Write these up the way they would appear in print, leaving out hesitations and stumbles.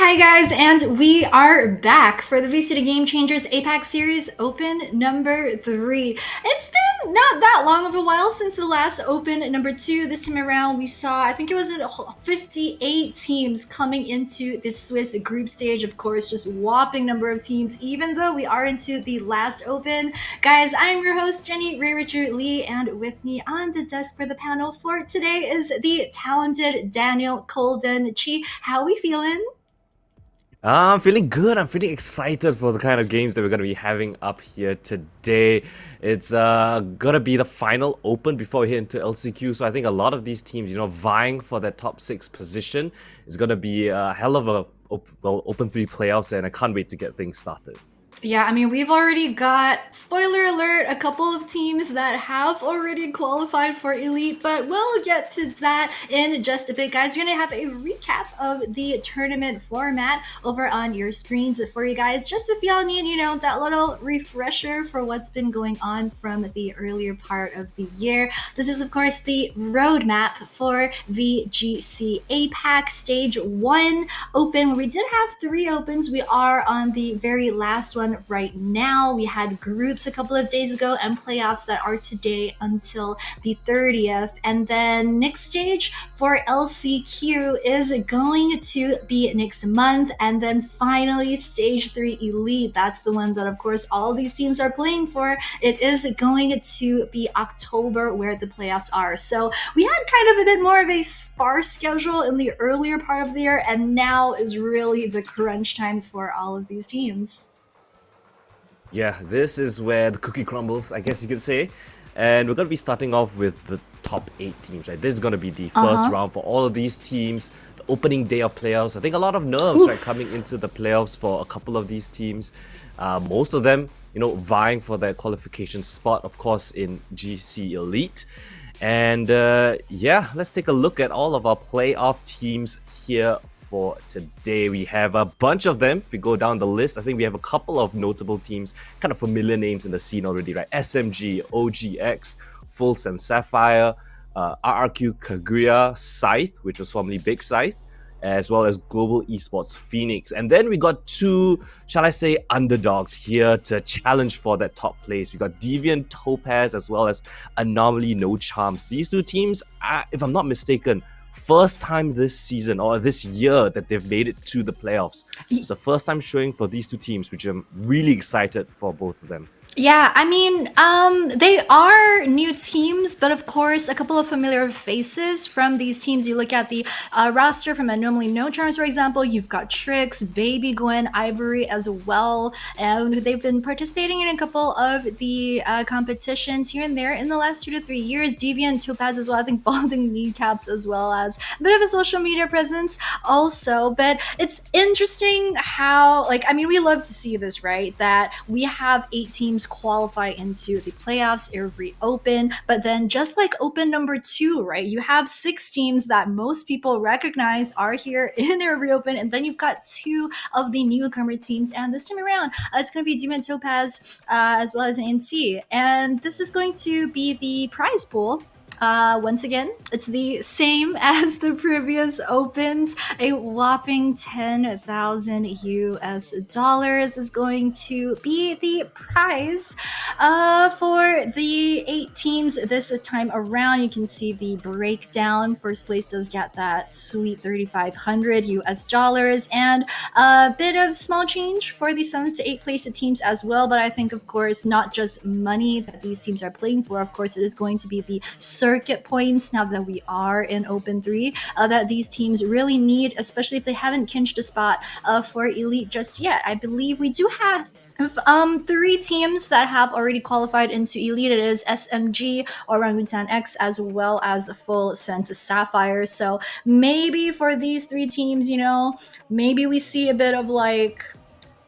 Hi guys, and we are back for the VCT Game Changers APAC Series Open number 3. It's been not that long of a while since the last Open number 2. This time around, we saw, I think it was 58 teams coming into this Swiss group stage. Of course, just whopping number of teams, even though we are into the last Open. Guys, I'm your host, Jenny Ray Richard Lee, and with me on the desk for the panel for today is the talented Daniel Colden. Chi, how are we feeling? I'm feeling good. I'm feeling excited for the kind of games that we're going to be having up here today. It's going to be the final open before we hit into LCQ. So I think a lot of these teams, vying for that top 6 position is going to be a hell of a open 3 playoffs, and I can't wait to get things started. Yeah, I mean, we've already got, spoiler alert, a couple of teams that have already qualified for Elite, but we'll get to that in just a bit, guys. We're going to have a recap of the tournament format over on your screens for you guys, just if y'all need, that little refresher for what's been going on from the earlier part of the year. This is, of course, the roadmap for VGC APAC Stage 1 Open. We did have 3 opens. We are on the very last one right now. We had groups a couple of days ago and playoffs that are today until the 30th. And then next stage for LCQ is going to be next month. And then finally, stage 3 Elite. That's the one that, of course, all these teams are playing for. It is going to be October where the playoffs are. So we had kind of a bit more of a sparse schedule in the earlier part of the year, and now is really the crunch time for all of these teams. Yeah, this is where the cookie crumbles, I guess you could say. And we're going to be starting off with the top 8 teams, right? This is going to be the first round for all of these teams. The opening day of playoffs. I think a lot of nerves, right, coming into the playoffs for a couple of these teams. Most of them, vying for their qualification spot, of course, in GC Elite. And yeah, let's take a look at all of our playoff teams here for today. We have a bunch of them. If we go down the list, I think we have a couple of notable teams, kind of familiar names in the scene already, right? SMG, OGX, Fulls and Sapphire, RRQ Kaguya, Scythe, which was formerly Big Scythe, as well as Global Esports Phoenix. And then we got 2, shall I say, underdogs here to challenge for that top place. We got Deviant Topaz as well as Anomaly No Charms. These 2 teams, if I'm not mistaken, first time this season or this year that they've made it to the playoffs. It's the first time showing for these 2 teams, which I'm really excited for both of them. Yeah, I mean, they are new teams, but of course, a couple of familiar faces from these teams. You look at the roster from Anomaly No Charms, for example. You've got Trix, Baby Gwen, Ivory as well, and they've been participating in a couple of the competitions here and there in the last 2 to 3 years. Deviant Topaz as well. I think Balding Kneecaps as well as a bit of a social media presence also. But it's interesting how, we love to see this, right? That we have 8 teams qualify into the playoffs every open, but then just like open number 2, right, you have 6 teams that most people recognize are here in every open, and then you've got 2 of the newcomer teams. And this time around, it's going to be Demon Topaz as well as NC, and this is going to be the prize pool. Once again, it's the same as the previous opens. A whopping 10,000 US dollars is going to be the prize for the 8 teams this time around. You can see the breakdown. First place does get that sweet 3,500 US dollars and a bit of small change for the 7th to 8th place teams as well. But I think, of course, not just money that these teams are playing for. Of course, it is going to be the circuit points now that we are in Open 3 that these teams really need, especially if they haven't clinched a spot for Elite just yet. I believe we do have 3 teams that have already qualified into Elite. It is SMG, Orangutan X, as well as Full Sense Sapphire. So maybe for these 3 teams, maybe we see a bit of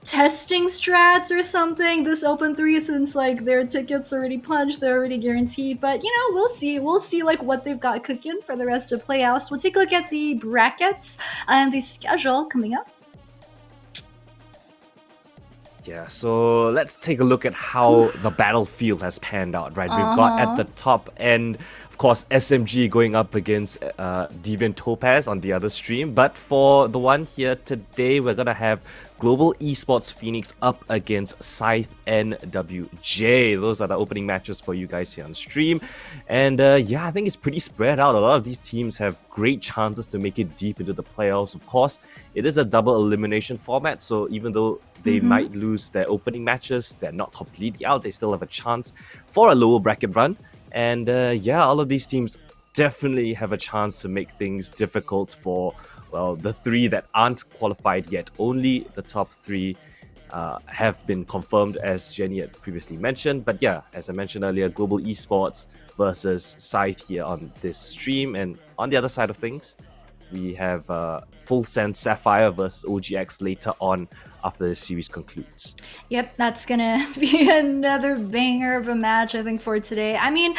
testing strats or something this open 3, since their tickets already punched, they're already guaranteed. But we'll see what they've got cooking for the rest of playoffs. We'll take a look at the brackets and the schedule coming up. Yeah, so let's take a look at how the battlefield has panned out, right? We've got at the top end, of course, SMG going up against Deviant Topaz on the other stream. But for the one here today, we're going to have Global Esports Phoenix up against Scythe NWJ. Those are the opening matches for you guys here on stream. And yeah, I think it's pretty spread out. A lot of these teams have great chances to make it deep into the playoffs. Of course, it is a double elimination format, so even though they might lose their opening matches, they're not completely out. They still have a chance for a lower bracket run. And yeah, all of these teams definitely have a chance to make things difficult for, well, the three that aren't qualified yet. Only the top three have been confirmed, as Jenny had previously mentioned. But yeah, as I mentioned earlier, Global Esports versus Scythe here on this stream. And on the other side of things, we have Full Sense Sapphire versus OGX later on after the series concludes. Yep, that's gonna be another banger of a match, I think, for today. I mean,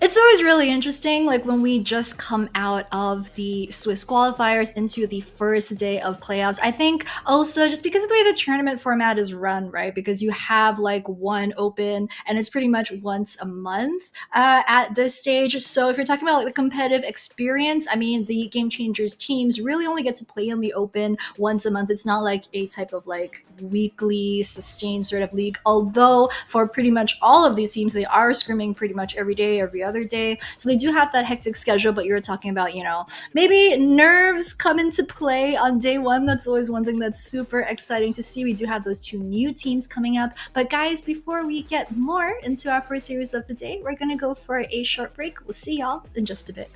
it's always really interesting, like when we just come out of the Swiss qualifiers into the first day of playoffs. I think also just because of the way the tournament format is run, right? Because you have like one open and it's pretty much once a month at this stage. So if you're talking about like the competitive experience, I mean, the Game Changers teams really only get to play in the open once a month. It's not like a type of like weekly sustained sort of league, although for pretty much all of these teams they are scrimming pretty much every day, every other day, so they do have that hectic schedule. But you're talking about, you know, maybe nerves come into play on day one. That's always one thing that's super exciting to see. We do have those two new teams coming up. But guys, before we get more into our first series of the day, we're gonna go for a short break. We'll see y'all in just a bit.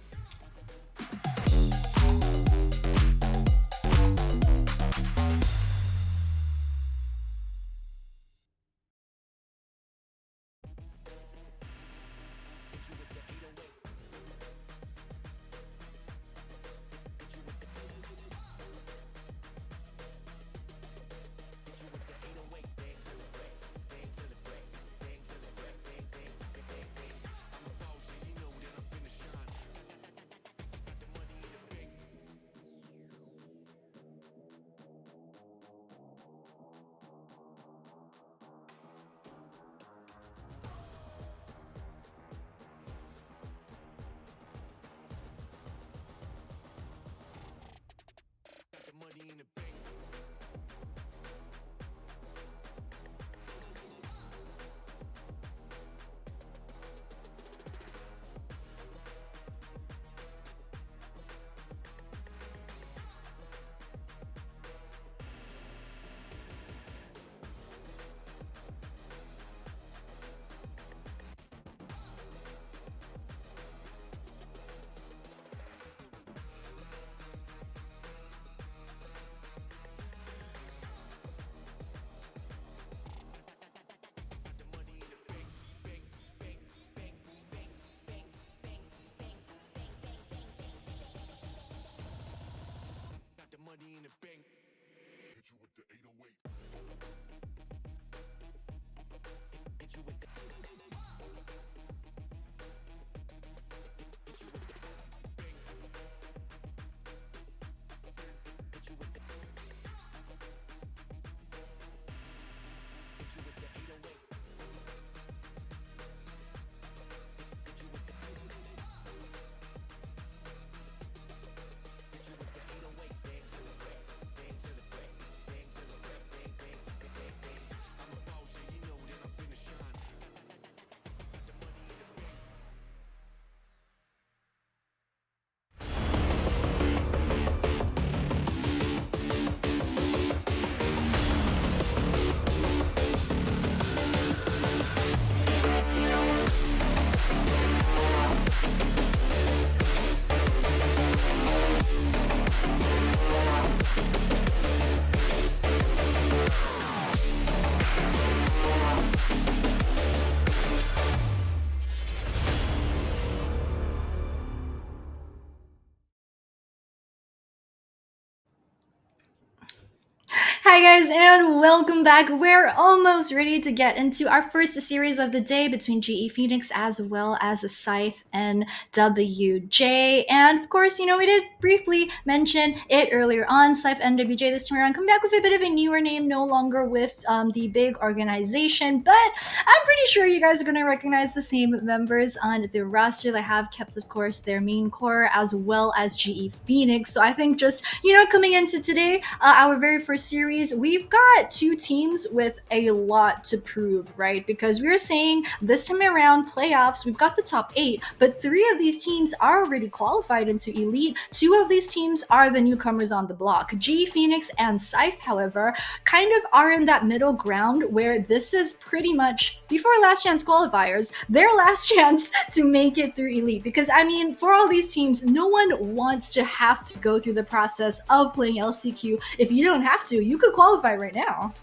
Hi guys and welcome back. We're almost ready to get into our first series of the day between GE Phoenix as well as Scythe and NWJ. And of course, we did briefly mention it earlier on. Scythe and NWJ this time around come back with a bit of a newer name, no longer with the big organization, but I'm pretty sure you guys are going to recognize the same members on the roster that have kept, of course, their main core as well as GE Phoenix. So I think just, coming into today, our very first series, we've got two teams with a lot to prove, right? Because we're saying this time around playoffs, we've got the top 8, but 3 of these teams are already qualified into Elite. 2 of these teams are the newcomers on the block. GE Phoenix and Scythe, however, kind of are in that middle ground where this is pretty much, before last chance qualifiers, their last chance to make it through Elite. Because, for all these teams, no one wants to have to go through the process of playing LCQ. If you don't have to, you could qualify right now.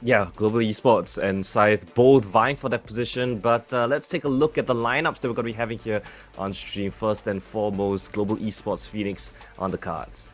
Yeah, Global Esports and Scythe both vying for that position, but let's take a look at the lineups that we're going to be having here on stream. First and foremost, Global Esports Phoenix on the cards.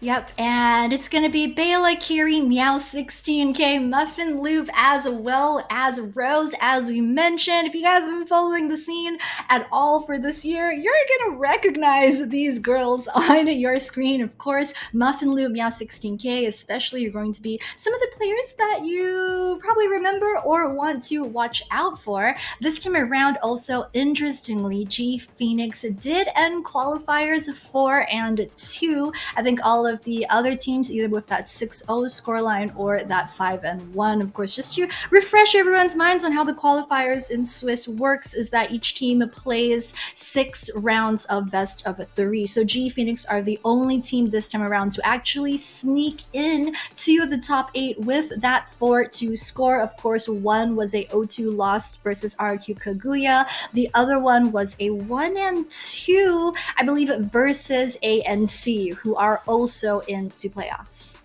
Yep, and it's gonna be Bela, Kiri, Meow 16K, Muffin Loop, as well as Rose, as we mentioned. If you guys have been following the scene at all for this year, you're gonna recognize these girls on your screen. Of course, Muffin Loop, Meow 16K, especially, are going to be some of the players that you probably remember or want to watch out for. This time around, also, interestingly, G Phoenix did end qualifiers 4 and 2. I think all of the other teams either with that 6-0 scoreline or that 5-1. Of course, just to refresh everyone's minds on how the qualifiers in Swiss works, is that each team plays 6 rounds of best of 3. So G Phoenix are the only team this time around to actually sneak in to the top 8 with that 4-2 score. Of course, one was a 0-2 loss versus RQ Kaguya. The other one was a 1-2, I believe, versus ANC, who are also into playoffs.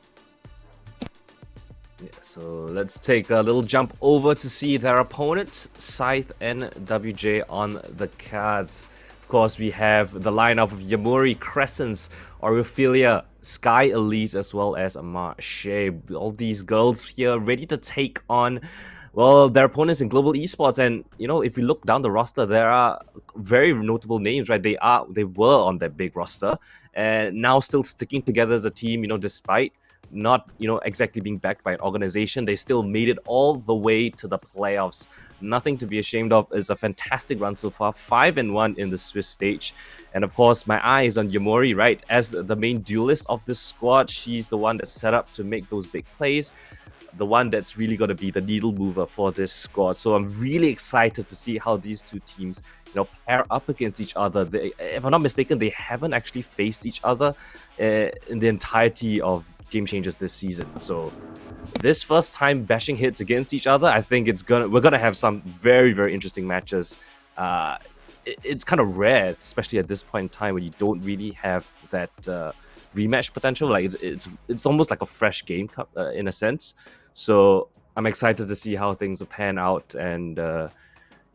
Yeah, so let's take a little jump over to see their opponents, Scythe and WJ on the cards. Of course, we have the lineup of Yamuri, Crescents, Aureophilia, Sky Elise, as well as Marche. All these girls here ready to take on, well, their opponents in Global Esports. And if you look down the roster, there are very notable names, right? They were on that big roster, and now still sticking together as a team. Despite not exactly being backed by an organization, they still made it all the way to the playoffs. Nothing to be ashamed of. It's a fantastic run so far, 5-1 in the Swiss stage. And of course, my eye is on Yamori, right? As the main duelist of this squad, she's the one that's set up to make those big plays, the one that's really going to be the needle mover for this squad. So I'm really excited to see how these two teams, pair up against each other. If I'm not mistaken, they haven't actually faced each other in the entirety of Game Changers this season. So this first time bashing hits against each other, I think we're gonna have some very, very interesting matches. It's kind of rare, especially at this point in time when you don't really have that rematch potential. Like it's almost like a fresh game in a sense. So I'm excited to see how things will pan out, and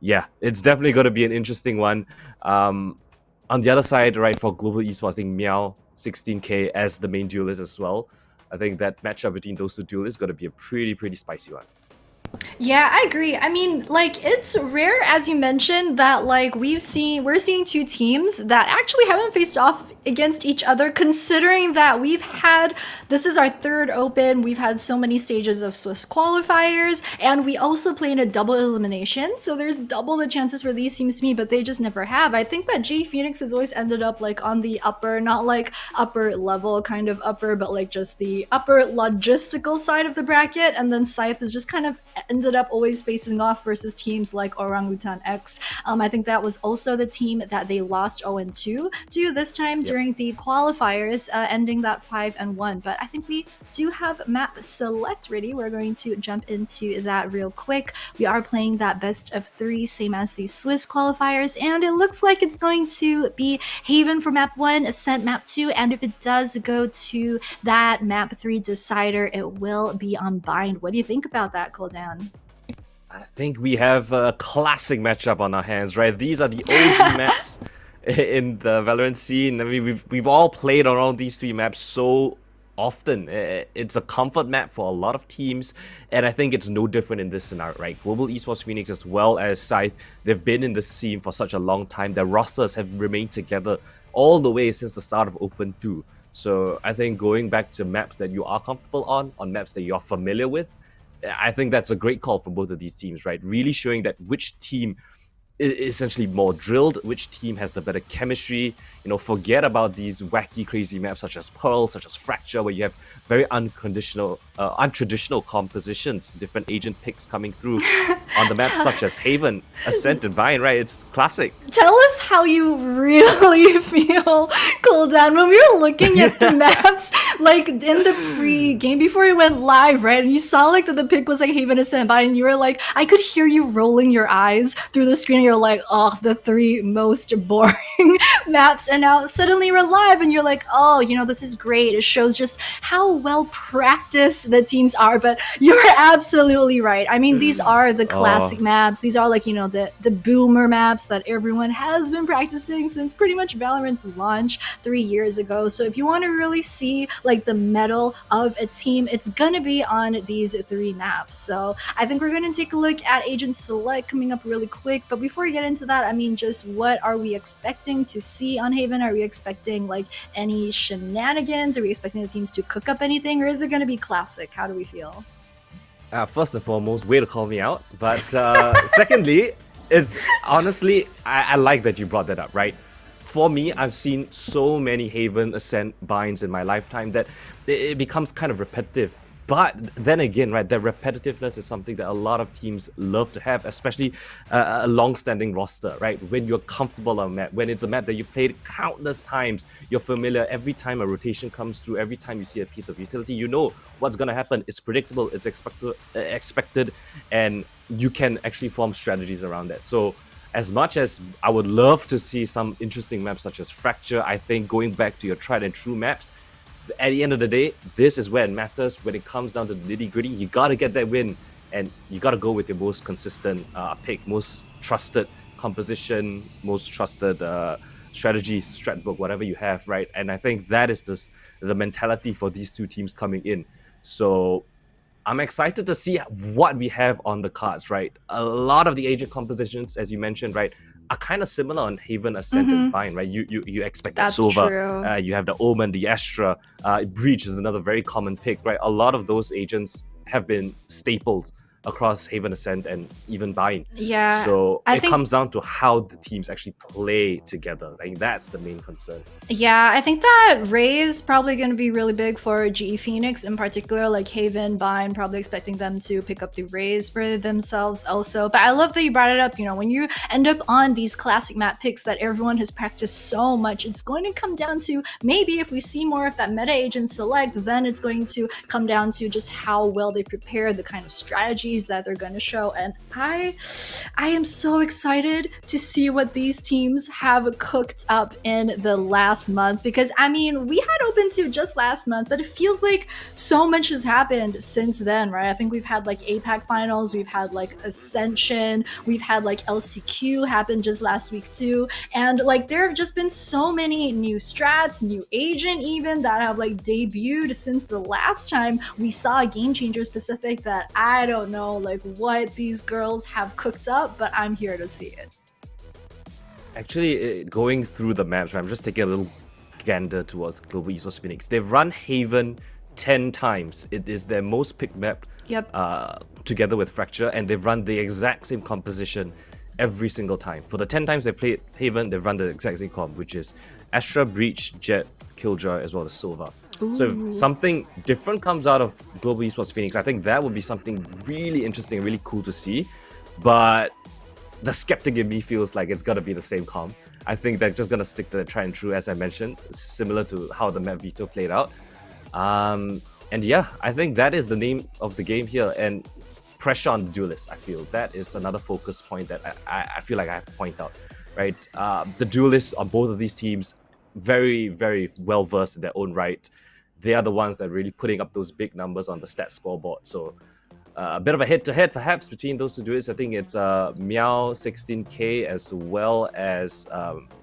yeah, it's definitely going to be an interesting one. On the other side, right, for Global Esports, I think Meow 16K as the main duelist as well. I think that matchup between those two duelists is going to be a pretty spicy one. Yeah, I agree. It's rare, as you mentioned, that we're seeing two teams that actually haven't faced off against each other, considering that this is our 3rd open, we've had so many stages of Swiss qualifiers, and we also play in a double elimination, so there's double the chances for these teams to meet, but they just never have. I think that G Phoenix has always ended up on the upper, not upper level kind of upper, but just the upper logistical side of the bracket, and then Scythe is just kind of ended up always facing off versus teams like Orangutan X. I think that was also the team that they lost 0-2 to this time during the qualifiers, ending that 5-1. But I think we do have map select ready. We're going to jump into that real quick. We are playing that best of 3, same as the Swiss qualifiers, and it looks like it's going to be Haven for map 1, Ascent map 2, and if it does go to that map 3 decider, it will be on Bind. What do you think about that, Coldan? I think we have a classic matchup on our hands, right? These are the OG maps in the Valorant scene. I mean, we've all played around these 3 maps so often. It's a comfort map for a lot of teams, and I think it's no different in this scenario, right? Global Esports Phoenix as well as Scythe, they've been in the scene for such a long time. Their rosters have remained together all the way since the start of Open 2. So I think going back to maps that you are comfortable on maps that you're familiar with, I think that's a great call for both of these teams, right? Really showing that which team essentially more drilled, which team has the better chemistry. Forget about these wacky crazy maps such as Pearl, such as Fracture, where you have very untraditional compositions, different agent picks coming through on the maps such as Haven, Ascent, and Vine, right? It's classic. Tell us how you really feel, Cooldown, when we were looking at the maps, like in the pre-game before we went live, right? And you saw like that the pick was like Haven, Ascent, Vine, and you were like, I could hear you rolling your eyes through the screen, and you're like, oh, the three most boring maps. And now suddenly we're live, and you're like, oh, this is great. It shows just how well practiced the teams are. But you're absolutely right. I mean, these are the classic maps. These are like, the boomer maps that everyone has been practicing since pretty much Valorant's launch 3 years ago. So if you want to really see like the mettle of a team, it's gonna be on these three maps. So I think we're gonna take a look at Agent Select coming up really quick. But before we get into that, I mean, just what are we expecting to see on Haven? Are we expecting like any shenanigans? Are we expecting the teams to cook up anything, or is it gonna be classic? How do we feel? First and foremost, way to call me out. But secondly, it's honestly, I like that you brought that up, right? For me, I've seen so many Haven Ascent binds in my lifetime that it becomes kind of repetitive. But then again, right, that repetitiveness is something that a lot of teams love to have, especially a long-standing roster, right? When you're comfortable on a map, when it's a map that you played countless times, you're familiar. Every time a rotation comes through, every time you see a piece of utility, you know what's going to happen. It's predictable, it's expected, and you can actually form strategies around that. So as much as I would love to see some interesting maps such as Fracture, I think going back to your tried and true maps, at the end of the day, this is where it matters. When it comes down to the nitty-gritty, you gotta get that win, and you gotta go with your most consistent pick, most trusted composition, most trusted strategy, strat book, whatever you have, right? And I think that is the mentality for these two teams coming in. So I'm excited to see what we have on the cards, right? A lot of the agent compositions, as you mentioned, right, are kind of similar on Haven, Ascent, and Vine, right? You expect the That's Sova, true. you have the Omen, the Astra, Breach is another very common pick, right? A lot of those agents have been staples across Haven, Ascent, and even Vine. Yeah, So I it think comes down to how the teams actually play together. Like that's the main concern. Yeah, I think that Ray is probably going to be really big for GE Phoenix in particular, like Haven, Vine, probably expecting them to pick up the Rays for themselves also. But I love that you brought it up. When you end up on these classic map picks that everyone has practiced so much, it's going to come down to maybe if we see more of that meta agent select, then it's going to come down to just how well they prepare, the kind of strategies that they're going to show. And I am so excited to see what these teams have cooked up in the last month, because I mean, we had Open 2 just last month, but it feels like so much has happened since then, right? I think we've had like APAC finals, we've had like Ascension, we've had like LCQ happen just last week too, and like there have just been so many new strats, new agent even, that have like debuted since the last time we saw a Game Changer specific, that I don't know like what these girls have cooked up, but I'm here to see it. Actually, going through the maps, right, I'm just taking a little gander towards Global Esports Phoenix. They've run Haven 10 times. It is their most picked map. Yep. Together with Fracture, and they've run the exact same composition every single time. For the 10 times they played Haven, they've run the exact same comp, which is Astra, Breach, Jet, Killjoy, as well as Sova. So if something different comes out of Global Esports Phoenix, I think that would be something really interesting, really cool to see. But the skeptic in me feels like it's gonna be the same comp. I think they're just gonna stick to the tried and true, as I mentioned, similar to how the map Veto played out. And yeah, I think that is the name of the game here, and pressure on the duelists. I feel that is another focus point that I feel like I have to point out, right? The duelists on both of these teams, very, very well versed in their own right. They are the ones that are really putting up those big numbers on the stat scoreboard. So a bit of a head-to-head perhaps between those two duelists. I think it's Meow 16K as well as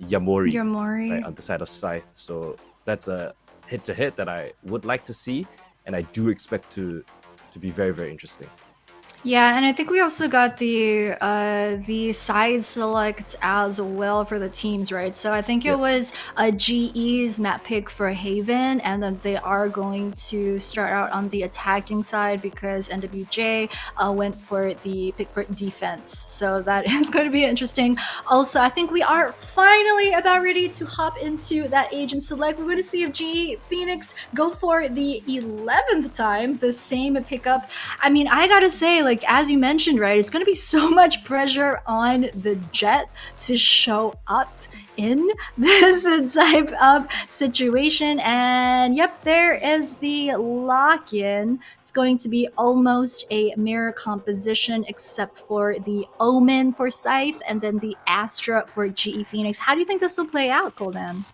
Yamori, right, on the side of Scythe. So that's a hit-to-hit that I would like to see, and I do expect to be very, very interesting. Yeah, and I think we also got the side select as well for the teams, right? So I think it Yep. was a GE's map pick for Haven, and then they are going to start out on the attacking side because NWJ went for the pick for defense. So that is going to be interesting. Also, I think we are finally about ready to hop into that agent select. We're going to see if GE Phoenix go for the 11th time the same pickup. I mean, I gotta say, like as you mentioned, right, it's going to be so much pressure on the Jet to show up in this type of situation. And yep, there is the lock-in. It's going to be almost a mirror composition except for the Omen for Scythe and then the Astra for GE Phoenix. How do you think this will play out, Golden?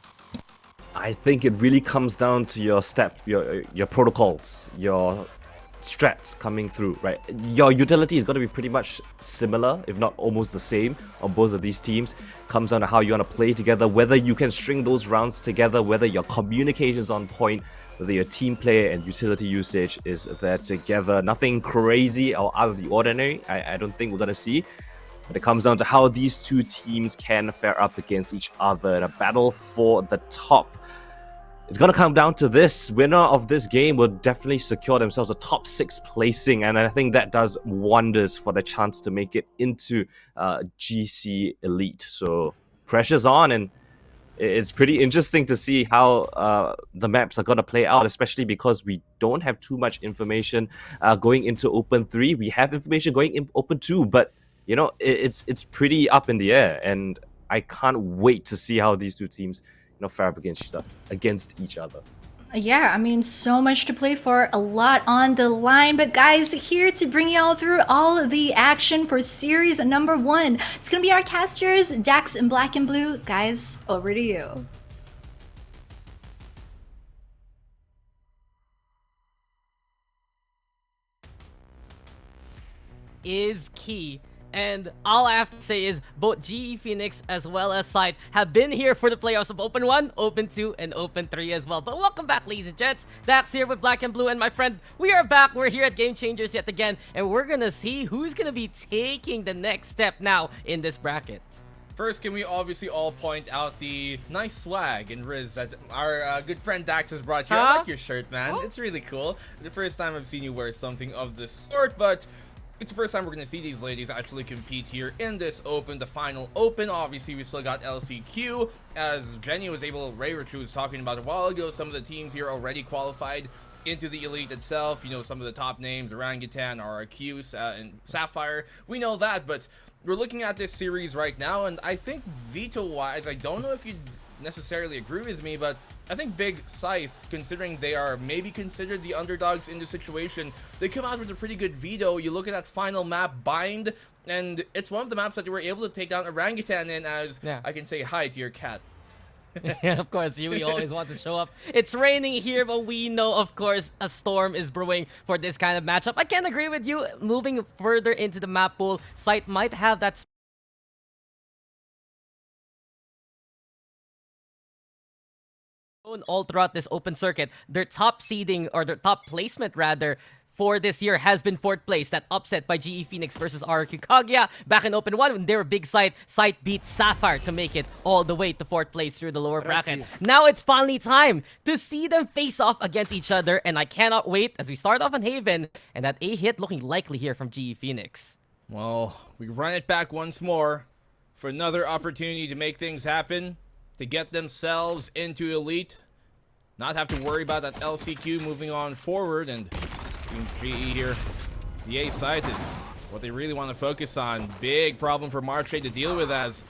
I think it really comes down to your protocols, your strats coming through, right? Your utility is going to be pretty much similar, if not almost the same, on both of these teams. Comes down to how you want to play together, whether you can string those rounds together, whether your communication is on point, whether your team play and utility usage is there together. Nothing crazy or out of the ordinary, I don't think we're going to see. But it comes down to how these two teams can fare up against each other in a battle for the top. It's going to come down to this. Winner of this game will definitely secure themselves a top 6 placing, and I think that does wonders for the chance to make it into GC Elite. So pressure's on, and it's pretty interesting to see how the maps are going to play out, especially because we don't have too much information going into Open 3. We have information going in Open 2, but you know, it's pretty up in the air, and I can't wait to see how these two teams fare up against each other. Yeah, I mean, so much to play for, a lot on the line. But guys, here to bring you all through all of the action for series number 1. It's going to be our casters, Dax in black and blue. Guys, over to you. Is key. And all I have to say is both GE Phoenix as well as Scythe have been here for the playoffs of Open 1, Open 2, and Open 3 as well. But welcome back, ladies and gents. Dax here with Black and Blue, and my friend, we are back. We're here at Game Changers yet again, and we're gonna see who's gonna be taking the next step now in this bracket. First, can we obviously all point out the nice swag and Riz that our good friend Dax has brought here. I like your shirt, man. Oh. It's really cool. The first time I've seen you wear something of this sort, but it's the first time we're going to see these ladies actually compete here in this Open, the final Open. Obviously, we still got LCQ, as Jenny was talking about a while ago. Some of the teams here already qualified into the Elite itself. You know, some of the top names, Orangutan, RRQ, and Sapphire. We know that, but we're looking at this series right now, and I think veto-wise, I don't know if you'd necessarily agree with me, but I think Big Scythe, considering they are maybe considered the underdogs in this situation, they come out with a pretty good veto. You look at that final map, Bind, and it's one of the maps that they were able to take down Orangutan in, as I can say hi to your cat. Yeah, of course, we always want to show up. It's raining here, but we know, of course, a storm is brewing for this kind of matchup. I can agree with you. Moving further into the map pool, Scythe might have that all throughout this open circuit. Their top seeding, or their top placement rather, for this year has been 4th place. That upset by GE Phoenix versus RRQ Kaguya back in Open 1 when they were big Scythe. Scythe beat Sapphire to make it all the way to 4th place through the lower bracket. Now it's finally time to see them face off against each other, and I cannot wait as we start off on Haven, and that A hit looking likely here from GE Phoenix. Well, we run it back once more for another opportunity to make things happen, to get themselves into Elite, not have to worry about that LCQ moving on forward. And GE here, the A side is what they really want to focus on. Big problem for Marche to deal with, as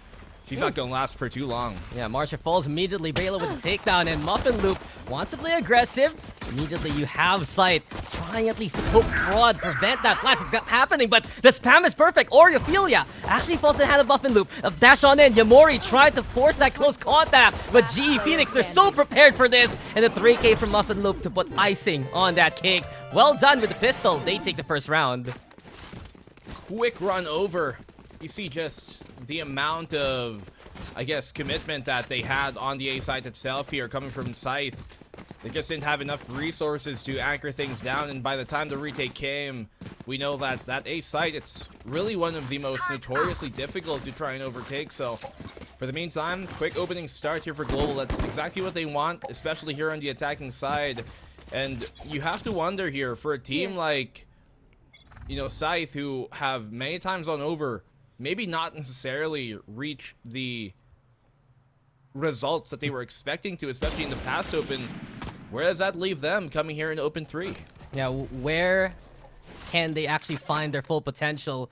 she's not going to last for too long. Yeah, Marche falls immediately. Bayla with the takedown, and Muffin Loop wants to play aggressive. Immediately, you have Scythe trying at least to poke fraud, prevent that flash from happening, but the spam is perfect. Oreophilia actually falls in the hand of Muffin Loop. Dash on in. Yamori tried to force that close contact, but GE Phoenix, they're so prepared for this. And the 3K from Muffin Loop to put icing on that cake. Well done with the pistol. They take the first round. Quick run over. You see just the amount of, I guess, commitment that they had on the A side itself here, coming from Scythe. They just didn't have enough resources to anchor things down, and by the time the retake came, we know that that A site, it's really one of the most notoriously difficult to try and overtake. So for the meantime, quick opening start here for Global. That's exactly what they want, especially here on the attacking side. And you have to wonder here, for a team like, you know, Scythe, who have many times on over, maybe not necessarily reach the results that they were expecting to, especially in the past open. Where does that leave them coming here in Open 3? Yeah, where can they actually find their full potential?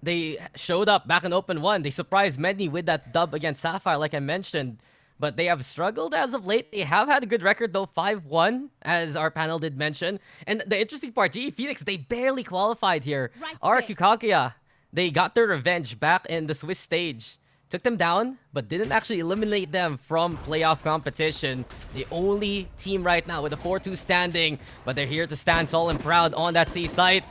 They showed up back in Open 1. They surprised many with that dub against Sapphire, like I mentioned. But they have struggled as of late. They have had a good record, though, 5-1, as our panel did mention. And the interesting part, GE Phoenix, they barely qualified here. Our Kikakuya, they got their revenge back in the Swiss stage. Took them down, but didn't actually eliminate them from playoff competition. The only team right now with a 4-2 standing, but they're here to stand tall and proud on that C site.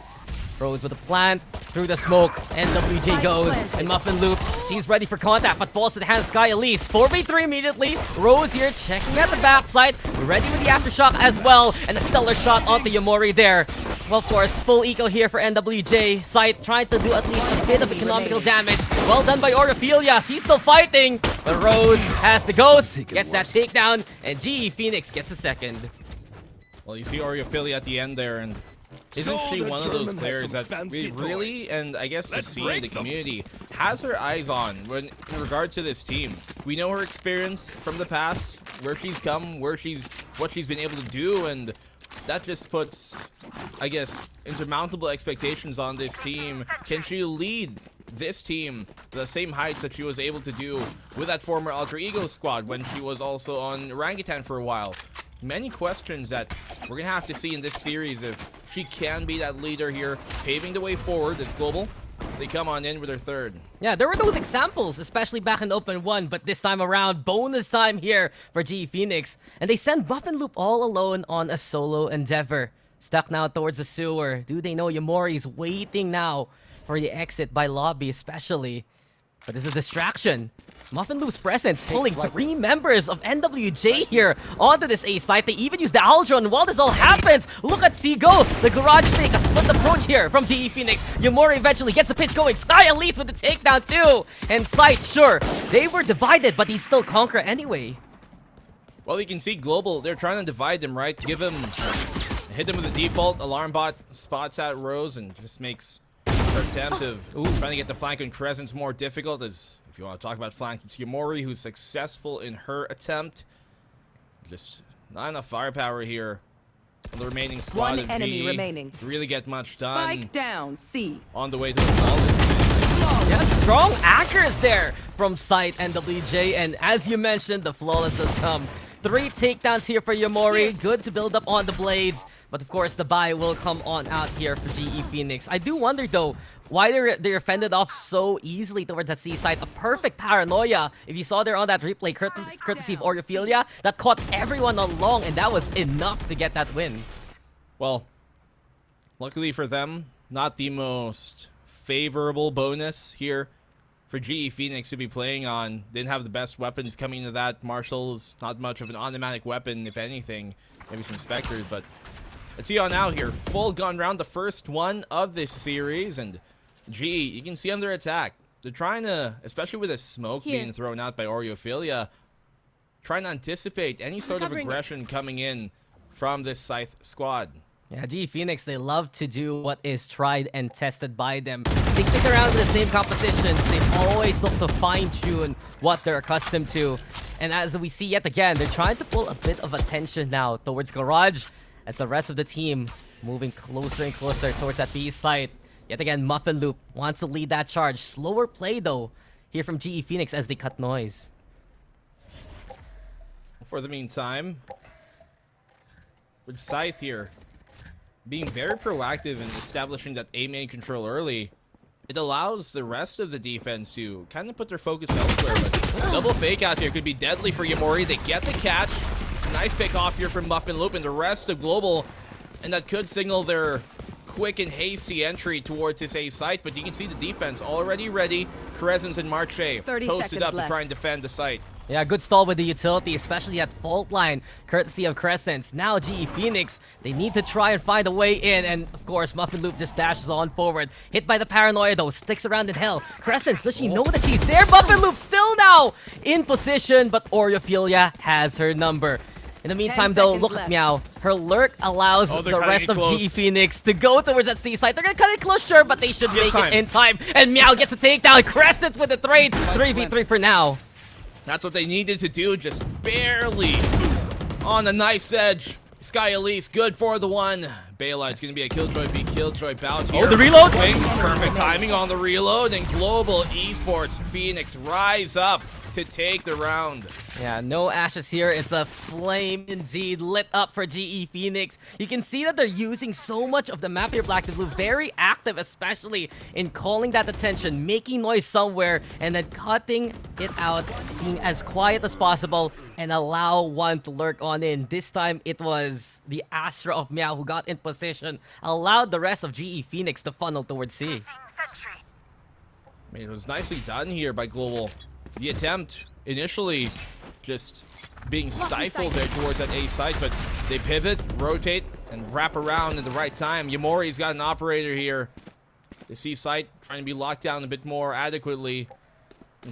Rose with a plant through the smoke. NWJ goes, and Muffin Loop, she's ready for contact, but falls to the hand of Sky Elise. 4v3 immediately. Rose here checking at the backside, ready with the aftershock as well, and a stellar shot onto Yamori there. Well, of course, full eco here for NWJ. Scythe trying to do at least a bit of economical damage. Well done by Orophelia. She's still fighting, but Rose has the ghost, gets that takedown, and GE Phoenix gets a second. Well, you see Orophelia at the end there, and isn't she one of those players that we really, and I guess to see the community, has her eyes on when in regard to this team? We know her experience from the past, where she's come, what she's been able to do, and that just puts, I guess, insurmountable expectations on this team. Can she lead this team to the same heights that she was able to do with that former Alter Ego squad when she was also on Orangutan for a while? Many questions that we're going to have to see in this series if she can be that leader here, paving the way forward. It's Global. They come on in with their third. Yeah, there were those examples, especially back in Open 1, but this time around, bonus time here for GE Phoenix. And they send Muffin Loop all alone on a solo endeavor. Stuck now towards the sewer. Do they know Yamori's waiting now for the exit by Lobby especially? But this is a distraction. Muffin Loop's presence pulling 3 members of NWJ here onto this A site. They even use the Aldron while this all happens. Look at C go. The garage take a split approach here from GE Phoenix. Yamori eventually gets the pitch going. Sky Elise with the takedown too. And Scythe, sure, they were divided, but he still conquer anyway. Well, you can see Global, they're trying to divide them, right? Hit them with the default. Alarm bot spots out Rose and just makes her attempt of trying to get the flank on Crescent's more difficult. As if you want to talk about flank, it's Yamori who's successful in her attempt. Just not enough firepower here. The remaining squad One of enemy GE remaining. to really get much done. Spike down, C. On the way to the flawless. Yeah, strong anchors there from Scythe and WJ. And as you mentioned, the flawless has come. 3 takedowns here for Yamori. Good to build up on the blades. But of course, the buy will come on out here for GE Phoenix. I do wonder though, why they're fended off so easily towards that C side. A perfect paranoia. If you saw there on that replay, courtesy of Orophelia, that caught everyone along, and that was enough to get that win. Well, luckily for them, not the most favorable bonus here for GE Phoenix to be playing on. Didn't have the best weapons coming into that. Marshall's not much of an automatic weapon, if anything. Maybe some Spectres, but let's see on out here. Full gun round, the first one of this series, and GE, you can see under attack. They're trying to, especially with a smoke being thrown out by Orophelia, trying to anticipate any sort of aggression coming in from this Scythe squad. Yeah, GE Phoenix, they love to do what is tried and tested by them. They stick around with the same compositions. They always look to fine-tune what they're accustomed to. And as we see yet again, they're trying to pull a bit of attention now towards Garage, as the rest of the team moving closer and closer towards that B site. Yet again, Muffin Loop wants to lead that charge. Slower play, though, here from GE Phoenix as they cut noise. For the meantime, with Scythe here being very proactive in establishing that A main control early, it allows the rest of the defense to kind of put their focus elsewhere. But double fake out here could be deadly for Yamori. They get the catch. It's a nice pick off here from Muffin Loop and the rest of Global, and that could signal their quick and hasty entry towards this A site. But you can see the defense already ready. Crescent and Marche posted up to try and defend the site. Yeah, good stall with the utility, especially at fault line, courtesy of Crescents. Now GE Phoenix, they need to try and find a way in, and of course, Muffin Loop just dashes on forward. Hit by the paranoia though, sticks around in hell. Crescents, does she know that she's there? Muffin Loop still now in position, but Oreophilia has her number. In the meantime, though, look at Meow. Her lurk allows the rest of GE Phoenix to go towards that C site. They're gonna cut it close, sure, but they should make it in time. And Meow gets a takedown. Crescents with the trade. 3v3 for now. That's what they needed to do, just barely on the knife's edge. Sky Elise, good for the one. Bayla, it's going to be a Killjoy v Killjoy bout here. Oh, the reload! Swing. Perfect timing on the reload, and Global Esports Phoenix rise up to take the round. Yeah, no ashes here. It's a flame indeed lit up for GE Phoenix. You can see that they're using so much of the map here, Black to Blue. Very active, especially in calling that attention, making noise somewhere, and then cutting it out, being as quiet as possible, and allow one to lurk on in. This time, it was the Astra of Meow who got in position, allowed the rest of GE Phoenix to funnel towards C. I mean, it was nicely done here by Global. The attempt initially just being stifled there towards that A site, but they pivot, rotate, and wrap around at the right time. Yamori's got an operator here. The C site trying to be locked down a bit more adequately.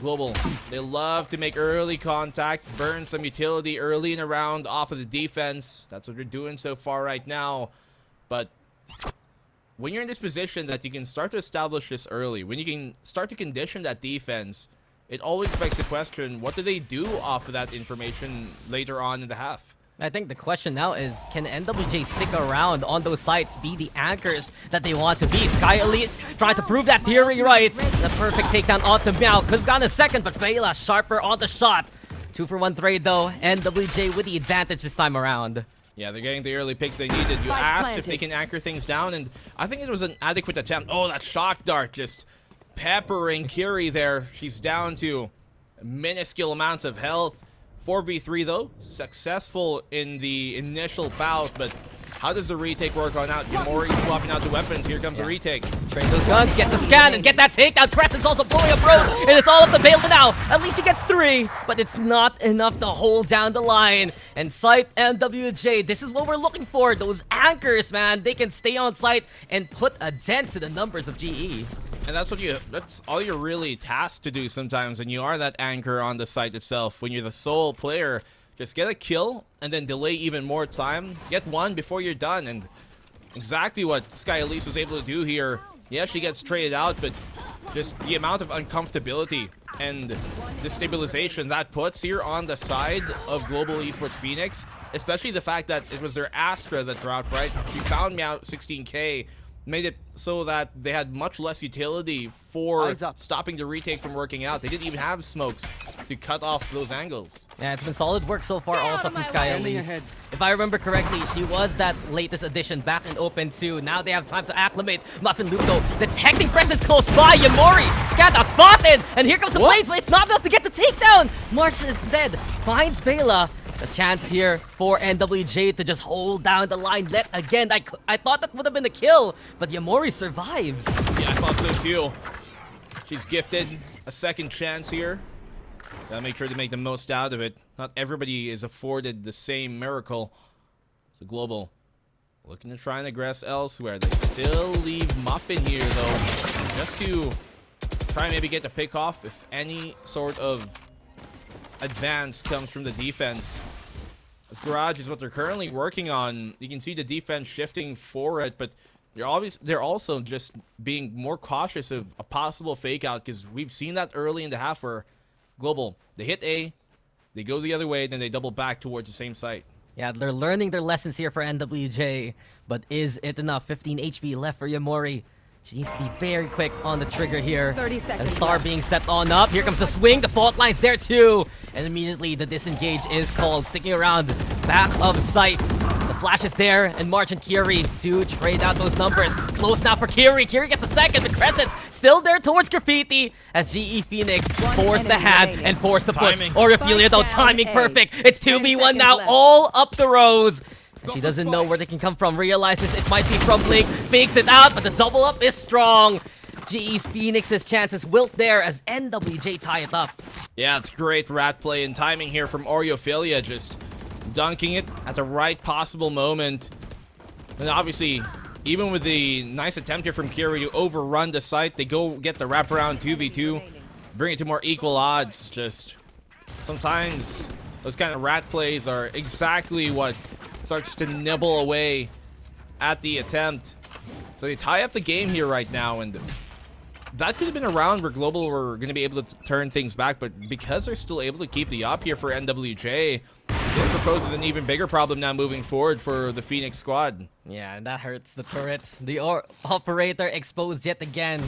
Global, they love to make early contact, burn some utility early in a round off of the defense. That's what they're doing so far right now. But when you're in this position that you can start to establish this early, when you can start to condition that defense, it always begs the question, what do they do off of that information later on in the half? I think the question now is, can NWJ stick around on those sites, be the anchors that they want to be? Sky Elite's trying to prove that theory right. The perfect takedown onto Meow. Could have gone a second, but Bayla sharper on the shot. 2-for-1 trade though. NWJ with the advantage this time around. Yeah, they're getting the early picks they needed. You asked if they can anchor things down, and I think it was an adequate attempt. Oh, that shock dart just peppering Curie there. She's down to minuscule amounts of health. 4v3 though, successful in the initial bout, but how does the retake work on out? Yamori swapping out the weapons. Here comes the retake. Trade those guns, get the scan, and get that takedown. Crescent's also blowing up Rose, and it's all up to Bayla now. At least she gets 3, but it's not enough to hold down the line. And Scythe and NWJ, this is what we're looking for. Those anchors, man. They can stay on site and put a dent to the numbers of GE. And that's all you're really tasked to do sometimes when you are that anchor on the site itself. When you're the sole player, just get a kill and then delay even more time. Get one before you're done, and exactly what Sky Elise was able to do here. Yeah, she gets traded out, but just the amount of uncomfortability and destabilization that puts here on the side of Global Esports Phoenix, especially the fact that it was their Astra that dropped, right? She found me out 16k, made it so that they had much less utility for stopping the retake from working out. They didn't even have smokes to cut off those angles. Yeah, it's been solid work so far also from Sky Elise. If I remember correctly, she was that latest addition back in Open 2. Now they have time to acclimate. Muffin Loop though, the detecting presence close by. Yamori, scat out spotted, and here comes the blades, but it's not enough to get the takedown. Marsh is dead, finds Bayla. The chance here for NWJ to just hold down the line. Let again. I thought that would have been a kill, but Yamori survives. Yeah, I thought so too. She's gifted a second chance here. Gotta make sure to make the most out of it. Not everybody is afforded the same miracle. So Global looking to try and aggress elsewhere. They still leave Muffin here though, just to try and maybe get the pick off if any sort of advance comes from the defense. This garage is what they're currently working on. You can see the defense shifting for it, but they're also just being more cautious of a possible fake out, because we've seen that early in the half where Global, they hit A, they go the other way, then they double back towards the same site. Yeah, they're learning their lessons here for NWJ, but is it enough? 15 HP left for Yamori. She needs to be very quick on the trigger here. 30 seconds. A star being set on up. Here comes the swing. The fault line's there too. And immediately the disengage is called. Sticking around back of sight. The flash is there. And March and Kiri do trade out those numbers. Close now for Kiri. Kiri gets a second. The Crescent's still there towards Graffiti as GE Phoenix force the hand and force the push. Oreophilia though, timing perfect. It's 2v1 now, all up the rows. And she doesn't know where they can come from. Realizes it might be from Blink. Fakes it out, but the double up is strong. GE's Phoenix's chances wilt there as NWJ tie it up. Yeah, it's great rat play and timing here from Oreophilia, just dunking it at the right possible moment. And obviously, even with the nice attempt here from Kiri to overrun the site, they go get the wraparound 2v2, bring it to more equal odds. Just sometimes those kind of rat plays are exactly what starts to nibble away at the attempt. So they tie up the game here right now, and that could have been a round where Global were going to be able to turn things back, but because they're still able to keep the up here for NWJ, this proposes an even bigger problem now moving forward for the Phoenix squad. Yeah, and that hurts the turret. The operator exposed yet again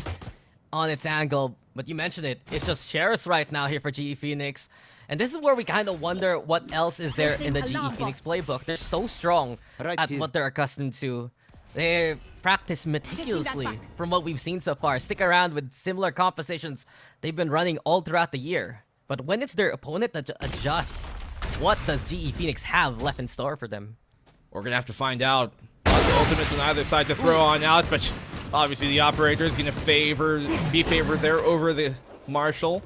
on its angle. But you mentioned it. It's just shares right now here for GE Phoenix. And this is where we kind of wonder what else is there in the GE Phoenix playbook. They're so strong at what they're accustomed to. They practice meticulously from what we've seen so far. Stick around with similar compositions they've been running all throughout the year. But when it's their opponent that adjusts, what does GE Phoenix have left in store for them? We're going to have to find out. Lots of ultimates on either side to throw on out, but obviously the operator is going to be favored there over the Marshall.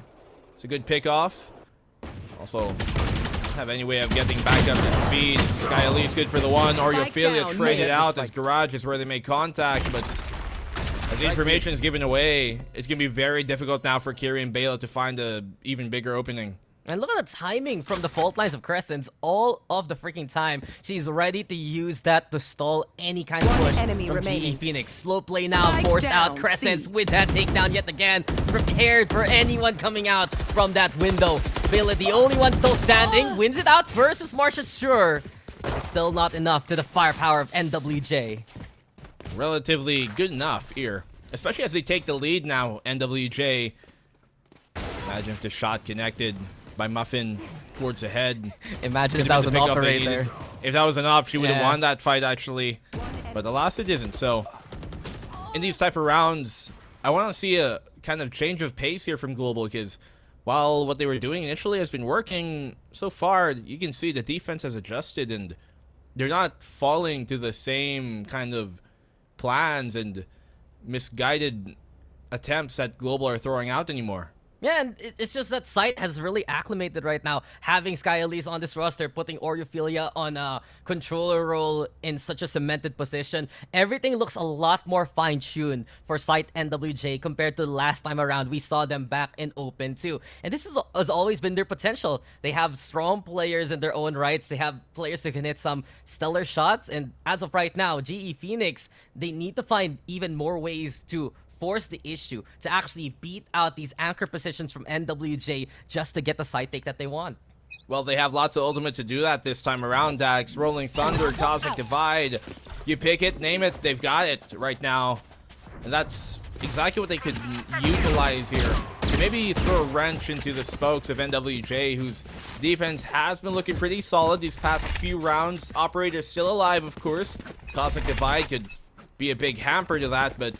It's a good pick off. Also, don't have any way of getting back up to speed. Sky Elise good for the one. Oreophilia traded out as Garage is where they make contact, but as the information is given away, it's going to be very difficult now for Kiri and Bela to find an even bigger opening. And look at the timing from the fault lines of Crescents all of the freaking time. She's ready to use that to stall any kind of push from GE Phoenix. Slow play now, forced out Crescents with that takedown yet again. Prepared for anyone coming out from that window. Bela, the only one still standing, wins it out versus Marsha, sure. But it's still not enough to the firepower of NWJ. Relatively good enough here, especially as they take the lead now, NWJ. Imagine if the shot connected by Muffin towards the head. Imagine if that was an operator. If that was an op, she would have won that fight, actually. But alas, it isn't. So, in these type of rounds, I want to see a kind of change of pace here from Global, because while what they were doing initially has been working, so far, you can see the defense has adjusted, and they're not falling to the same kind of plans and misguided attempts that Global are throwing out anymore. Yeah, and it's just that Scythe has really acclimated right now, having Sky Elise on this roster, putting Oreophilia on a controller role in such a cemented position. Everything looks a lot more fine-tuned for Scythe NWJ compared to the last time around. We saw them back in Open too. And this has always been their potential. They have strong players in their own rights. They have players who can hit some stellar shots. And as of right now, GE Phoenix, they need to find even more ways to force the issue to actually beat out these anchor positions from NWJ just to get the side take that they want. Well, they have lots of ultimate to do that this time around, Dax. Rolling Thunder, Cosmic Divide. You pick it, name it, they've got it right now. And that's exactly what they could utilize here. To maybe throw a wrench into the spokes of NWJ, whose defense has been looking pretty solid these past few rounds. Operator's still alive, of course. Cosmic Divide could be a big hamper to that, but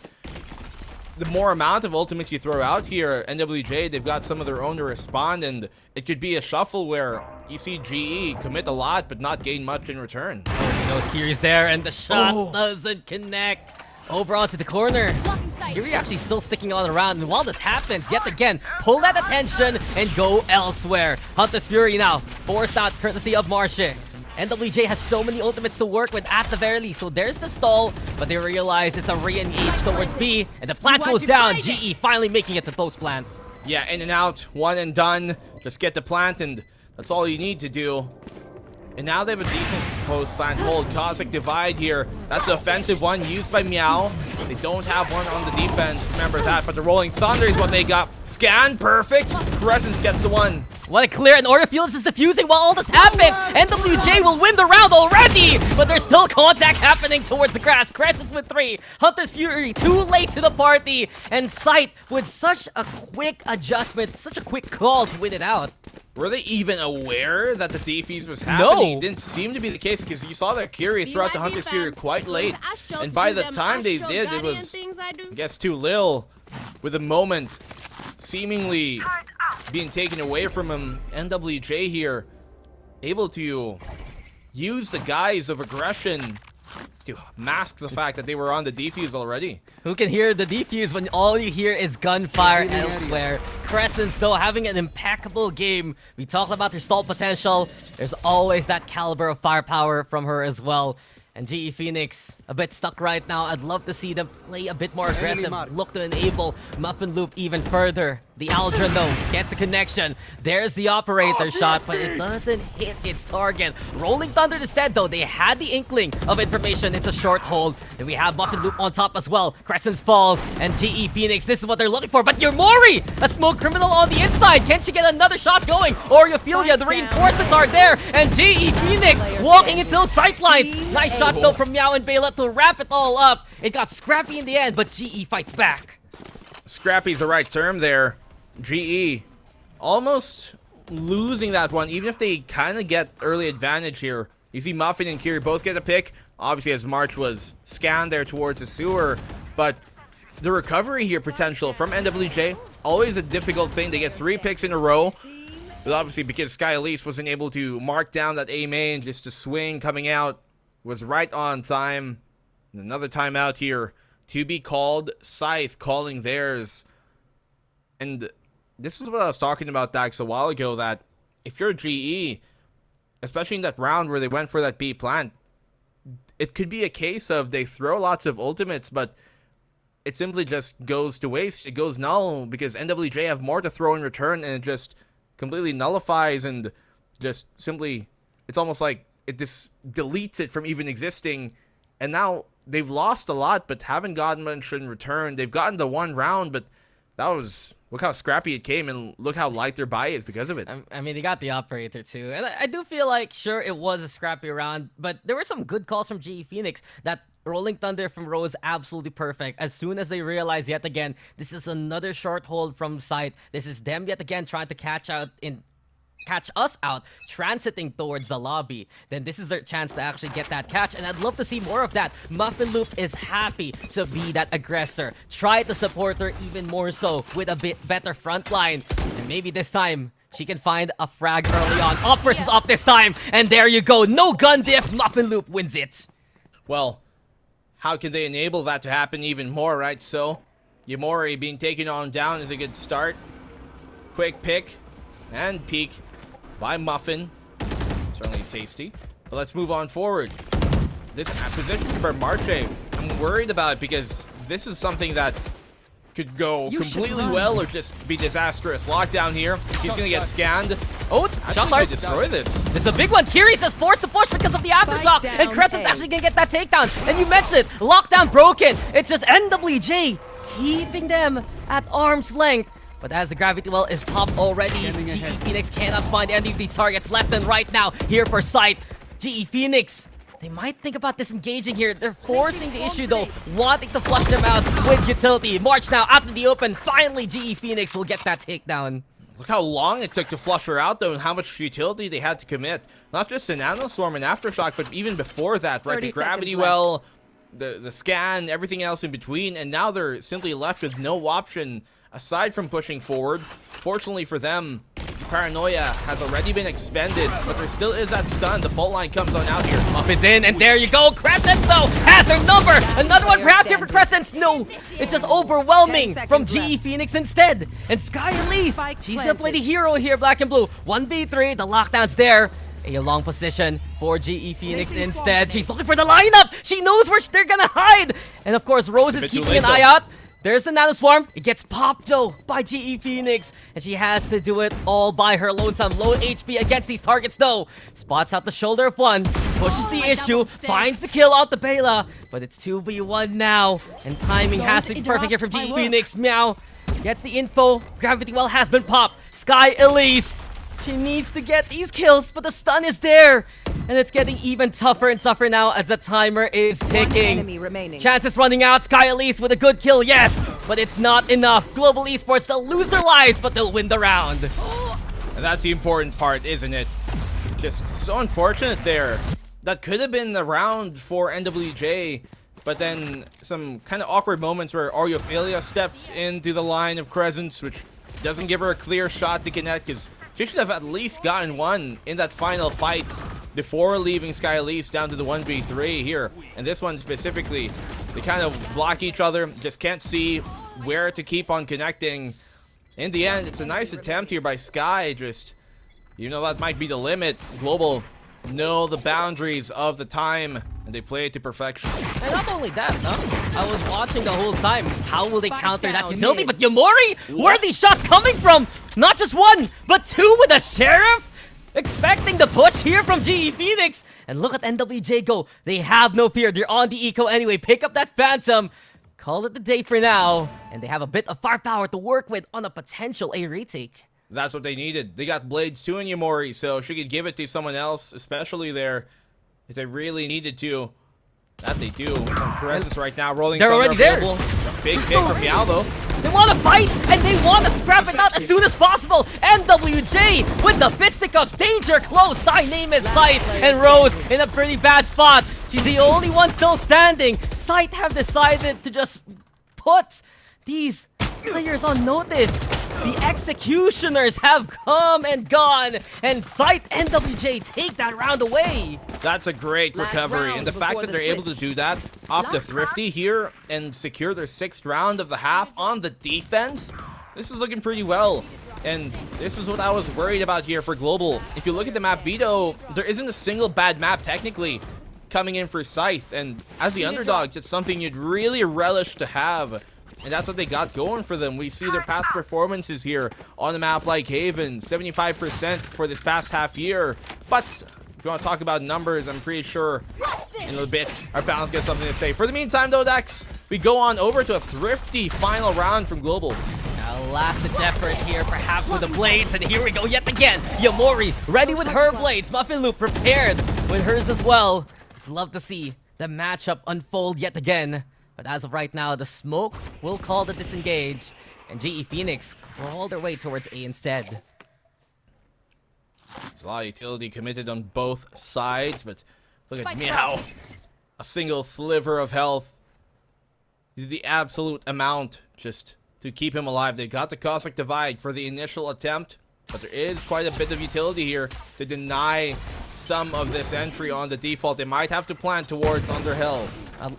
the more amount of ultimates you throw out here, NWJ, they've got some of their own to respond, and it could be a shuffle where you see GE commit a lot but not gain much in return. He knows Kiri's there, and the shot doesn't connect. Over onto the corner. Kiri actually still sticking on around, and while this happens, yet again, pull that attention and go elsewhere. Hunter's Fury now, forced out courtesy of Marche. NWJ has so many ultimates to work with at the very least, so there's the stall, but they realize it's a re-engage towards B, and the plant goes down. GE finally making it to post plant. Yeah, in and out, one and done. Just get the plant, and that's all you need to do. And now they have a decent post-plant hold. Cosmic Divide here. That's an offensive one used by Meow. They don't have one on the defense, remember that, but the Rolling Thunder is what they got. Scan, perfect. Crescents gets the one. What a clear, and Oreophilia is defusing while all this happens. NWJ will win the round already, but there's still contact happening towards the grass. Crescents with 3, Hunter's Fury too late to the party, and Scythe with such a quick adjustment, such a quick call to win it out. Were they even aware that the defease was happening? No. It didn't seem to be the case, because you saw that Kiri throw out the Hunter's Fury quite late. And by the time they did, it was, I guess, too little. With a moment seemingly being taken away from him, NWJ here able to use the guise of aggression to mask the fact that they were on the defuse already. Who can hear the defuse when all you hear is gunfire elsewhere? Crescent though having an impeccable game. We talked about her stall potential. There's always that caliber of firepower from her as well. And GE Phoenix, a bit stuck right now. I'd love to see them play a bit more aggressive. Look to enable Muffin Loop even further. The Aldrin though gets the connection. There's the operator shot, but it doesn't hit its target. Rolling Thunder instead though, they had the inkling of information. It's a short hold. And we have Muffin Loop on top as well. Crescent falls and GE Phoenix, this is what they're looking for. But Yomori, a smoke criminal on the inside. Can she get another shot going? Oriophilia, the reinforcements are there. And GE Phoenix walking into sight lines. Nice shots though from Meow and Bela to wrap it all up. It got scrappy in the end, but GE fights back. Scrappy's the right term there. GE almost losing that one, even if they kind of get early advantage here. You see Muffin and Kiri both get a pick, obviously as March was scanned there towards the sewer, but the recovery here potential from NWJ, always a difficult thing. They get 3 picks in a row, but obviously because Sky Elise wasn't able to mark down that A main, just a swing coming out was right on time. And another timeout here to be called. Scythe calling theirs. And this is what I was talking about, Dax, a while ago, that if you're GE, especially in that round where they went for that B plant, it could be a case of they throw lots of ultimates, but it simply just goes to waste. It goes null because NWJ have more to throw in return, and it just completely nullifies and just simply, it's almost like it just deletes it from even existing. And now they've lost a lot, but haven't gotten much in return. They've gotten the 1 round, but that was, look how scrappy it came, and look how light their buy is because of it. I mean, they got the operator too. And I do feel like, sure, it was a scrappy round, but there were some good calls from GE Phoenix. That Rolling Thunder from Rose, absolutely perfect. As soon as they realize yet again, this is another short hold from Scythe. This is them yet again trying to catch us out, transiting towards the lobby, then this is their chance to actually get that catch, and I'd love to see more of that. Muffin Loop is happy to be that aggressor. Try to support her even more so with a bit better front line, and maybe this time she can find a frag early on. Up versus up this time, and there you go. No gun diff, Muffin Loop wins it. Well, how can they enable that to happen even more, right? So, Yomori being taken on down is a good start. Quick pick and peek by Muffin. Certainly tasty. But let's move on forward. This position for Marche, I'm worried about because this is something that could go completely well or just be disastrous. Lockdown here. He's going to get scanned. Oh, shot fire. Destroy this. This is a big one. Kiri's just forced to push because of the aftershock. And Crescent's actually going to get that takedown. And you mentioned it. Lockdown broken. It's just NWJ keeping them at arm's length. But as the gravity well is popped already, GE Phoenix cannot find any of these targets left and right now here for Scythe. GE Phoenix, they might think about disengaging here. They're forcing the issue though, wanting to flush them out with utility. March now out to the open. Finally, GE Phoenix will get that takedown. Look how long it took to flush her out though, and how much utility they had to commit. Not just a nanoswarm and aftershock, but even before that, right? The gravity well, the scan, everything else in between, and now they're simply left with no option aside from pushing forward. Fortunately for them, Paranoia has already been expended, but there still is that stun. The fault line comes on out here. Muffins in, and there you go. Crescent, though, has her number. Another one perhaps here for Crescent. No, it's just overwhelming from GE Phoenix instead. And Sky Elise, she's gonna play the hero here, Black and Blue. 1v3, the lockdown's there. A long position for GE Phoenix instead. She's looking for the lineup. She knows where they're gonna hide. And of course, Rose is keeping an eye out. There's the nanoswarm. It gets popped though by GE Phoenix, and she has to do it all by her lonesome. Low HP against these targets though. Spots out the shoulder of one, pushes the issue, finds the kill out the Bela, but it's 2v1 now, and timing has to be perfect here from GE Phoenix. Meow gets the info. Gravity well has been popped. Sky Elise, she needs to get these kills, but the stun is there. And it's getting even tougher and tougher now as the timer is ticking. Chances running out. Sky Elise with a good kill, yes, but it's not enough. Global Esports, they'll lose their lives, but they'll win the round. And that's the important part, isn't it? Just so unfortunate there. That could have been the round for NWJ, but then some kind of awkward moments where Oriophilia steps into the line of Crescents, which doesn't give her a clear shot to connect, because she should have at least gotten one in that final fight. before leaving Sky Elise down to the 1v3 here. And this one specifically, they kind of block each other, just can't see where to keep on connecting. In the end, it's a nice attempt here by Sky, just, you know, that might be the limit. Global know the boundaries of the time, and they play it to perfection. And not only that, I was watching the whole time. How will they counter that utility? But Yamori, where are these shots coming from? Not just one, but two with the Sheriff? Expecting the push here from GE Phoenix. And look at NWJ go. They have no fear. They're on the eco anyway. Pick up that Phantom. Call it the day for now. And they have a bit of firepower to work with on a potential A retake. That's what they needed. They got Blades too in Yamori, so she could give it to someone else, especially there, if they really needed to. That they do. It's on Presence right now, rolling. They're already there. Big pick from Meow though. They want to fight, and they want to scrap it out as soon as possible. NWJ with the fisticuffs. Danger close. I name it Scythe. And Rose in a pretty bad spot. She's the only one still standing. Scythe have decided to just put these players on notice. The executioners have come and gone, and Scythe NWJ take that round away. That's a great recovery, and the fact that they're able to do that off the Thrifty here and secure their 6th round of the half on the defense, this is looking pretty well. And this is what I was worried about here for Global. If you look at the map veto, there isn't a single bad map technically coming in for Scythe, and as the underdogs, it's something you'd really relish to have. And that's what they got going for them. We see their past performances here on a map like Haven, 75% for this past half year. But if you want to talk about numbers, I'm pretty sure in a little bit our panel's got something to say. For the meantime though, Dex, we go on over to a Thrifty final round from Global. Now last-ditch effort here, perhaps with the blades, and here we go yet again. Yamori ready with her blades. Muffin Loop prepared with hers as well. Love to see the matchup unfold yet again. But as of right now, the smoke will call the disengage, and GE Phoenix crawl their way towards A instead. There's a lot of utility committed on both sides, but look at Meow. A single sliver of health. The absolute amount just to keep him alive. They got the Cosmic Divide for the initial attempt, but there is quite a bit of utility here to deny some of this entry on the default. They might have to plan towards Underhill.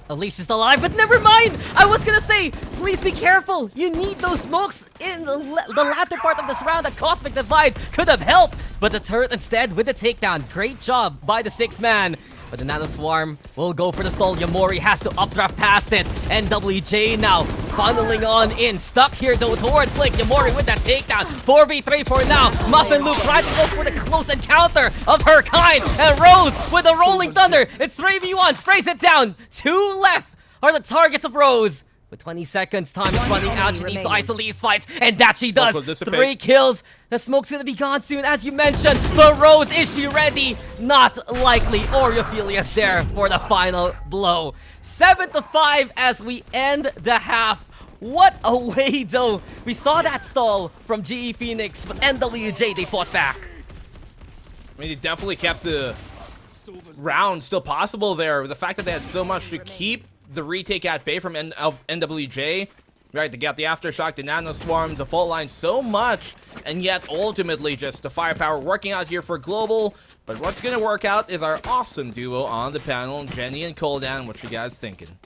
Alicia's alive, but never mind! I was gonna say, please be careful! You need those smokes in the latter part of this round. That Cosmic Divide could have helped, but the turret instead with the takedown. Great job by the 6-man. But the Nano Swarm will go for the stall. Yamori has to updraft past it. NWJ now funneling on in. Stuck here though towards Link. Yamori with that takedown. 4v3 for now. Muffin Loop tries to go for the close encounter of her kind. And Rose with a Rolling Thunder. It's 3v1. Sprays it down. 2 left are the targets of Rose. With 20 seconds, time is running out. She needs to isolate these fights, and that she does. 3 kills. The smoke's gonna be gone soon, as you mentioned. But Rose, is she ready? Not likely. Oriophilia's there for the final blow. 7-5 as we end the half. What a way, though. We saw that stall from GE Phoenix, but NWJ, they fought back. I mean, they definitely kept the round still possible there. The fact that they had so much to keep the retake at bay from NWJ, right? They got the Aftershock, the Nano Swarms, the fault line, so much, and yet ultimately just the firepower working out here for Global. But what's gonna work out is our awesome duo on the panel, Jenny and Koldan. What you guys thinking?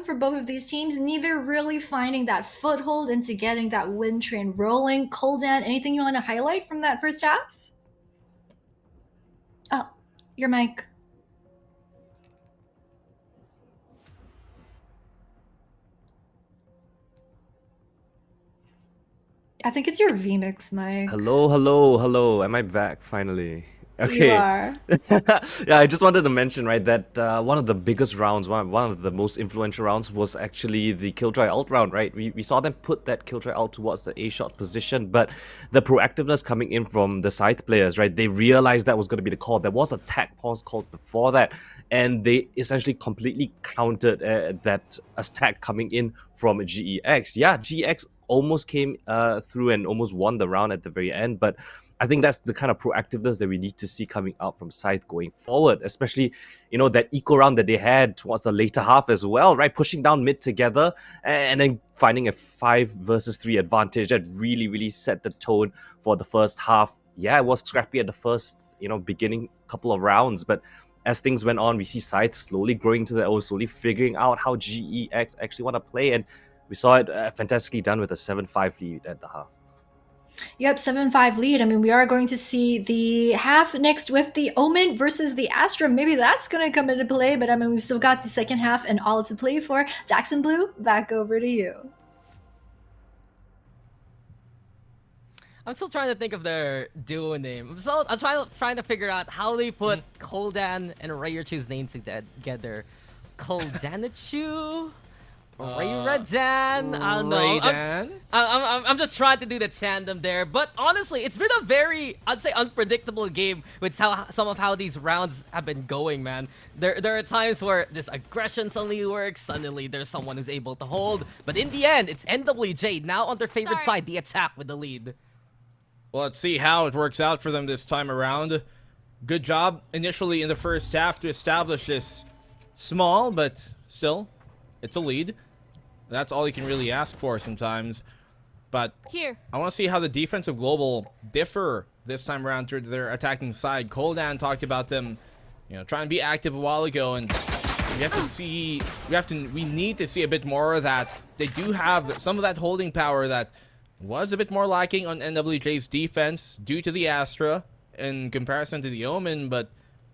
For both of these teams, neither really finding that foothold into getting that win train rolling. Koldan, anything you want to highlight from that first half? Oh, your mic. I think it's your VMix mic. Hello, hello, hello. Am I back finally? Okay. You are. Yeah, I just wanted to mention, right, that one of the biggest rounds, one of the most influential rounds was actually the Killjoy ult round, right? We saw them put that Killjoy ult towards the A-shot position, but the proactiveness coming in from the Scythe players, right, they realized that was going to be the call. There was a tag pause called before that, and they essentially completely countered that attack coming in from GEX. Yeah, GEX almost came through and almost won the round at the very end, but I think that's the kind of proactiveness that we need to see coming out from Scythe going forward, especially, that eco round that they had towards the later half as well, right? Pushing down mid together and then finding a 5 versus 3 advantage that really, really set the tone for the first half. Yeah, it was scrappy at the first, beginning couple of rounds, but as things went on, we see Scythe slowly growing to their own, slowly figuring out how GEX actually want to play, and we saw it fantastically done with a 7-5 lead at the half. Yep, 7-5 lead. I mean, we are going to see the half next with the Omen versus the Astra. Maybe that's going to come into play, but I mean, we've still got the second half and all to play for. Jackson Blue, back over to you. I'm still trying to think of their duo name. I'm trying to figure out how they put Koldan and Rayerchu's names together. Koldanichu? Rayredan? I don't know. I'm just trying to do the tandem there. But honestly, it's been a very, I'd say, unpredictable game with some of how these rounds have been going, man. There are times where this aggression suddenly works. Suddenly there's someone who's able to hold. But in the end, it's NWJ now on their favorite side, the attack with the lead. Well, let's see how it works out for them this time around. Good job initially in the first half to establish this small, but still, it's a lead. That's all you can really ask for sometimes. But I want to see how the defensive global differ this time around to their attacking side. Koldan talked about them, trying to be active a while ago, and we need to see a bit more of that. They do have some of that holding power that was a bit more lacking on NWJ's defense due to the Astra in comparison to the Omen, but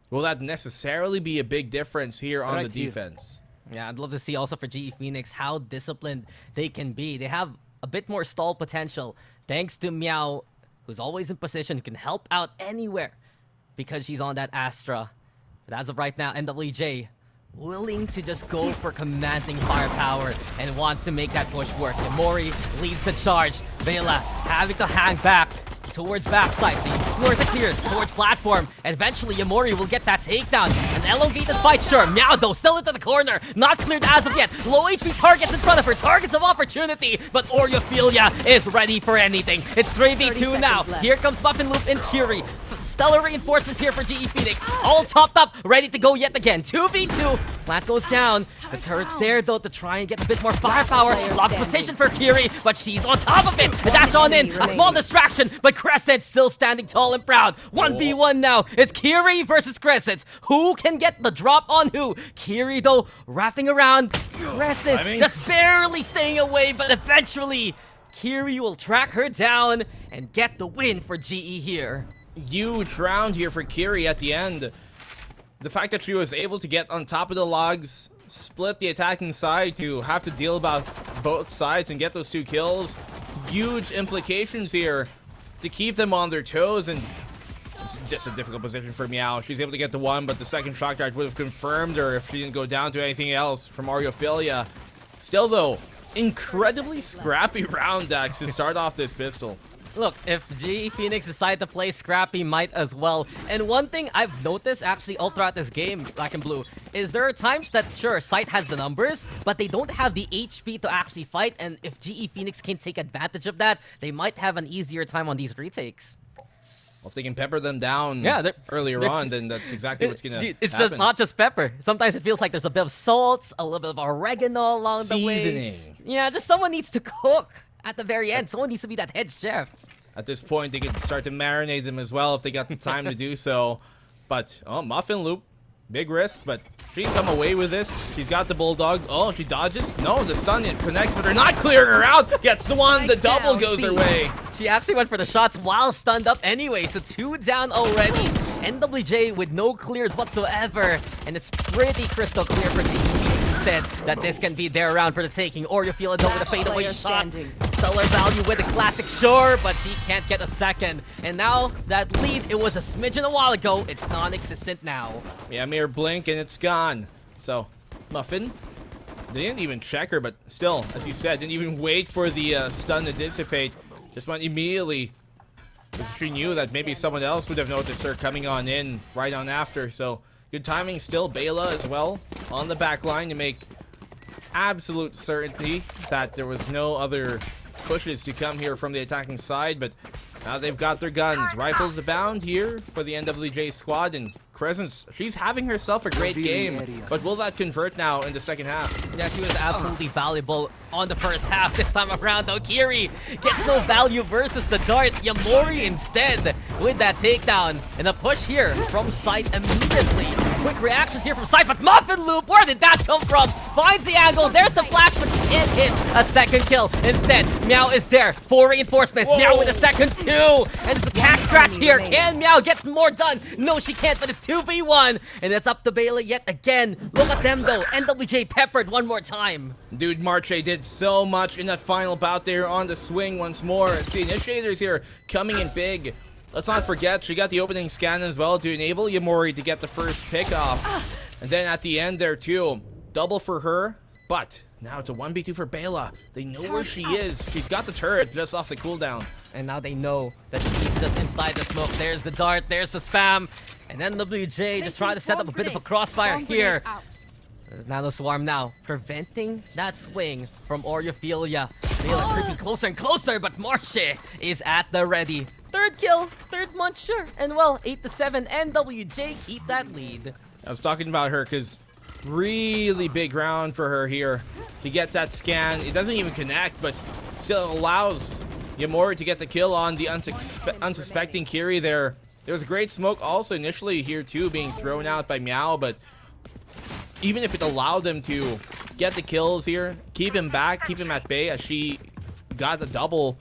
will that necessarily be a big difference here on the defense? Yeah, I'd love to see also for GE Phoenix how disciplined they can be. They have a bit more stall potential thanks to Meow, who's always in position, who can help out anywhere because she's on that Astra. But as of right now, NWJ willing to just go for commanding firepower and wants to make that push work. And Mori leads the charge. Vela having to hang back towards backside. The floor to clear towards platform. And eventually, Yamori will get that takedown. An elongated fight, sure. Meow, though, still into the corner. Not cleared as of yet. Low HP targets in front of her. Targets of opportunity. But Oreophilia is ready for anything. It's 3v2 now. Here comes Muffin Loop and Curie. Stellar reinforcements here for GE Phoenix. All topped up, ready to go yet again. 2v2. Plant goes down. The turret's there, though, to try and get a bit more firepower. Locked position for Curie, but she's on top of it. The dash on in. A small distraction, but Crescent still standing tall and proud. 1v1 now. It's Curie versus Crescent. Who can get the drop on who? Curie, though, wrapping around. Crescent just barely staying away, but eventually, Curie will track her down and get the win for GE here. Huge round here for Kiri at the end. The fact that she was able to get on top of the logs, split the attacking side to have to deal about both sides and get those 2 kills. Huge implications here to keep them on their toes, and it's just a difficult position for Meow. She's able to get the 1, but the second shock charge would have confirmed her if she didn't go down to anything else from Oreophilia. Still though, incredibly scrappy round, Dax, to start off this pistol. Look, if GE Phoenix decide to play scrappy, might as well. And one thing I've noticed actually all throughout this game, Black and Blue, is there are times that, sure, Scythe has the numbers, but they don't have the HP to actually fight. And if GE Phoenix can take advantage of that, they might have an easier time on these retakes. Well, if they can pepper them down earlier on, then that's exactly what's going to happen. It's just not just pepper. Sometimes it feels like there's a bit of salt, a little bit of oregano along the way. Seasoning. Yeah, just someone needs to cook at the very end. Someone needs to be that head chef. At this point, they could start to marinate them as well if they got the time to do so. But, Muffin Loop, big risk, but she can come away with this. She's got the Bulldog. Oh, she dodges. No, the stun, it connects, but they're not clearing her out. Gets the one, the double goes her way. She actually went for the shots while stunned up anyway, so 2 down already. NWJ with no clears whatsoever, and it's pretty crystal clear for GE instead that this can be their round for the taking. Oreophilia with a fadeaway shot. Stellar value with the classic, sure, but she can't get a second. And now that lead, it was a smidgen a while ago. It's non-existent now. Yeah, mere blink and it's gone. So, Muffin, they didn't even check her, but still, as you said, didn't even wait for the stun to dissipate. Just went immediately. She knew that maybe someone else would have noticed her coming on in right on after. So, good timing still. Bela as well on the back line to make absolute certainty that there was no other pushes to come here from the attacking side, but Now they've got their guns. Rifles abound here for the NWJ squad, and Crescents, she's having herself a great game, but will that convert now in the second half? Yeah, she was absolutely valuable on the first half. This time around, though, Kiri gets no value versus the dart. Yamori instead with that takedown. And a push here from Scythe immediately. Quick reactions here from Scythe, but Muffin Loop, where did that come from? Finds the angle, there's the flash, but she can't hit a second kill. Instead, Meow is there for reinforcements. Whoa. Meow with a second two. And it's a cat scratch here. Can Meow get more done? No, she can't, but it's 2v1. And it's up to Bela yet again. Look at them though. NWJ peppered one more time. Dude, Marche did so much in that final bout there on the swing once more. It's the initiators here coming in big. Let's not forget, she got the opening scan as well to enable Yamori to get the first pick off. And then at the end there too, double for her. But now it's a 1v2 for Bela. They know where she is. She's got the turret just off the cooldown. And now they know that she's just inside the smoke. There's the dart, there's the spam. And NWJ just trying to set up a bit of a crossfire here. Nano Swarm now, preventing that swing from Oreophilia. Bela creeping closer and closer, but Marche is at the ready. Third kill, third muncher, and well, 8-7, NWJ keep that lead. I was talking about her because really big round for her here. She gets that scan. It doesn't even connect, but still allows Yamori to get the kill on the unsuspecting Kiri there. There was a great smoke also initially here too, being thrown out by Meow, but even if it allowed them to get the kills here, keep him back, keep him at bay as she got the double.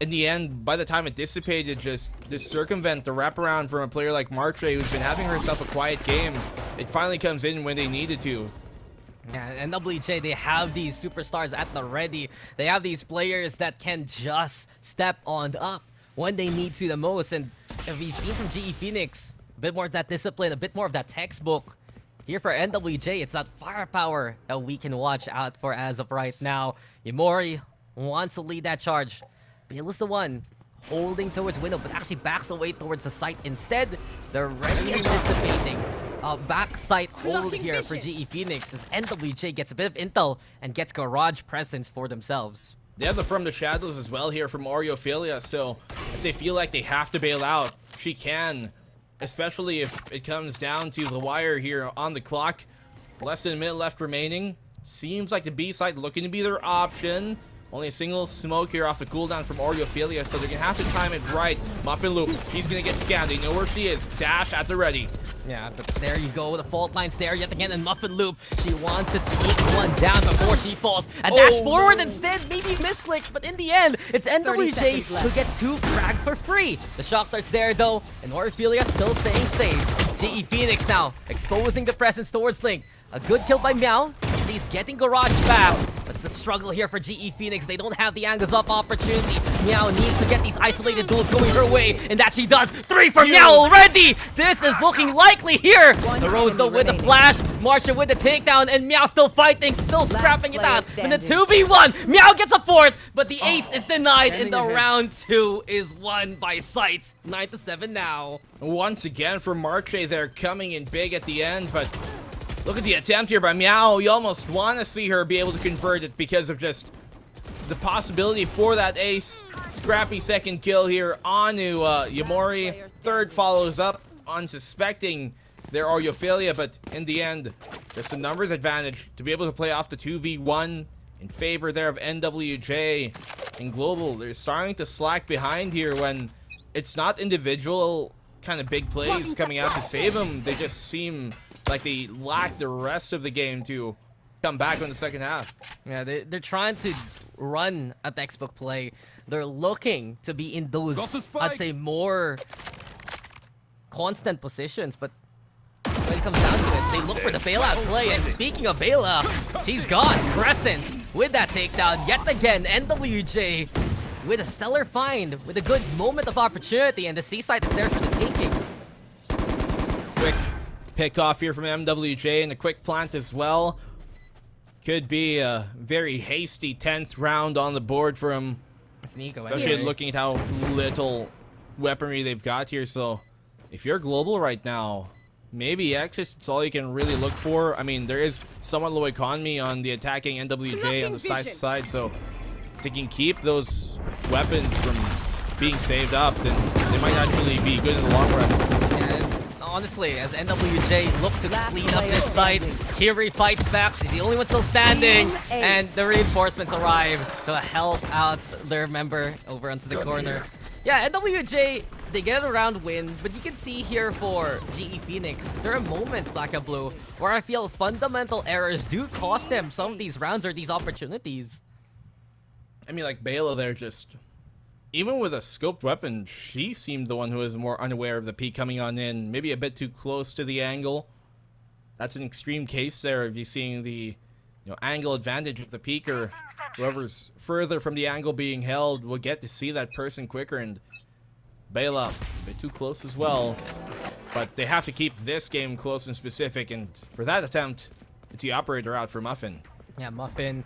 In the end, by the time it dissipated, just circumvent the wraparound from a player like Marche, who's been having herself a quiet game. It finally comes in when they needed to. Yeah, NWJ, they have these superstars at the ready. They have these players that can just step on up when they need to the most. And if we've seen from GE Phoenix, a bit more of that discipline, a bit more of that textbook. Here for NWJ, it's that firepower that we can watch out for as of right now. Yamori wants to lead that charge. Bela's the one holding towards window, but actually backs away towards the site instead. They're ready anticipating a back site hold here for GE Phoenix as NWJ gets a bit of intel and gets garage presence for themselves. They have the From the Shadows as well here from Oreophilia, so if they feel like they have to bail out, she can. Especially if it comes down to the wire here on the clock. Less than a minute left remaining. Seems like the B site looking to be their option. Only a single smoke here off the cooldown from Oreophilia, so they're going to have to time it right. Muffin Loop, she's going to get scanned. They know where she is. Dash at the ready. Yeah, but there you go. The fault line's there yet again. And Muffin Loop, she wants to take one down before she falls. A dash forward instead, maybe misclicked, but in the end, it's NWJ who gets 2 frags for free. The shock dart's there though, and Oreophilia still staying safe. GE Phoenix now exposing the presence towards Link. A good kill by Meow. He's getting garage back. But it's a struggle here for GE Phoenix. They don't have the angles up opportunity. Meow needs to get these isolated duels going her way. And that she does. 3 for Meow already. This is looking likely here. The Rose though with the flash. Marcia with the takedown. And Meow still fighting. Still scrapping it out. And the 2v1. Meow gets a 4th. But the ace is denied. And the round 2 is won by Scythe. 9-7 now. Once again for Marche, they're coming in big at the end. But look at the attempt here by Meow. You almost want to see her be able to convert it because of just the possibility for that ace. Scrappy second kill here onto Yamori. Third follows up, unsuspecting their Oreophilia, but in the end, just a numbers advantage to be able to play off the 2v1 in favor there of NWJ. And Global, they're starting to slack behind here when it's not individual kind of big plays coming out to save them. They just seem like they lack the rest of the game to come back in the second half. Yeah, they're trying to run a textbook play. They're looking to be in those, I'd say, more constant positions. But when it comes down to it, they look for the bailout play. And speaking of bailout, she's gone. Crescent with that takedown. Yet again, NWJ with a stellar find, with a good moment of opportunity. And the C-side is there for the taking. Quick pick off here from NWJ and a quick plant as well. Could be a very hasty 10th round on the board for him. Especially looking at how little weaponry they've got here. So if you're Global right now, maybe X is all you can really look for. I mean, there is somewhat low economy on the attacking NWJ on the side, so they can keep those weapons from being saved up, then they might actually be good in the long run. And honestly, as NWJ look to clean up this site, Kiri fights back. She's the only one still standing, and the reinforcements arrive to help out their member over onto the corner. Yeah, NWJ, they get a round win, but you can see here for GE Phoenix, there are moments, Black and Blue, where I feel fundamental errors do cost them some of these rounds or these opportunities. I mean, like, Bela there just... Even with a scoped weapon, she seemed the one who was more unaware of the peek coming on in. Maybe a bit too close to the angle. That's an extreme case there of you seeing the angle advantage of the peeker. Whoever's further from the angle being held will get to see that person quicker, and Bela a bit too close as well. But they have to keep this game close and specific, and for that attempt, it's the operator out for Muffin. Yeah, Muffin,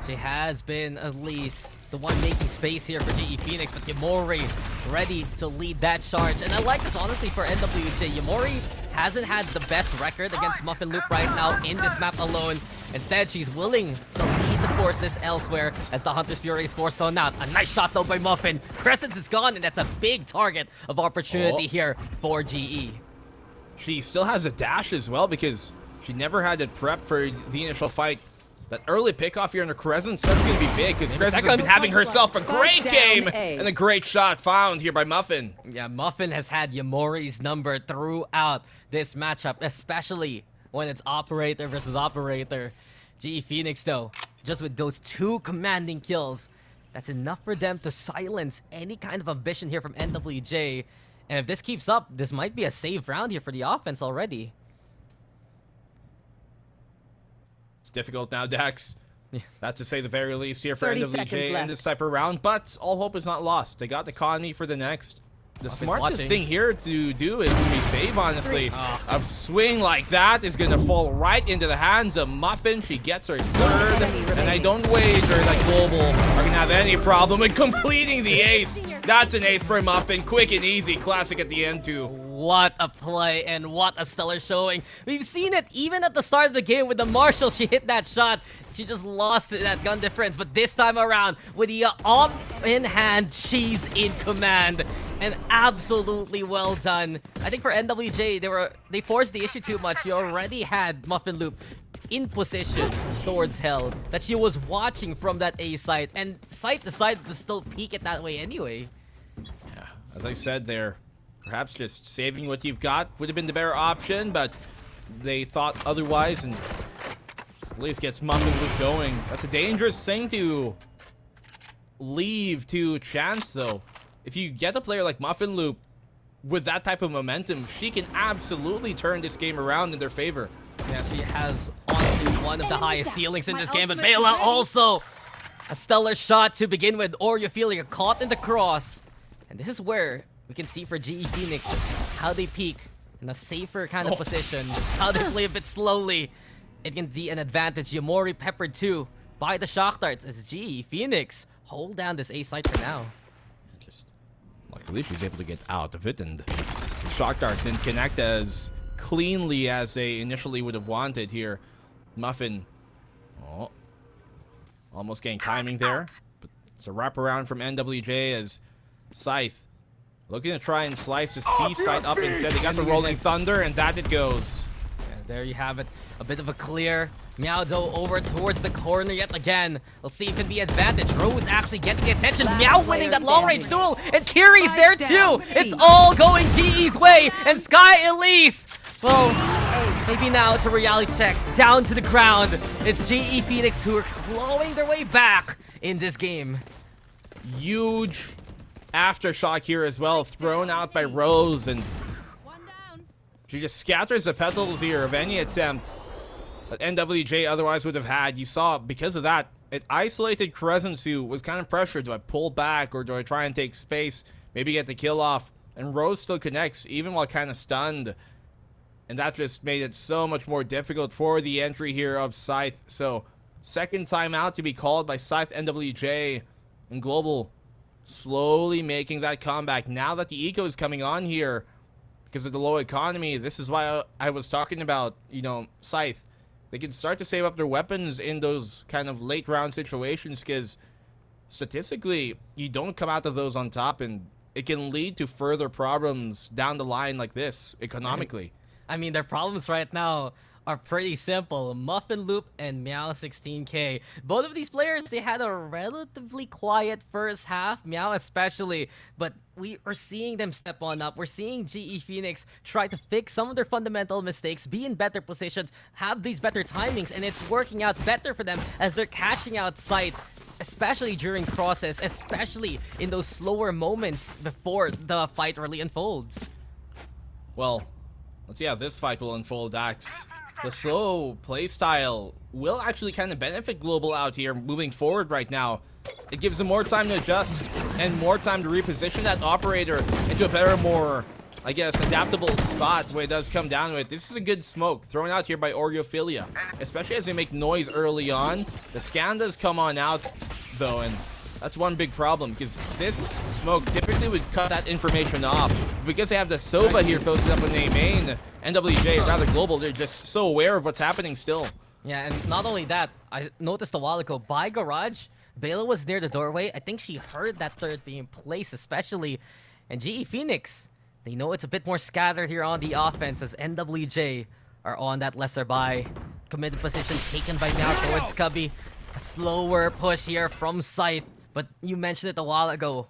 she has been at least the one making space here for GE Phoenix, but Yamori ready to lead that charge. And I like this, honestly, for NWJ. Yamori hasn't had the best record against Muffin Loop right now in this map alone. Instead, she's willing to lead the forces elsewhere as the Hunter's Fury is forced on out. A nice shot, though, by Muffin. Crescent is gone, and that's a big target of opportunity here for GE. She still has a dash as well because she never had it prepped for the initial fight. That early pickoff here in the Crescent, that's going to be big because Crescent has been having herself a great game and a great shot found here by Muffin. Yeah, Muffin has had Yamori's number throughout this matchup, especially when it's operator versus operator. GE Phoenix, though, just with those 2 commanding kills, that's enough for them to silence any kind of ambition here from NWJ. And if this keeps up, this might be a save round here for the offense already. It's difficult now, Dax. Yeah. That's to say the very least here for 30 NWJ seconds in left. this type of round, but all hope is not lost. They got the economy for the next. The smart watching. thing here to do is to be safe, honestly. A swing like that is going to fall right into the hands of Muffin. She gets her third, and I don't wager that Global are going to have any problem in completing the ace. That's an ace for Muffin. Quick and easy. Classic at the end, too. What a play and what a stellar showing. We've seen it even at the start of the game with the Marshall. She hit that shot. She just lost that gun difference. But this time around, with the op in hand, she's in command. And absolutely well done. I think for NWJ, they forced the issue too much. She already had Muffin Loop in position towards Hell that she was watching from that A site. And Scythe decided to still peek it that way anyway. Yeah, as I said there, perhaps just saving what you've got would have been the better option, but they thought otherwise, and at least gets Muffin Loop going. That's a dangerous thing to leave to chance, though. If you get a player like Muffin Loop with that type of momentum, she can absolutely turn this game around in their favor. Yeah, she has honestly one of the highest ceilings in this game, but Bela also a stellar shot to begin with. Ophelia caught in the cross. And this is where we can see for GE Phoenix how they peak in a safer kind of position, how they play a bit slowly. It can be an advantage. Yamori peppered too by the shock darts as GE Phoenix hold down this A site for now. Just luckily she's able to get out of it, and the shock dart didn't connect as cleanly as they initially would have wanted here. Muffin, almost getting timing there, but it's a wraparound from NWJ as Scythe looking to try and slice the C site up instead. They got the Rolling Thunder, and that it goes. And there you have it, a bit of a clear. Meowdo over towards the corner yet again. Let's see if it can be advantage. Rose actually getting the attention. Meow winning that long-range duel, and Kiri's there too. It's all going GE's way, and Sky Elise. Well, maybe now it's a reality check. Down to the ground. It's GE Phoenix who are clawing their way back in this game. Huge aftershock here as well, thrown out by Rose, and she just scatters the petals here of any attempt that NWJ otherwise would have had. You saw, because of that, it isolated Crescent, who was kind of pressured. Do I pull back or do I try and take space, maybe get the kill off? And Rose still connects, even while kind of stunned. And that just made it so much more difficult for the entry here of Scythe. So, second timeout to be called by Scythe, NWJ, and Global slowly making that comeback. Now that the eco is coming on here, because of the low economy, this is why I was talking about, Scythe. They can start to save up their weapons in those kind of late round situations, because statistically, you don't come out of those on top, and it can lead to further problems down the line like this economically. I mean, their problems right now are pretty simple. Muffin Loop and Meow 16K. Both of these players, they had a relatively quiet first half, Meow especially, but we are seeing them step on up. We're seeing GE Phoenix try to fix some of their fundamental mistakes, be in better positions, have these better timings, and it's working out better for them as they're catching out Scythe, especially during crosses, especially in those slower moments before the fight really unfolds. Well, let's see how this fight will unfold, Dax. The slow playstyle will actually kind of benefit Global out here moving forward right now. It gives them more time to adjust and more time to reposition that operator into a better, more, I guess, adaptable spot when it does come down to it. This is a good smoke thrown out here by Oreophilia, especially as they make noise early on. The scan does come on out, though, and that's one big problem, because this smoke typically would cut that information off. Because they have the Sova here posted up in a main, NWJ, rather Global, they're just so aware of what's happening still. Yeah, and not only that, I noticed a while ago, by Garage, Bela was near the doorway. I think she heard that turret being placed especially. And GE Phoenix, they know it's a bit more scattered here on the offense as NWJ are on that lesser buy. Committed position taken by now towards Cubby. A slower push here from Scythe. But you mentioned it a while ago.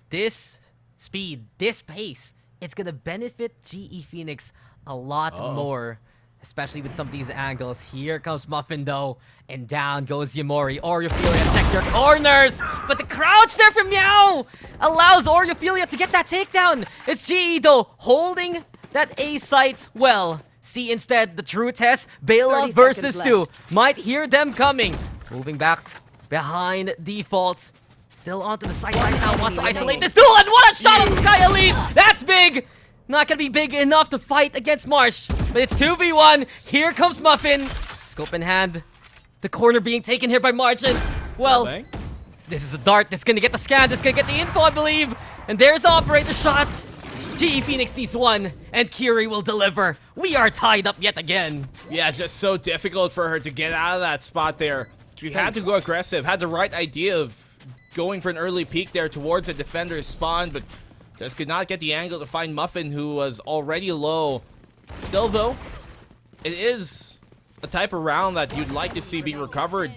This speed, this pace, it's gonna benefit GE Phoenix a lot more. Especially with some of these angles. Here comes Muffin though. And down goes Yamori. Oreophilia, check your corners! But the crouch there from Meow allows Oreophilia to get that takedown. It's GE though, holding that A site well. See instead the true test. Bela versus 2. Might hear them coming. Moving back behind default. Still onto the side right now. Wants to isolate this duel. And what a shot on the Sky Elite! That's big! Not gonna be big enough to fight against Marsh. But it's 2v1. Here comes Muffin. Scope in hand. The corner being taken here by Margin. Well, this is a dart. This is gonna get the scan. This is gonna get the info, I believe. And there's the operator shot. GE Phoenix needs one. And Kiri will deliver. We are tied up yet again. Yeah, just so difficult for her to get out of that spot there. She had to go aggressive. Had the right idea of going for an early peek there towards the defender's spawn. But just could not get the angle to find Muffin, who was already low. Still, though, it is a type of round that you'd like to see be recovered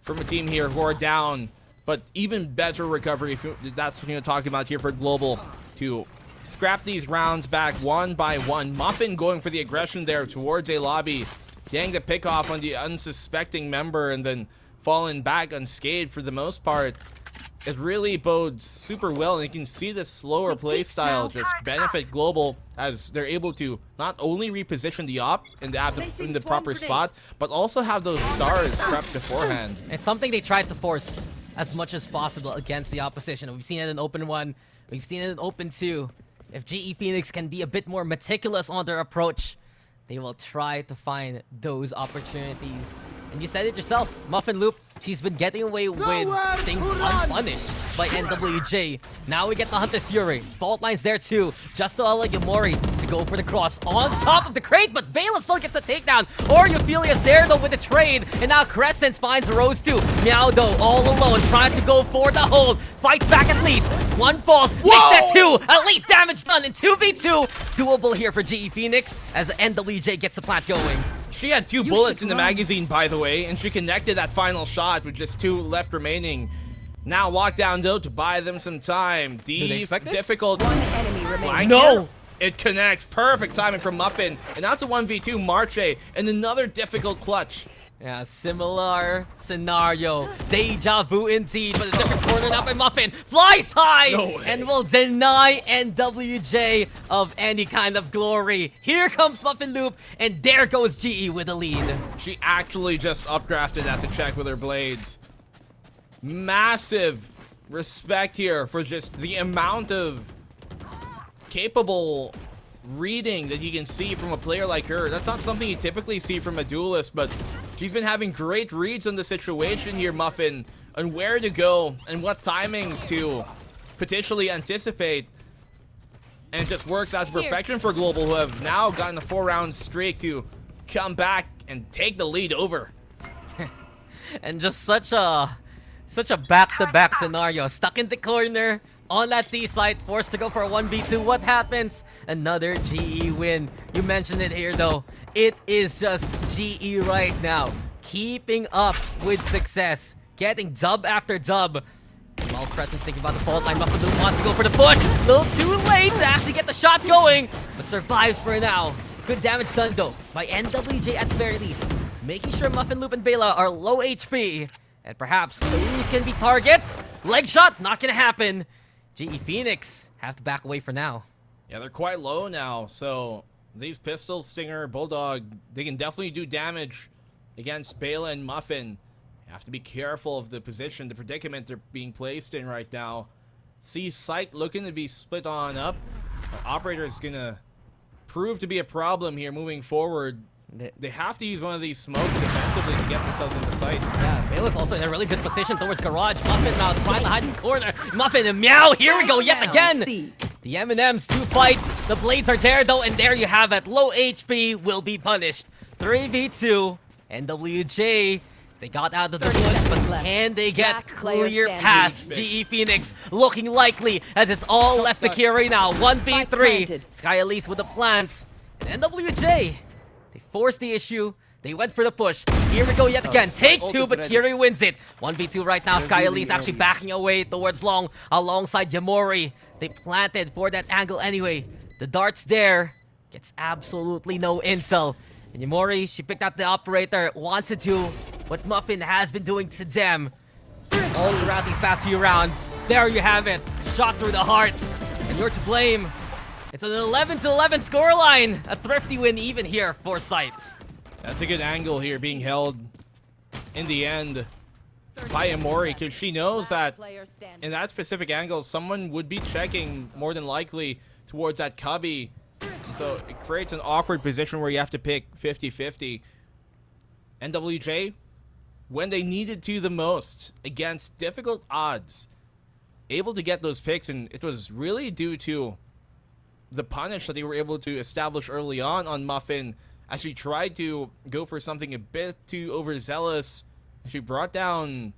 from a team here who are down. But even better recovery, if that's what you're talking about here for Global, to scrap these rounds back one by one. Muffin going for the aggression there towards a lobby, getting the pick off on the unsuspecting member, and then falling back unscathed for the most part. It really bodes super well, and you can see the slower playstyle just benefit Global as they're able to not only reposition the op in the proper spot, but also have those stars prepped beforehand. It's something they tried to force as much as possible against the opposition. We've seen it in Open 1. We've seen it in Open 2. If GE Phoenix can be a bit more meticulous on their approach, they will try to find those opportunities. And you said it yourself, Muffin Loop, she's been getting away with things unpunished by NWJ. Now we get the Hunter's Fury. Fault lines there too, just to allow Yamori to go for the cross on top of the crate, but Bela still gets a takedown. Oreophilia's there though with the trade, and now Crescent finds Rose too. Meow though, all alone, trying to go for the hold. Fights back at least. One falls, makes that 2. At least damage done in 2v2. Doable here for GE Phoenix as NWJ gets the plant going. She had 2 bullets in the magazine, by the way, and she connected that final shot with just 2 left remaining. Now lockdown though to buy them some time. Difficult. One enemy remaining. No! It connects. Perfect timing from Muffin. And now it's a 1v2 Marche and another difficult clutch. Yeah, similar scenario. Deja vu indeed, but a different corner now by Muffin. Flies high and will deny NWJ of any kind of glory. Here comes Muffin Loop, and there goes GE with a lead. She actually just updrafted that to check with her blades. Massive respect here for just the amount of capable reading that you can see from a player like her. That's not something you typically see from a duelist, but she's been having great reads on the situation here, Muffin, on where to go and what timings to potentially anticipate. And it just works out to perfection for Global, who have now gotten a 4-round streak to come back and take the lead over. And just such a back-to-back scenario. Stuck in the corner, on that C site, forced to go for a 1v2. What happens? Another GE win. You mentioned it here though. It is just GE right now, keeping up with success, getting dub after dub. While Crescent's thinking about the fault line, Muffin Loop wants to go for the push. A little too late to actually get the shot going, but survives for now. Good damage done though by NWJ at the very least, making sure Muffin Loop and Bela are low HP. And perhaps those can be targets. Leg shot, not gonna happen. GE Phoenix have to back away for now. Yeah, they're quite low now, so these pistols, Stinger, Bulldog, they can definitely do damage against Bela and Muffin. You have to be careful of the position, the predicament they're being placed in right now. See Scythe looking to be split on up. Our operator is gonna prove to be a problem here moving forward. They have to use one of these smokes defensively to get themselves into sight. Yeah, Bela's also in a really good position towards Garage. Muffin now trying to hide in the corner. Muffin and Meow, here we go yet again! The M&Ms, 2 fights. The blades are there though, and there you have it. Low HP will be punished. 3v2. NWJ, they got out of the bush, but can they get clear past GE Phoenix? Looking likely, as it's all left to carry now. 1v3. Sky Elise with the plant. And NWJ, they forced the issue. They went for the push. Here we go yet again. Take 2, but Kiri wins it. 1v2 right now. Sky Elise actually backing away towards Long alongside Yamori. They planted for that angle anyway. The dart's there. Gets absolutely no incel. And Yamori, she picked out the operator. Wants to do what Muffin has been doing to them all throughout these past few rounds. There you have it. Shot through the hearts. And you're to blame. It's an 11-11 scoreline. A thrifty win even here for Scythe. That's a good angle here being held in the end by Amori, because she knows that in that specific angle, someone would be checking more than likely towards that cubby. And so it creates an awkward position where you have to pick 50-50. NWJ, when they needed to the most, against difficult odds, able to get those picks, and it was really due to the punish that they were able to establish early on Muffin. As she tried to go for something a bit too overzealous. She brought down,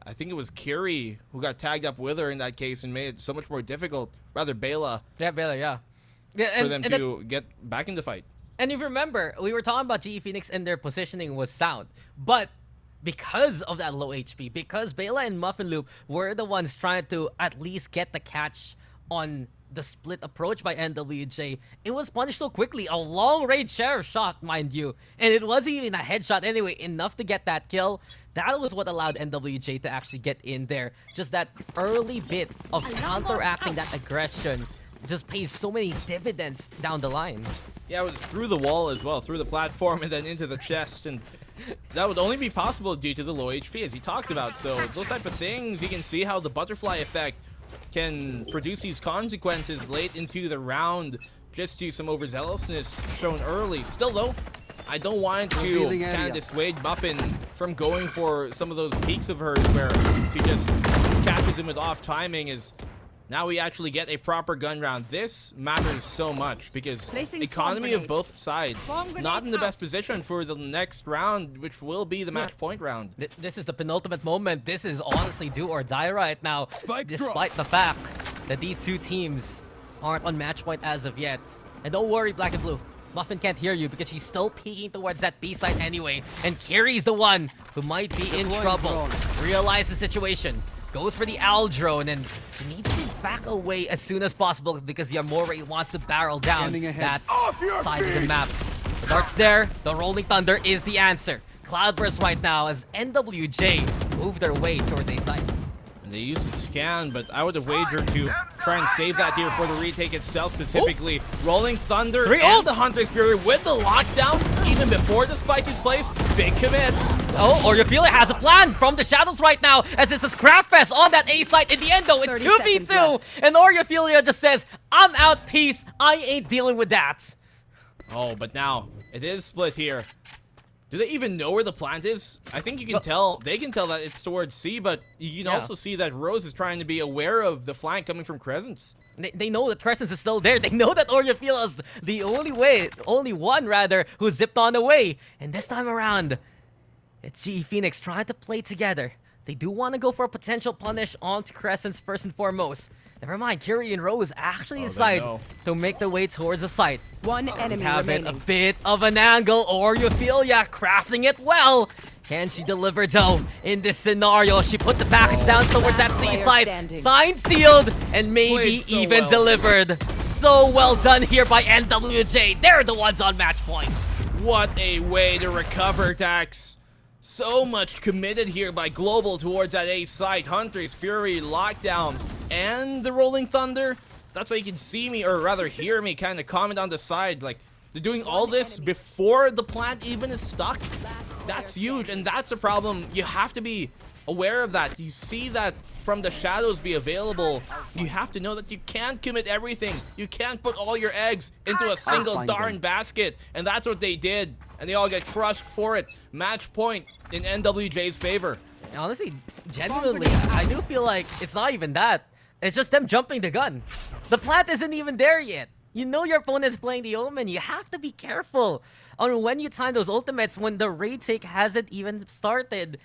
I think it was Kiri who got tagged up with her in that case and made it so much more difficult. Rather, Bela. Yeah, Bela, yeah. For them to get back in the fight. And you remember, we were talking about GE Phoenix and their positioning was sound. But because of that low HP, because Bela and Muffin Loop were the ones trying to at least get the catch on the split approach by NWJ, it was punished so quickly. A long-range sheriff shot, mind you. And it wasn't even a headshot anyway, enough to get that kill. That was what allowed NWJ to actually get in there. Just that early bit of counteracting that aggression just pays so many dividends down the line. Yeah, it was through the wall as well, through the platform and then into the chest. And that would only be possible due to the low HP, as he talked about. So those type of things, you can see how the butterfly effect can produce these consequences late into the round, just to some overzealousness shown early. Still though, I don't want to kind of dissuade Muffin from going for some of those peaks of hers where she just catches him with off timing. Is now we actually get a proper gun round. This matters so much because economy of both sides not in the best position for the next round, which will be the match point round. This is the penultimate moment. This is honestly do or die right now, despite the fact that these two teams aren't on match point as of yet. And don't worry, Black and Blue. Muffin can't hear you because she's still peeking towards that B side anyway. And Kiri's the one who might be in trouble. Realize the situation. Goes for the owl drone and needs to back away as soon as possible because Yamori wants to barrel down that side of the map. The dart's there. The Rolling Thunder is the answer. Cloudburst right now as NWJ move their way towards a site. And they use the scan, but I would have wagered to try and save that here for the retake itself specifically. Rolling Thunder and the Hunter's Fury with the lockdown even before the spike is placed. Big commit. Oh, Oriophila has a plan from the shadows right now as it's a scrap fest on that A site. In the end though, it's 2v2 and Oriophila just says, I'm out, peace, I ain't dealing with that. Oh, but now it is split here. Do they even know where the plant is? I think you can tell, they can tell that it's towards C, but you can also see that Rose is trying to be aware of the flank coming from Crescents. They know that Crescents is still there. They know that Oriophila is the only one rather, who zipped on away. And this time around, it's GE Phoenix trying to play together. They do want to go for a potential punish onto Crescents first and foremost. Never mind, Curie and Rose actually they decide know. to make their way towards the site. One enemy Have it a remaining. bit of an angle, or Ophelia crafting it well. Can she deliver though in this scenario? She put the package down towards that Player seaside. standing. Sign sealed and maybe Played so even well. delivered. So well done here by NWJ. They're the ones on match points. What a way to recover, Dax. So much committed here by Global towards that A site. Hunter's Fury, Lockdown, and the Rolling Thunder. That's why you can see me, or rather hear me, kind of comment on the side. Like, they're doing all this before the plant even is stuck. That's huge, and that's a problem. You have to be aware of that. You see that from the shadows be available. You have to know that you can't commit everything. You can't put all your eggs into a single darn basket. And that's what they did. And they all get crushed for it. Match point in NWJ's favor. Honestly, genuinely, I do feel like it's not even that. It's just them jumping the gun. The plant isn't even there yet. You know your opponent's playing the Omen. You have to be careful on when you time those ultimates when the raid take hasn't even started.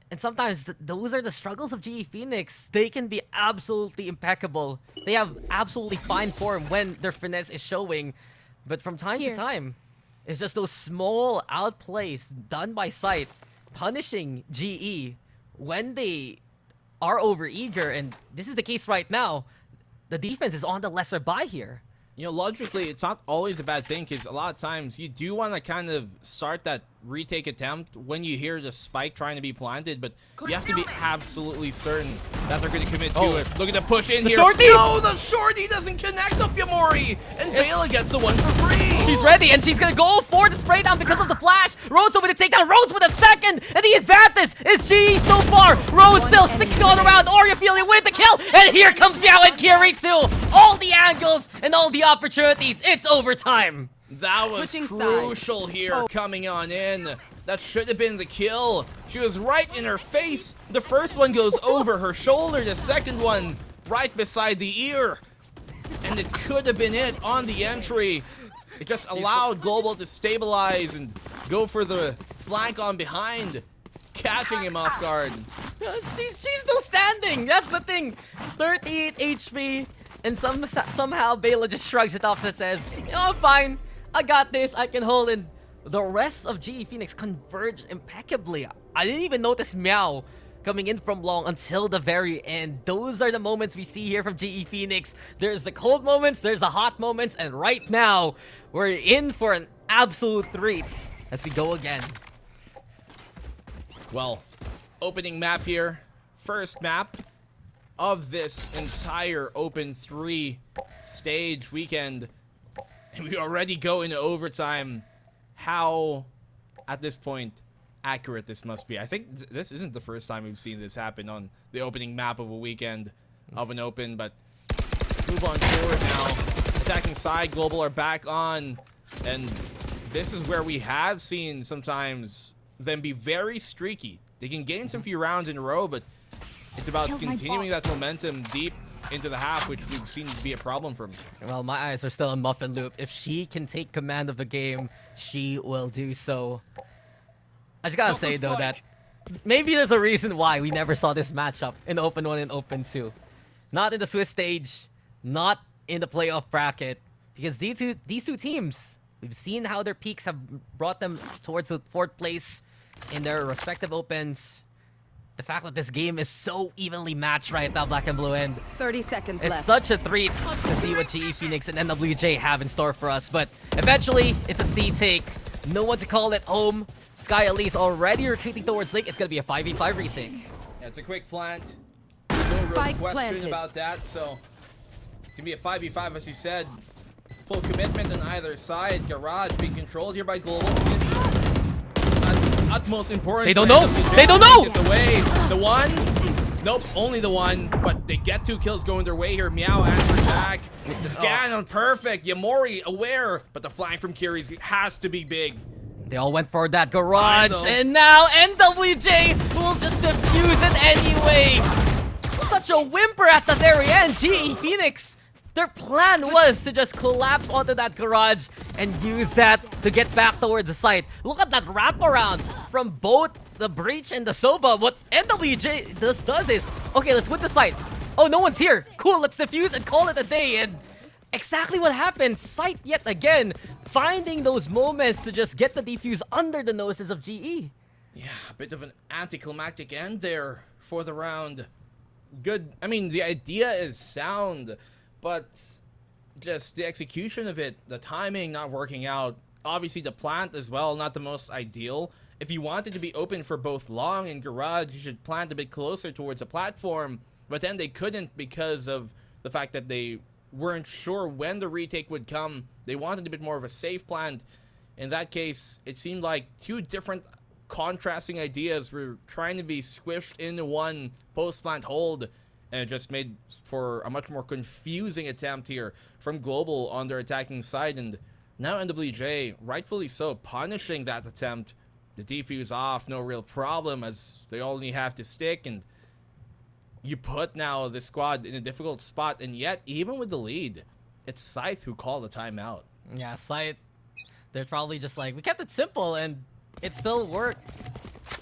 And sometimes those are the struggles of GE Phoenix. They can be absolutely impeccable. They have absolutely fine form when their finesse is showing. But from time to time, it's just those small outplays done by Scythe punishing GE when they are overeager. And this is the case right now. The defense is on the lesser buy here. You know, logically, it's not always a bad thing, because a lot of times you do want to kind of start that retake attempt when you hear the spike trying to be planted, but you have to be absolutely certain that they're going to commit to it. Look at the push in here. Shorty! No, the shorty doesn't connect the Fumori, and Bela gets the one for free. She's ready, and she's gonna go for the spray down because of the flash. Rose over to take down Rose with a second, and the advantage is GE so far. Rose still sticking on around. Oriophilia with the kill, and here comes Meow and Kiri too. All the angles and all the opportunities. It's overtime. That was Switching crucial here, coming on in. That should have been the kill. She was right in her face. The first one goes over her shoulder. The second one right beside the ear. And it could have been it on the entry. It just allowed Global to stabilize and go for the flank on behind, catching him off guard. She's still standing. That's the thing. 38 HP, and somehow Bela just shrugs it off and says, "You know, I'm fine. I got this. I can hold it." The rest of GE Phoenix converge impeccably. I didn't even notice Meow coming in from long until the very end. Those are the moments we see here from GE Phoenix. There's the cold moments, there's the hot moments, and right now, we're in for an absolute treat as we go again. Well, opening map here. First map of this entire Open 3 stage weekend. And we already go into overtime. How, at this point, accurate this must be. I think this isn't the first time we've seen this happen on the opening map of a weekend of an Open, but move on forward now. Attacking side, Global are back on, and this is where we have seen sometimes them be very streaky. They can gain some few rounds in a row, but it's about continuing that momentum deep into the half, which we've seen to be a problem for me. Well, my eyes are still on Muffin Loop. If she can take command of the game, she will do so. I just gotta say, though, that maybe there's a reason why we never saw this matchup in Open 1 and Open 2. Not in the Swiss stage, not in the playoff bracket, because these two teams, we've seen how their peaks have brought them towards the 4th place in their respective Opens. The fact that this game is so evenly matched right now, Black and Blue, and 30 seconds it's left. such a treat to see what GE Phoenix and NWJ have in store for us. But eventually, it's a C take. No one to call it home. Sky Elise already retreating towards Link. It's going to be a 5v5 retake. Yeah, it's a quick plant. No real Spike question planted. about that, so it's gonna be a 5v5, as you said. Full commitment on either side. Garage being controlled here by Global. It's gonna be as utmost important. They don't for know. NWJ They don't to know. take this away. The one. Nope, only the one, but they get 2 kills going their way here. Meow answering back. The scan on perfect. Yamori aware, but the flank from Kiri's has to be big. They all went for that garage, Time, though. and now NWJ will just defuse it anyway. Such a whimper at the very end. GE Phoenix, their plan was to just collapse onto that garage and use that to get back towards the site. Look at that wraparound from both the Breach and the Soba. What NWJ does is, okay, let's win the site. Oh, no one's here. Cool, let's defuse and call it a day. And exactly what happened. Scythe yet again, finding those moments to just get the defuse under the noses of GE. Yeah, a bit of an anticlimactic end there for the round. Good. I mean, the idea is sound, but just the execution of it, the timing not working out. Obviously, the plant as well, not the most ideal. If you wanted to be open for both long and garage, you should plant a bit closer towards the platform. But then they couldn't because of the fact that they weren't sure when the retake would come. They wanted a bit more of a safe plant. In that case, it seemed like two different contrasting ideas were trying to be squished into one post-plant hold, and it just made for a much more confusing attempt here from Global on their attacking side. And now NWJ, rightfully so, punishing that attempt. The defuse off, no real problem, as they only have to stick, and you put now the squad in a difficult spot. And yet, even with the lead, it's Scythe who called the timeout. Yeah, Scythe, they're probably just like, we kept it simple and it still worked.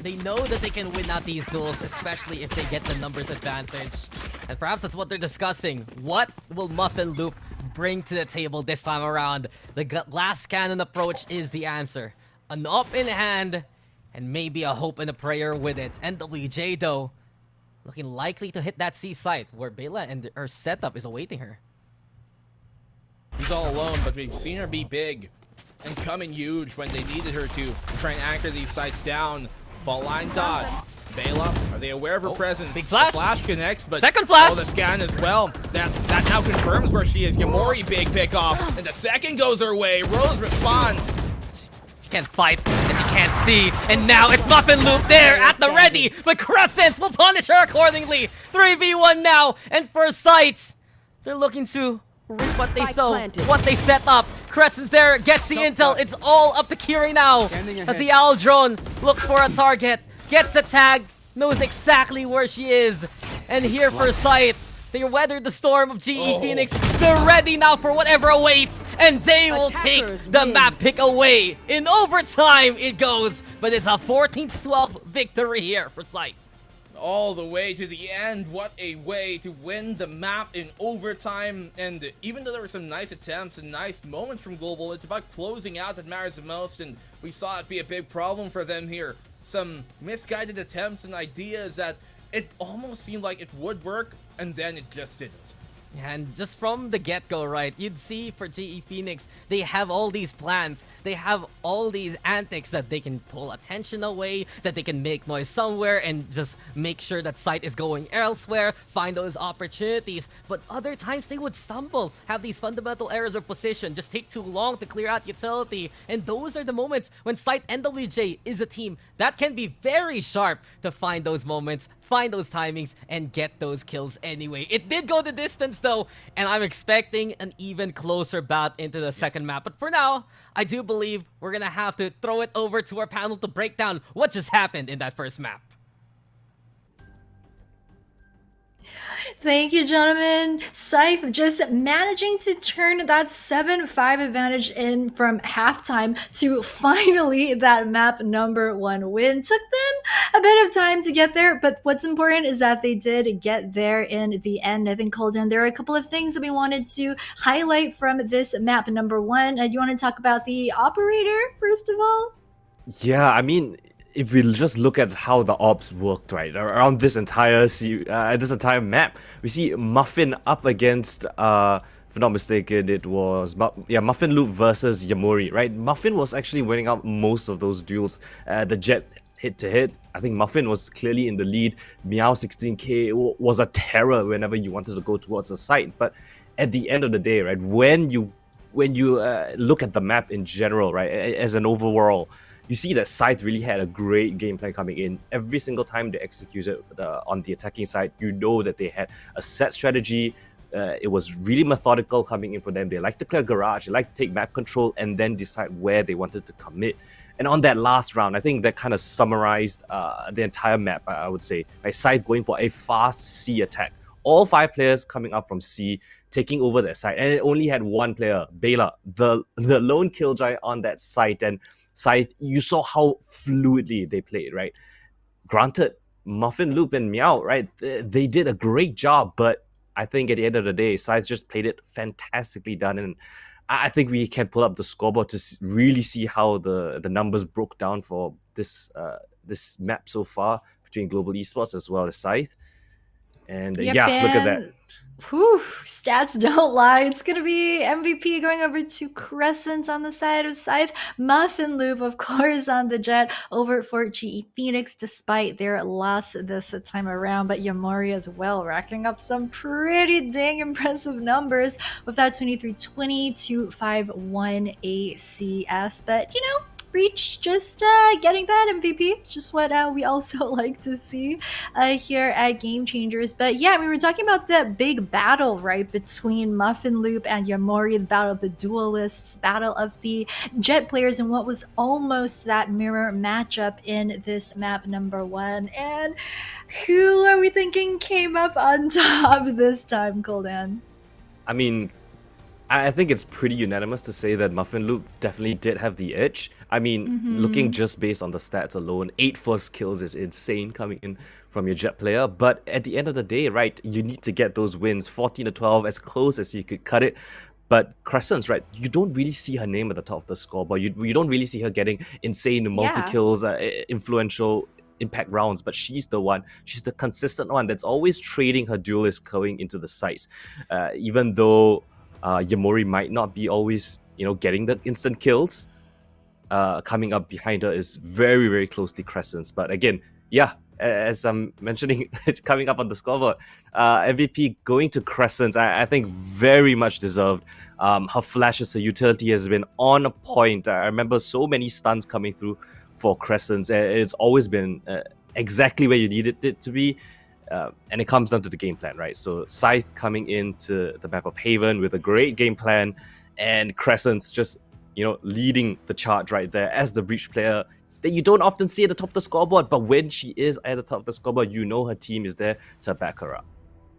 They know that they can win out these duels, especially if they get the numbers advantage. And perhaps that's what they're discussing. What will Muffin Loop bring to the table this time around? The glass cannon approach is the answer. An up in hand, and maybe a hope and a prayer with it. NWJ, though, looking likely to hit that C site, where Bela and her setup is awaiting her. He's all alone, but we've seen her be big and come in huge when they needed her to try and anchor these sites down. Fault line dot. Bela, are they aware of her presence? Big flash. The flash connects, but second flash. Oh, the scan as well. That now confirms where she is. Gamori, big pick off, and the second goes her way. Rose responds. She can't fight, and she can't see, and now it's Muffin Loop there at the ready, but Crescents will punish her accordingly. 3v1 now, and for Scythe, they're looking to reap what they sow, what they set up. Crescent's there, gets the intel. It's all up to Kiri now, as the Owl Drone looks for a target, gets a tag, knows exactly where she is. And here for Scythe, they weathered the storm of GE Phoenix. They're ready now for whatever awaits, and they will take the map pick away. In overtime it goes, but it's a 14-12 victory here for Scythe. All the way to the end. What a way to win the map in overtime. And even though there were some nice attempts and nice moments from Global, it's about closing out that matters the most, and we saw it be a big problem for them here. Some misguided attempts and ideas that it almost seemed like it would work, and then it just didn't. Yeah, and just from the get-go, right, you'd see for GE Phoenix, they have all these plans, they have all these antics that they can pull attention away, that they can make noise somewhere and just make sure that Scythe is going elsewhere, find those opportunities. But other times they would stumble, have these fundamental errors of position, just take too long to clear out utility. And those are the moments when Scythe NWJ is a team that can be very sharp to find those moments, find those timings, and get those kills anyway. It did go the distance though, and I'm expecting an even closer bout into the second map. But for now, I do believe we're gonna have to throw it over to our panel to break down what just happened in that first map. Thank you, gentlemen. Scythe just managing to turn that 7-5 advantage in from halftime to finally that map number 1 win. Took them a bit of time to get there, but what's important is that they did get there in the end. I think, Colden, there are a couple of things that we wanted to highlight from this map number 1. You want to talk about the operator, first of all? Yeah, I mean, if we just look at how the ops worked, right, around this entire map, we see Muffin up against, if I'm not mistaken, it was Muffin Loop versus Yamori, right? Muffin was actually winning out most of those duels. The Jet hit-to-hit, I think Muffin was clearly in the lead. Meow 16k was a terror whenever you wanted to go towards the site. But at the end of the day, right, when you look at the map in general, right, as an overall, you see that Scythe really had a great game plan coming in. Every single time they executed on the attacking side, you know that they had a set strategy. It was really methodical coming in for them. They like to clear garage, they like to take map control, and then decide where they wanted to commit. And on that last round, I think that kind of summarized the entire map, I would say. Like Scythe going for a fast C attack. All 5 players coming up from C, taking over that side. And it only had one player, Bela, the lone killjoy on that site. And Scythe, you saw how fluidly they played, right? Granted, Muffin Loop and Meow, right? They did a great job, but I think at the end of the day, Scythe just played it fantastically done, and I think we can pull up the scoreboard to really see how the numbers broke down for this map so far between Global Esports as well as Scythe. And Yep, look at that. and whew, stats don't lie. It's gonna be MVP going over to Crescent on the side of Scythe. Muffin Loop, of course, on the Jet over for GE Phoenix, despite their loss this time around. But Yamori as well, racking up some pretty dang impressive numbers with that 23-20 to 5-1 ACS. But Breach just getting that MVP. It's just what we also like to see here at Game Changers. But yeah, we were talking about that big battle, right, between Muffin Loop and Yamori, the battle of the duelists, battle of the Jet players, and what was almost that mirror matchup in this map number 1. And who are we thinking came up on top this time, Coldan? I mean, I think it's pretty unanimous to say that Muffin Loop definitely did have the edge. I mean, looking just based on the stats alone, 8 first kills is insane coming in from your Jet player. But at the end of the day, right, you need to get those wins, 14-12, as close as you could cut it. But Crescent's, right, you don't really see her name at the top of the scoreboard. You don't really see her getting insane multi-kills, influential impact rounds, but she's the consistent one that's always trading her duelist going into the sites. Even though Yamori might not be always, getting the instant kills. Coming up behind her is very, very closely Crescent's. But again, as I'm mentioning, coming up on the scoreboard, MVP going to Crescent, I think very much deserved. Her flashes, her utility has been on point. I remember so many stuns coming through for Crescents. It's always been exactly where you needed it to be. And it comes down to the game plan, right? So Scythe coming into the map of Haven with a great game plan, and Crescent's just, leading the charge right there as the Breach player that you don't often see at the top of the scoreboard. But when she is at the top of the scoreboard, her team is there to back her up.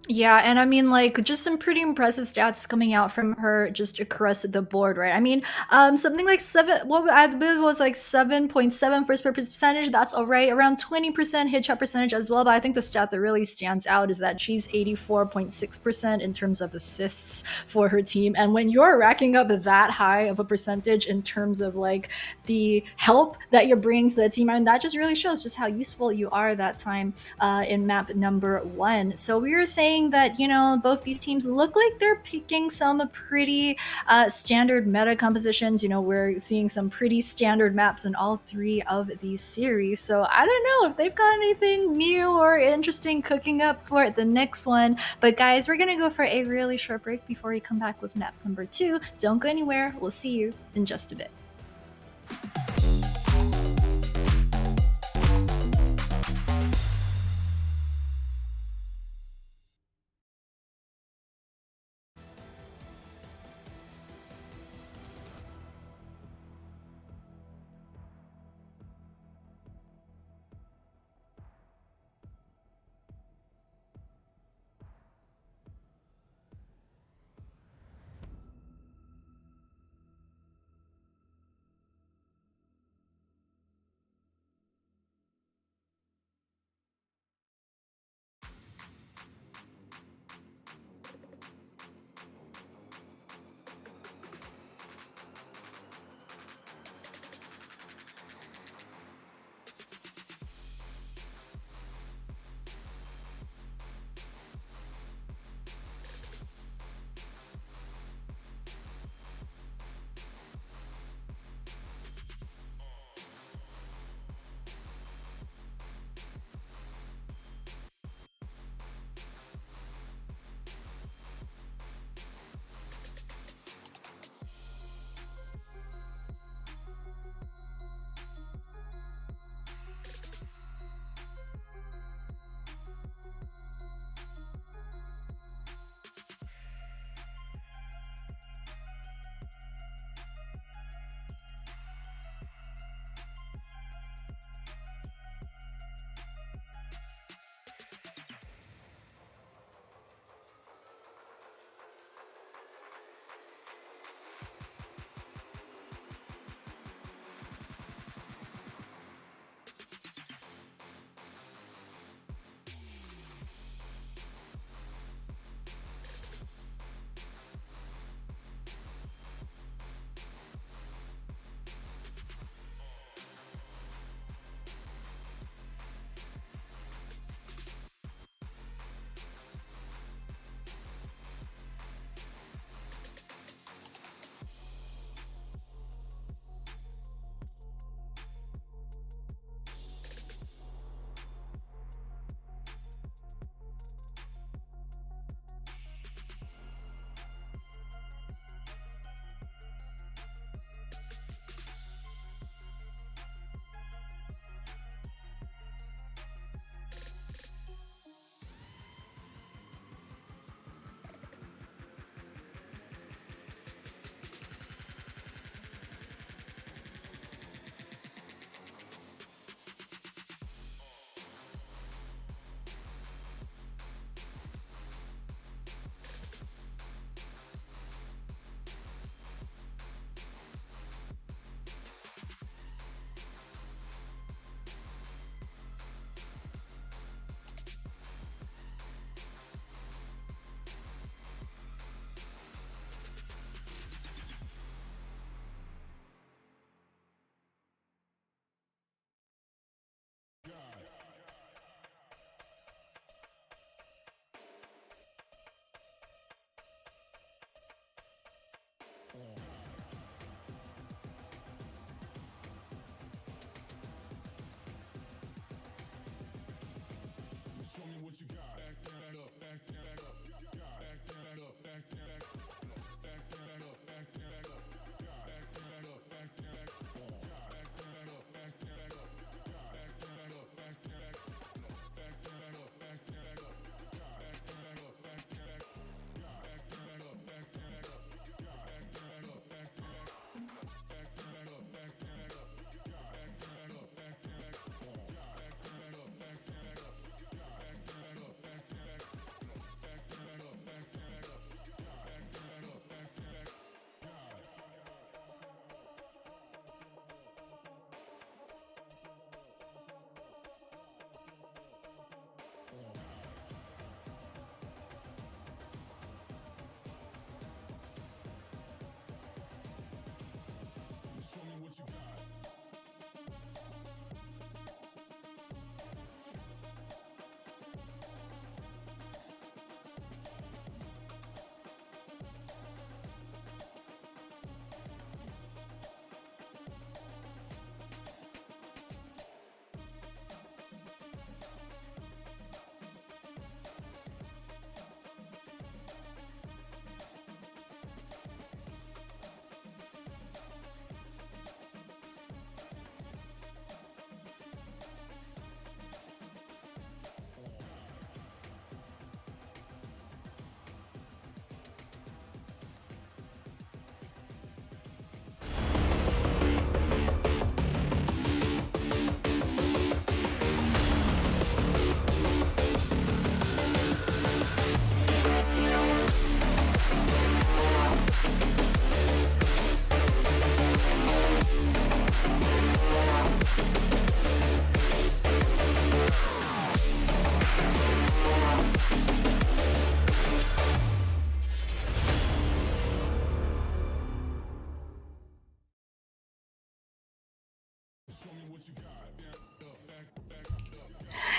Yeah, and I mean, like, just some pretty impressive stats coming out from her just across the board, right? I mean, something like I believe was like 7.7 first purpose percentage. That's all right. Around 20% headshot percentage as well. But I think the stat that really stands out is that she's 84.6% in terms of assists for her team. And when you're racking up that high of a percentage in terms of like the help that you're bringing to the team, I mean, that just really shows just how useful you are that time in map number 1. So we were saying that both these teams look like they're picking some pretty standard meta compositions. We're seeing some pretty standard maps in all 3 of these series. So I don't know if they've got anything new or interesting cooking up for the next one. But guys, we're gonna go for a really short break before we come back with map number 2. Don't go anywhere. We'll see you in just a bit.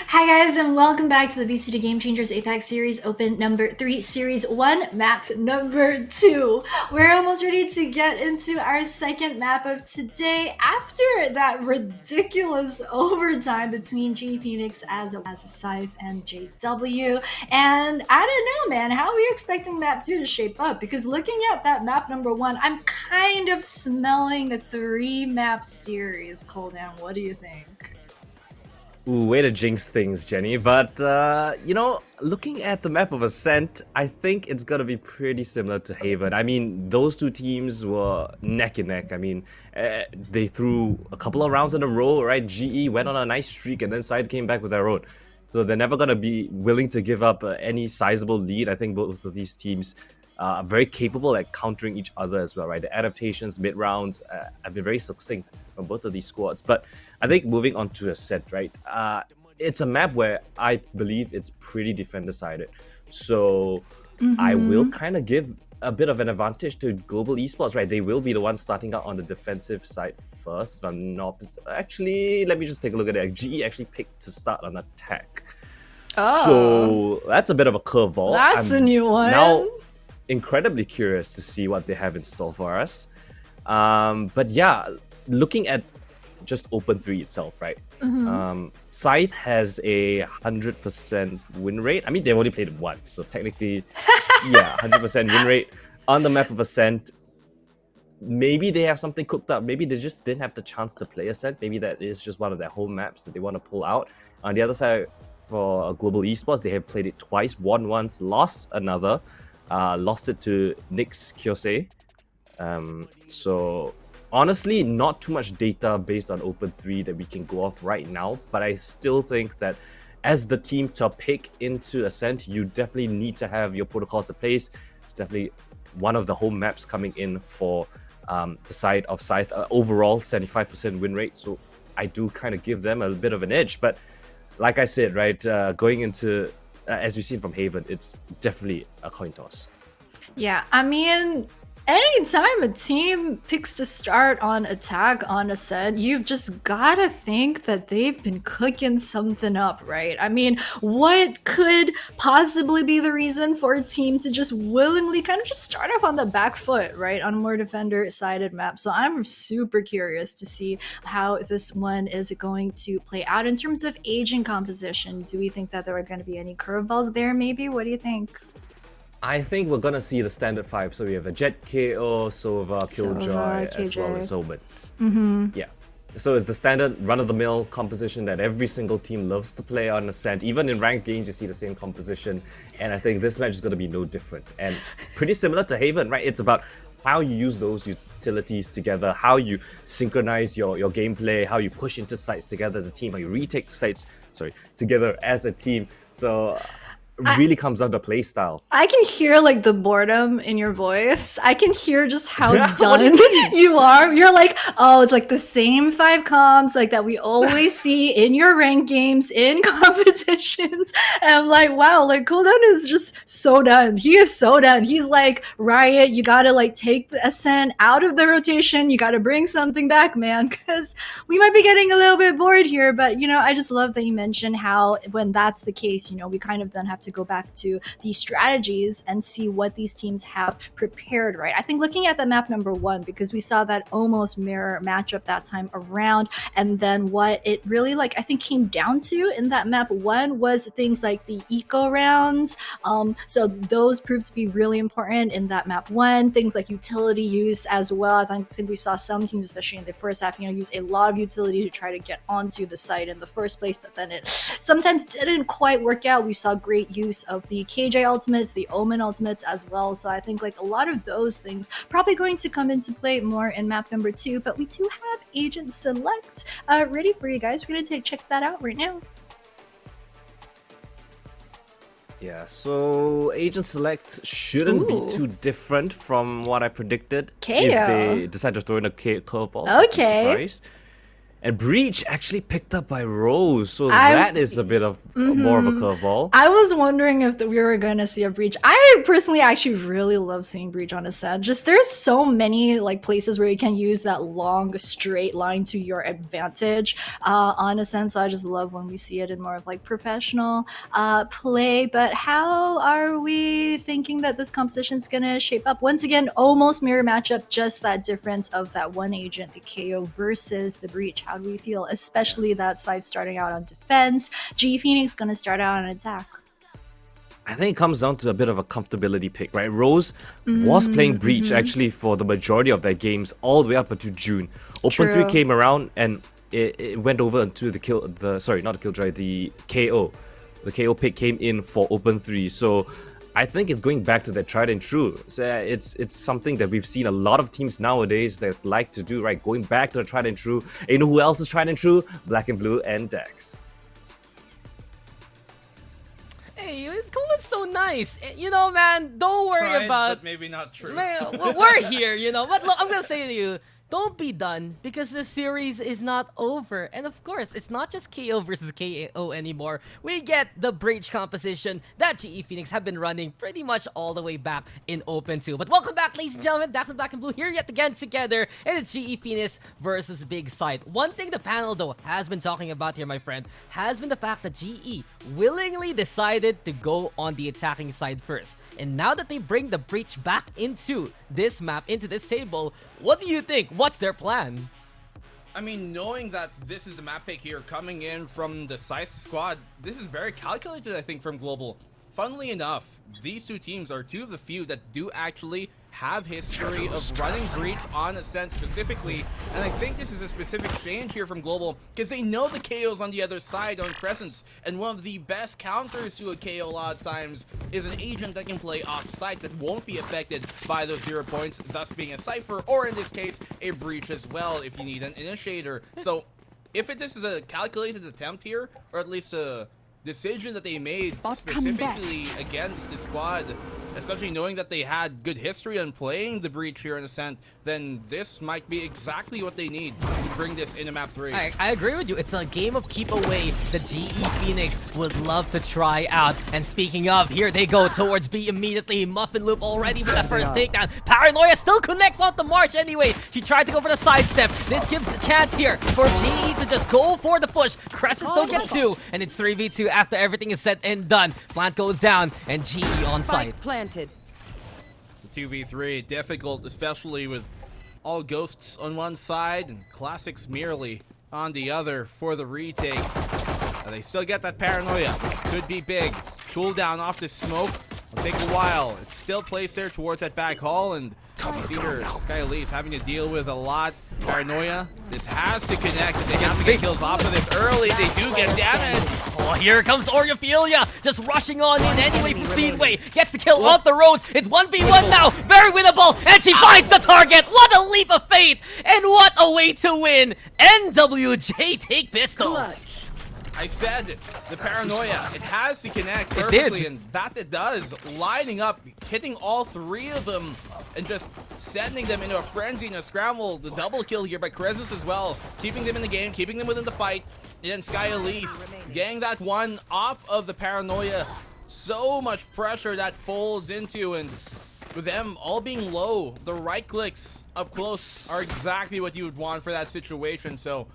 Hi guys, and welcome back to the VCT Game Changers APAC Series Open number 3, Series 1, map number 2. We're almost ready to get into our second map of today after that ridiculous overtime between G Phoenix as Scythe and JW. And I don't know, man, how are we expecting map 2 to shape up? Because looking at that map number 1, I'm kind of smelling a 3-map series. Coldan, what do you think? Ooh, way to jinx things, Jenny. But, you know, looking at the map of Ascent, I think it's gonna be pretty similar to Haven. I mean, those two teams were neck and neck. I mean, they threw a couple of rounds in a row, right? GE went on a nice streak and then Scythe came back with their own. So they're never gonna be willing to give up any sizable lead. I think both of these teams are very capable at countering each other as well, right? The adaptations, mid-rounds have been very succinct from both of these squads. But I think moving on to Ascent, right? It's a map where I believe it's pretty defender-sided. So I will kind of give a bit of an advantage to Global Esports, right? They will be the ones starting out on the defensive side first. If I'm not... Actually, let me just take a look at it. GE actually picked to start on attack. Oh. So that's a bit of a curveball. That's a new one. Now, incredibly curious to see what they have in store for us. But yeah, looking at just Open 3 itself, right? Scythe has a 100% win rate. I mean, they've only played it once, so technically, yeah, 100% win rate on the map of Ascent. Maybe they have something cooked up. Maybe they just didn't have the chance to play Ascent. Maybe that is just one of their home maps that they want to pull out. On the other side, for Global Esports, they have played it twice. Won once, lost another. Lost it to Nyx Kyosei. So honestly, not too much data based on Open 3 that we can go off right now, but I still think that as the team to pick into Ascent, you definitely need to have your protocols in place. It's definitely one of the home maps coming in for the side of Scythe. Overall, 75% win rate, so I do kind of give them a bit of an edge. But like I said, right, going into as we've seen from Haven, it's definitely a coin toss. Yeah, I mean, anytime a team picks to start on attack on Ascent, you've just gotta think that they've been cooking something up, right? I mean, what could possibly be the reason for a team to just willingly kind of just start off on the back foot, right? On a more defender-sided map. So I'm super curious to see how this one is going to play out in terms of agent composition. Do we think that there are going to be any curveballs there, maybe? What do you think? I think we're gonna see the standard 5. So we have a Jet, KO, Sova, Killjoy, as well as Omen. Yeah. So it's the standard run-of-the-mill composition that every single team loves to play on Ascent. Even in ranked games, you see the same composition. And I think this match is gonna be no different. And pretty similar to Haven, right? It's about how you use those utilities together, how you synchronize your gameplay, how you push into sites together as a team, how you retake sites, together as a team. So really comes down to play style. I can hear like the boredom in your voice. I can hear just how Yeah, done you are. You're like, oh, it's like the same 5 comps like that we always see in your ranked games, in competitions. And I'm like, wow, like Coldan is just so done. He is so done. He's like, Riot, you gotta like take the Ascent out of the rotation. You gotta bring something back, man, because we might be getting a little bit bored here. But you know, I just love that you mentioned how when that's the case, you know, we kind of then have to go back to the strategies and see what these teams have prepared, right? I think looking at the map number 1, because we saw that almost mirror matchup that time around, and then what it really like I think came down to in that map 1 was things like the eco rounds. So those proved to be really important in that map 1. Things like utility use as well. I think we saw some teams, especially in the first half, you know, use a lot of utility to try to get onto the site in the first place, but then it sometimes didn't quite work out. We saw great use of the KJ ultimates, the Omen ultimates as well. So I think like a lot of those things probably going to come into play more in map number 2. But we do have Agent Select ready for you guys. We're gonna check that out right now. Yeah, so Agent Select shouldn't be too different from what I predicted. KO. If they decide to throw in a curveball. Okay. I'm surprised. And Breach actually picked up by Rose, so that is a bit of more of a curveball. I was wondering if we were going to see a Breach. I personally actually really love seeing Breach on a set. Just there's so many like places where you can use that long straight line to your advantage on a sense. So I just love when we see it in more of like professional play. But how are we thinking that this competition is going to shape up? Once again, almost mirror matchup, just that difference of that one agent, the KO versus the Breach. How do we feel? Especially that Scythe starting out on defense. GE Phoenix going to start out on attack. I think it comes down to a bit of a comfortability pick, right? Rose was playing Breach actually for the majority of their games all the way up until June. Open 3 came around and it went over into the KO. The KO pick came in for Open 3. So I think it's going back to that tried and true. So it's something that we've seen a lot of teams nowadays that like to do, right? Going back to the tried and true. And you know who else is tried and true? Black and Blue and Dex. Hey, it's going so nice. You know, man, don't worry Tried, about... but maybe not true. Man, we're here, you know. But look, I'm gonna say to you, don't be done because the series is not over. And of course, it's not just KO versus KO anymore. We get the Breach composition that GE Phoenix have been running pretty much all the way back in Open 2. But welcome back, ladies and gentlemen. Dax and Black and Blue here yet again together. And it's GE Phoenix versus Big Scythe. One thing the panel, though, has been talking about here, my friend, has been the fact that GE willingly decided to go on the attacking side first. And now that they bring the Breach back into this map, into this table, what do you think? What's their plan? I mean, knowing that this is a map pick here coming in from the Scythe squad, this is very calculated, I think, from Global. Funnily enough, these two teams are two of the few that do actually have history of running Breach on Ascent specifically, and I think this is a specific change here from Global because they know the KO's on the other side on Crescents, and one of the best counters to a KO a lot of times is an agent that can play off-site that won't be affected by those 0 points, thus being a Cypher, or in this case, a Breach as well if you need an initiator. So if this is a calculated attempt here, or at least a decision that they made specifically against the squad, especially knowing that they had good history on playing the Breach here in Ascent, then this might be exactly what they need to bring this into map 3. I agree with you. It's a game of keep away that GE Phoenix would love to try out. And speaking of, here they go towards B immediately. Muffin Loop already with that first takedown. Paranoia still connects on the march anyway. She tried to go for the sidestep. This gives a chance here for GE to just go for the push. Crescent still gets 2, and it's 3v2 after everything is said and done. Plant goes down, and GE on site. Planted. 2v3, difficult, especially with all ghosts on one side and classics merely on the other for the retake. They still get that paranoia, which could be big. Cooldown off this smoke will take a while. It's still placed there towards that back hall, and you see her, Skylee's having to deal with a lot. Paranoia, this has to connect, and they have to get kills off of this early. They do get damage. Oh, here comes Oriofilia, just rushing on in anyway from Speedway. Gets the kill off the Rose. It's 1v1 now, very winnable, and she finds the target. What a leap of faith, and what a way to win. NWJ take pistol. Clutch. I said the paranoia, it has to connect perfectly, and that it does. Lining up, hitting all 3 of them, and just sending them into a frenzy and a scramble. The double kill here by Krezus as well, keeping them in the game, keeping them within the fight. And then Sky Elise getting that one off of the paranoia. So much pressure that folds into, and with them all being low, the right clicks up close are exactly what you would want for that situation. So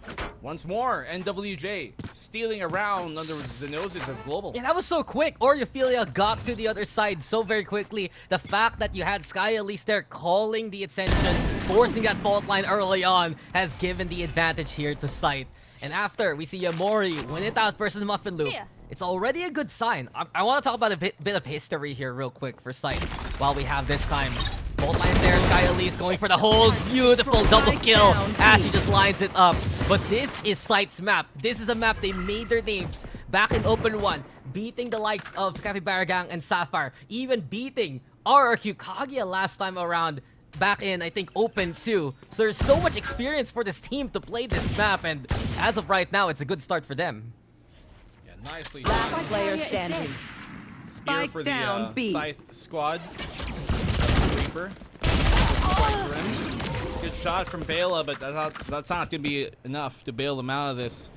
once more, NWJ stealing around under the noses of Global. Yeah, that was so quick. Oriofilia got to the other side so very quickly. The fact that you had Sky Elise there calling the attention, forcing that fault line early on, has given the advantage here to Scythe. And after, we see Yamori win it out versus Muffin Loop. It's already a good sign. I want to talk about a bit of history here real quick for Scythe while we have this time. Bolt line there, Sky Elise going for the whole beautiful double kill as she just lines it up. But this is Scythe's map. This is a map they made their names back in Open 1, beating the likes of Capybara Gang and Sapphire, even beating RRQ Kaguya last time around back in, I think, Open 2. So there's so much experience for this team to play this map, and as of right now, it's a good start for them. Yeah, nicely Last done player standing. here Spike for down the B. Scythe squad. Reaper. Quite grim. Good shot from Bela, but that's not going to be enough to bail them out of this.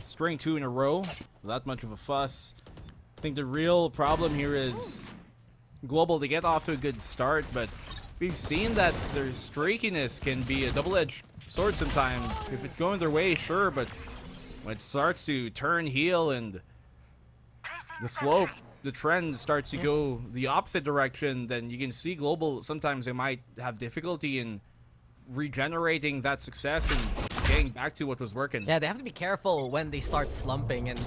String 2 in a row without much of a fuss. I think the real problem here is Global. They get off to a good start, but we've seen that their streakiness can be a double-edged sword sometimes. If it's going their way, sure, but when it starts to turn heel and the slope, the trend starts to go the opposite direction, then you can see Global, sometimes they might have difficulty in regenerating that success and getting back to what was working. Yeah, they have to be careful when they start slumping. And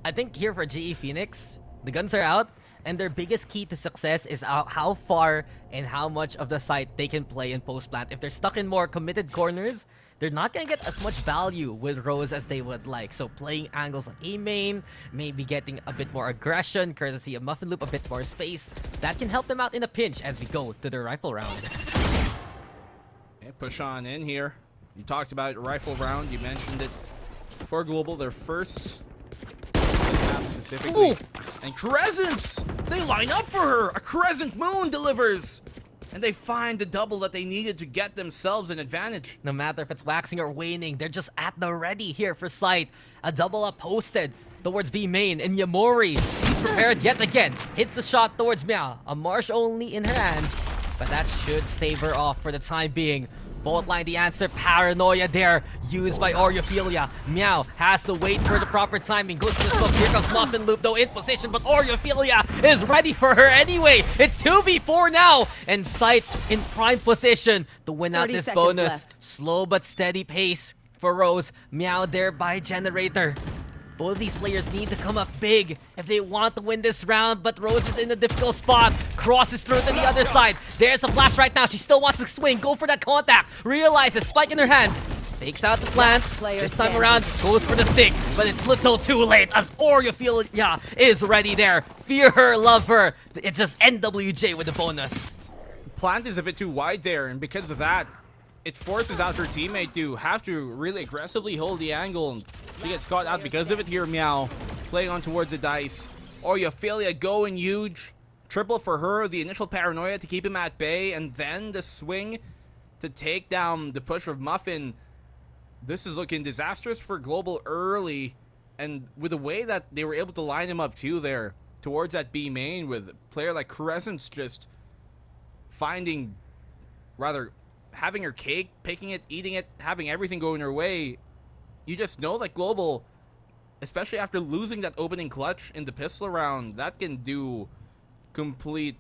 I think here for GE Phoenix, the guns are out, and their biggest key to success is how far and how much of the site they can play in post-plant. If they're stuck in more committed corners, they're not going to get as much value with Rose as they would like. So playing angles on A main, maybe getting a bit more aggression, courtesy of Muffin Loop, a bit more space, that can help them out in a pinch as we go to their rifle round. Okay, push on in here. You talked about rifle round. You mentioned it for Global, their first map specifically. Ooh. And Crescents! They line up for her! A Crescent Moon delivers! And they find the double that they needed to get themselves an advantage. No matter if it's waxing or waning, they're just at the ready here for Scythe. A double up posted towards B main, and Yamori, he's prepared yet again. Hits the shot towards Meow. A Marsh only in her hands, but that should stave her off for the time being. Fault line the answer, Paranoia there, used by Oreophilia. Meow has to wait for the proper timing, goes to the smoke, here comes Muffin Loop though in position, but Oreophilia is ready for her anyway. It's 2v4 now, and Scythe in prime position to win out this bonus. Left. Slow but steady pace for Rose. Meow there by Generator. Both of these players need to come up big if they want to win this round, but Rose is in a difficult spot. Crosses through to the other side. There's a flash right now. She still wants to swing. Go for that contact. Realizes spike in her hands. Fakes out the plant. This time around, goes for the stick, but it's little too late as Oreophilia is ready there. Fear her, love her. It's just NWJ with the bonus. Plant is a bit too wide there, and because of that, it forces out her teammate to have to really aggressively hold the angle. And she gets caught out because of it here, Meow. Playing on towards the dice. Oreophilia going huge. Triple for her, the initial Paranoia to keep him at bay, and then the swing to take down the push of Muffin. This is looking disastrous for Global early, and with the way that they were able to line him up too there, towards that B main, with a player like Crescents just finding, rather, having her cake, picking it, eating it, having everything going her way. You just know that Global, especially after losing that opening clutch in the pistol round, that can do complete,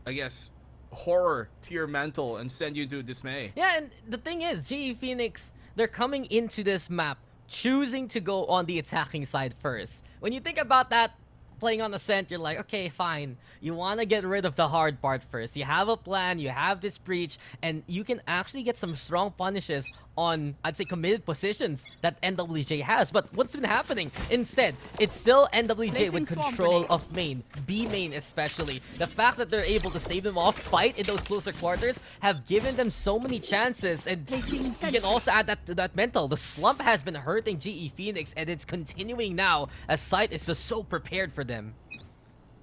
I guess, horror to your mental and send you into dismay. Yeah, and the thing is, GE Phoenix, they're coming into this map choosing to go on the attacking side first. When you think about that, playing on Ascent, you're like, okay, fine. You want to get rid of the hard part first. You have a plan, you have this breach, and you can actually get some strong punishes on, I'd say, committed positions that NWJ has. But what's been happening? Instead, it's still NWJ with control of main, B main especially. The fact that they're able to stave them off, fight in those closer quarters, have given them so many chances. And you can also add that to that mental. The slump has been hurting GE Phoenix, and it's continuing now as Scythe is just so prepared for them.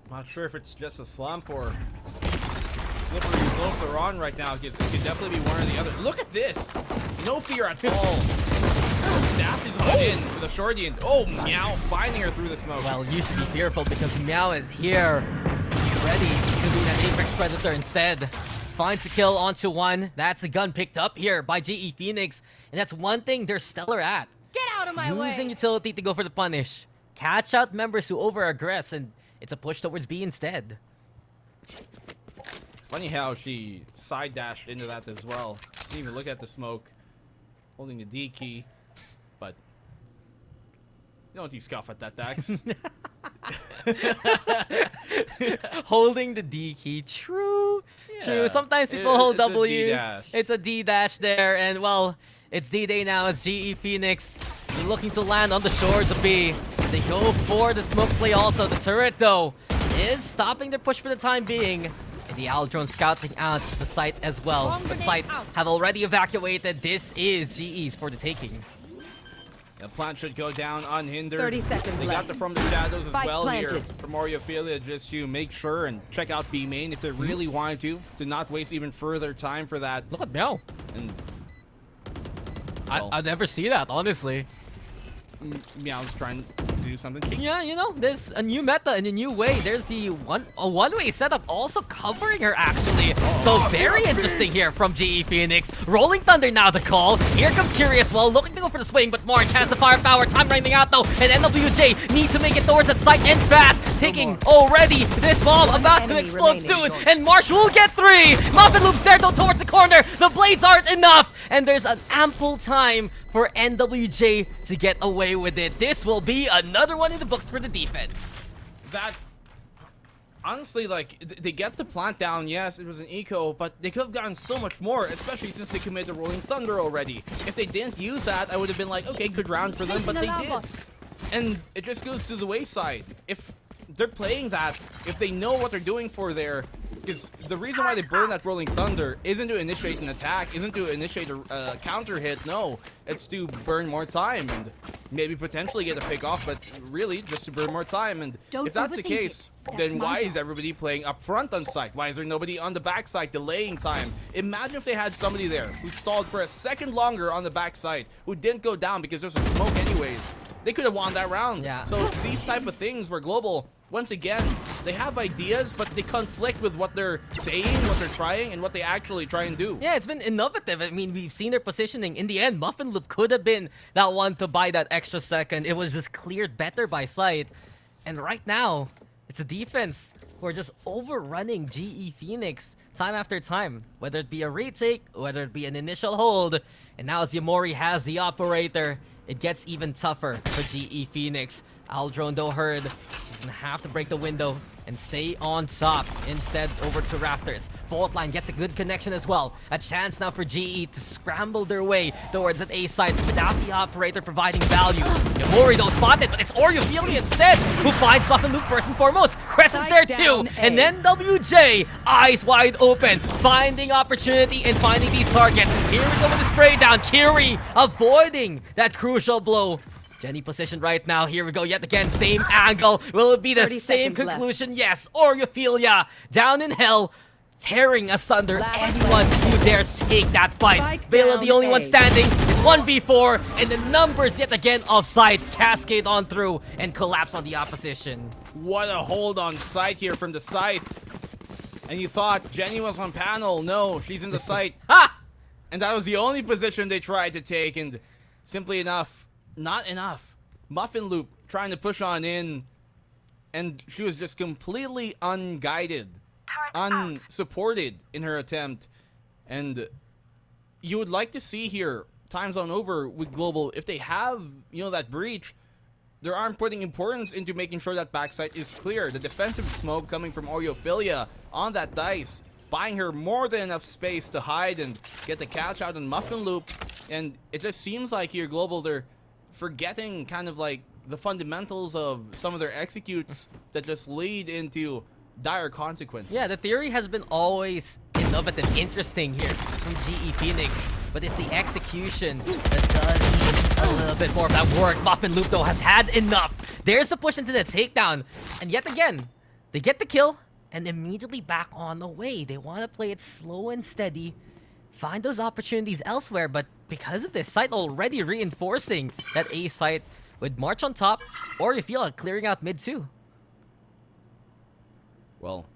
Not sure if it's just a slump or slippery slope they're on right now, because it could definitely be one or the other. Look at this! No fear at all. Snap is on in for the shorty, and oh, Meow finding her through the smoke. Well, you should be fearful because Meow is here, ready to be that Apex Predator instead. Finds the kill onto one. That's the gun picked up here by GE Phoenix, and that's one thing they're stellar at. Get out of my way! Using utility to go for the punish. Catch out members who over-aggress, and it's a push towards B instead. Funny how she side dashed into that as well. Didn't even look at the smoke. Holding the D key. But don't you scoff at that, Dax. Holding the D key. True. Yeah, true. Sometimes people hold W. It's a D dash there. And well, it's D-Day now as GE Phoenix. They're looking to land on the shores of B. They go for the smoke play also. The turret, though, is stopping their push for the time being. And the Owl drone scouting out the site as well. But Scythe have already evacuated. This is GE's for the taking. The plant should go down unhindered. 30 seconds They left. got the from the shadows as Spike well here planted. from Oriophilia, just to make sure and check out B main if they really wanted to not waste even further time for that. Look at Meow. And I never see that, honestly. Meow's trying to do something. Yeah, you know, there's a new meta in a new way. There's the one-way setup also covering her, actually. So very interesting here from GE Phoenix. Rolling Thunder now the call. Here comes Curious Well, looking to go for the swing, but March has the firepower. Time running out though, and NWJ need to make it towards that site and fast. Taking already this bomb about to enemy explode remaining. soon, and March will get 3. Muffin loops there though towards the corner. The blades aren't enough, and there's an ample time for NWJ to get away with it. This will be another one in the books for the defense. That honestly, like, they get the plant down. Yes, it was an eco, but they could have gotten so much more, especially since they committed Rolling Thunder already. If they didn't use that, I would have been like, okay, good round for them, but they did. And it just goes to the wayside. If they're playing that, if they know what they're doing for there, because the reason why they burn that Rolling Thunder isn't to initiate an attack, isn't to initiate a counter hit, no. It's to burn more time and maybe potentially get a pick off, but really just to burn more time. And Don't if that's the overthink case, it. then That's why my is job. everybody playing up front on site? Why is there nobody on the backside delaying time? Imagine if they had somebody there who stalled for a second longer on the backside, who didn't go down because there's a smoke anyways. They could have won that round. Yeah. So these type of things where Global, once again, they have ideas, but they conflict with what they're saying, what they're trying, and what they actually try and do. Yeah, it's been innovative. I mean, we've seen their positioning. In the end, Muffin Loop could have been that one to buy that extra second. It was just cleared better by Scythe. And right now, it's a defense who are just overrunning GE Phoenix time after time. Whether it be a retake, whether it be an initial hold. And now as Yamori has the operator, it gets even tougher for GE Phoenix. Aldrone though heard, he's gonna have to break the window and stay on top. Instead, over to Rafters. Fault line gets a good connection as well. A chance now for GE to scramble their way towards that A side without the operator providing value. Yamori though spotted, but it's Oriophilia instead who finds Muffin Loop first and foremost. Crescent's there too, Down and A. then WJ, eyes wide open, finding opportunity and finding these targets. Here we go with the spray down. Kiri avoiding that crucial blow. Jenny positioned right now. Here we go yet again. Same angle. Will it be the 30 same seconds conclusion? Yes. Oriophilia down in hell, tearing asunder Last anyone who dares take that fight. Spike Bela down the only one A. standing. It's 1v4, and the numbers yet again offside cascade on through and collapse on the opposition. What a hold on site here from the Scythe. And you thought Jenny was on panel. No, she's in the site. Ha! And that was the only position they tried to take, and simply enough, not enough. Muffin Loop trying to push on in, and she was just completely unguided, unsupported in her attempt. And you would like to see here, time zone over with Global, if they have, you know, that breach, they aren't putting importance into making sure that backside is clear. The defensive smoke coming from Oriophilia on that dice, buying her more than enough space to hide and get the catch out on Muffin Loop. And it just seems like here, Global, they're forgetting kind of like the fundamentals of some of their executes that just lead into dire consequences. Yeah, the theory has been always innovative, interesting here from GE Phoenix. But it's the execution that does need a little bit more of that work. Muffin Loop, though, has had enough. There's the push into the takedown. And yet again, they get the kill and immediately back on the way. They want to play it slow and steady, find those opportunities elsewhere. But because of this, Scythe already reinforcing that A site with March on top, or you feel like clearing out mid too. Well,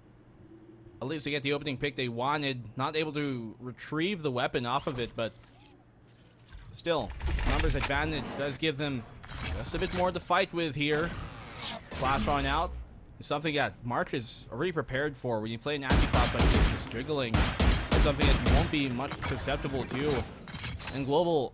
at least they get the opening pick they wanted. Not able to retrieve the weapon off of it, but still, numbers advantage does give them just a bit more to fight with here. Flash on out is something that March is already prepared for. When you play an anti-flash like this, just jiggling, it's something that you won't be much susceptible to. And Global,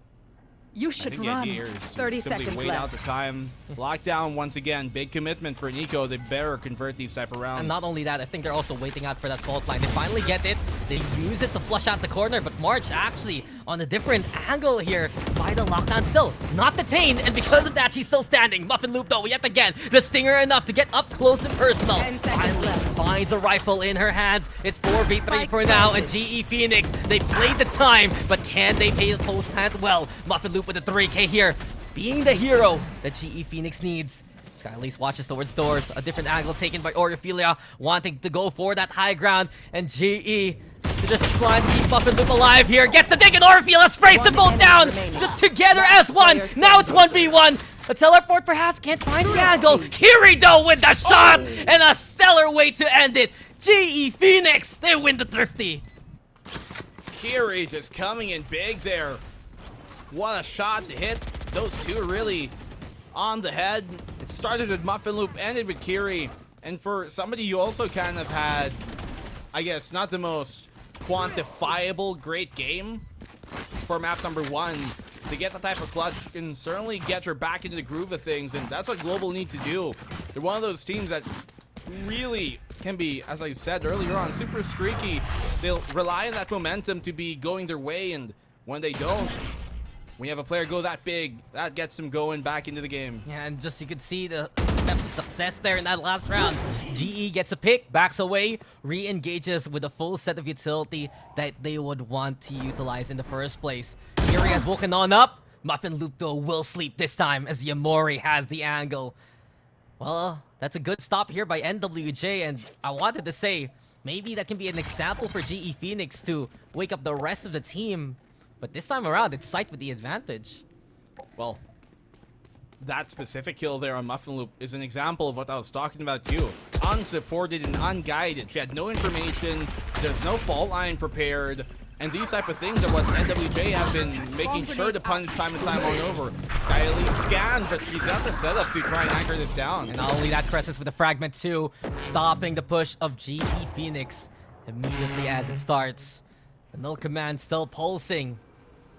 You I should think the run. idea here is to 30 simply seconds wait left. out the time. Lockdown once again, big commitment for Nico. They better convert these type of rounds. And not only that, I think they're also waiting out for that fault line. They finally get it. They use it to flush out the corner, but March actually on a different angle here by the lockdown still not detained, and because of that, she's still standing. Muffin Loop though, yet again, the stinger enough to get up close and personal. 10 seconds Finally left. finds a rifle in her hands. It's 4v3 Spike for now, and planted. GE Phoenix, they played the time, but can they pay the post plant well? Muffin Loop with a 3K here. being the hero that GE Phoenix needs. Sky at least watches towards doors. A different angle taken by Oriofilia, wanting to go for that high ground. And GE to just trying to keep Muffin Loop alive here. Gets the dig, and Oriofilia sprays them both down. Just together as one. Now it's 1v1. A teleport perhaps can't find the angle. Kiri though with the shot, and a stellar way to end it. GE Phoenix, they win the Thrifty. Kiri just coming in big there. What a shot to hit those two really on the head. It started with Muffin Loop, ended with Kiri. And for somebody you also kind of had, I guess, not the most quantifiable great game for map number 1, to get the type of clutch can certainly get her back into the groove of things, and that's what Global need to do. They're one of those teams that really can be, as I said earlier on, super streaky. They'll rely on that momentum to be going their way, and when they don't, when you have a player go that big, that gets them going back into the game. Yeah, and just you could see the steps of success there in that last round. GE gets a pick, backs away, re-engages with a full set of utility that they would want to utilize in the first place. Kiri has woken on up. Muffin Loop though will sleep this time as Yamori has the angle. Well, that's a good stop here by NWJ, and I wanted to say, maybe that can be an example for GE Phoenix to wake up the rest of the team. But this time around, it's Scythe with the advantage. Well, that specific kill there on Muffin Loop is an example of what I was talking about too. Unsupported and unguided. She had no information. There's no fault line prepared. And these type of things are what NWJ have been making sure to punish time and time over. Sky at least scanned, but she's got the setup to try and anchor this down. And not only that, Crescents with the fragment too, stopping the push of GE Phoenix immediately as it starts. The null command still pulsing.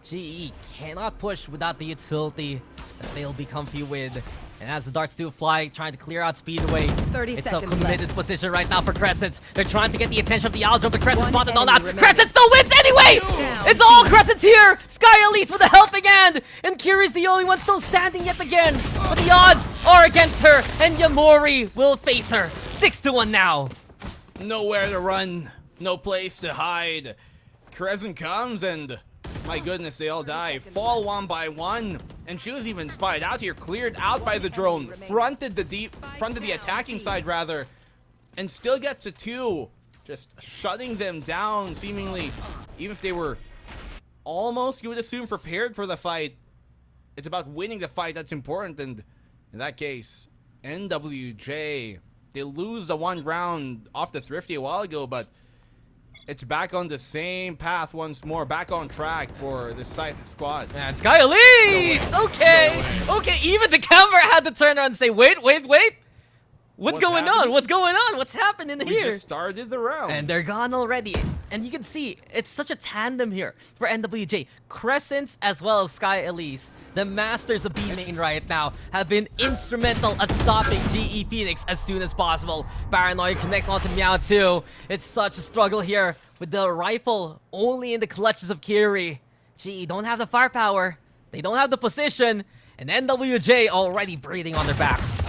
GE cannot push without the utility that they'll be comfy with. And as the darts do fly, trying to clear out Speedway. 30 it's a seconds committed left. position right now for Crescents. They're trying to get the attention of the Aldrum, but Crescents spotted all out. Crescent still wins anyway! It's all Crescents here! Sky Elise with a helping hand! And Kiri's the only one still standing yet again. But the odds are against her, and Yamori will face her. 6-1 now. Nowhere to run, no place to hide. Crescent comes and, my goodness, they all die. Fall one by one, and she was even spied out here, cleared out by the drone, fronted the attacking side rather, and still gets a 2, just shutting them down seemingly. Even if they were almost, you would assume, prepared for the fight, it's about winning the fight that's important. And in that case, NWJ, they lose the 1 round off the Thrifty a while ago, but it's back on the same path once more, back on track for the Scythe squad. And Sky Elise! Okay, okay, even the camera had to turn around and say, wait. What's going on? What's going on? What's happening We here? just started the round. And they're gone already. And you can see, it's such a tandem here for NWJ. Crescents as well as Sky Elise, the masters of B main right now, have been instrumental at stopping GE Phoenix as soon as possible. Paranoia connects onto Meow too. It's such a struggle here with the rifle only in the clutches of Kiri. GE don't have the firepower, they don't have the position, and NWJ already breathing on their backs.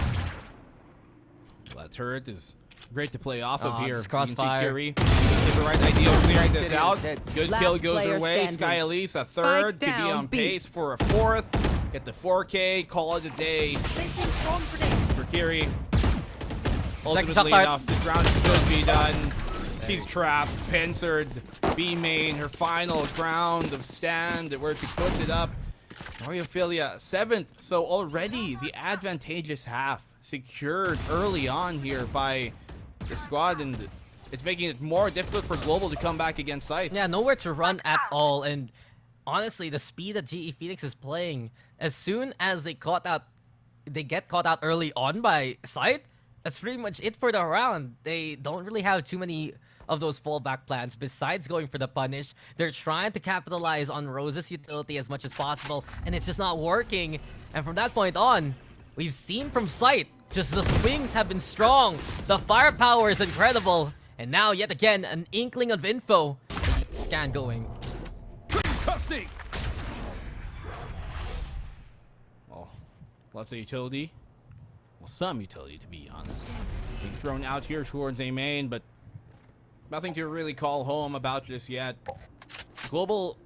That turret is great to play off of Oh, here. this You crossfire. can see Kiri has the right idea of clearing this out. Good Last kill goes her player way. standing. Sky Elise, a Spike third, to be down, on B. pace for a 4th. Get the 4K, call it a day for Kiri. Ultimately shot fire. enough, this round should be done. She's trapped, pincered, B main, her final ground of stand, where she puts it up. Oriofilia 7th, so already the advantageous half secured early on here by the squad, and it's making it more difficult for Global to come back against Scythe. Yeah, nowhere to run at all, and honestly, the speed that GE Phoenix is playing, as soon as they get caught out early on by Scythe, that's pretty much it for the round. They don't really have too many of those fallback plans besides going for the punish. They're trying to capitalize on Rose's utility as much as possible, and it's just not working. And from that point on, we've seen from Scythe, just the swings have been strong. The firepower is incredible. And now, yet again, an inkling of info. Scan going. Well, lots of utility. Well, some utility, to be honest. Being thrown out here towards A main, but nothing to really call home about just yet. Global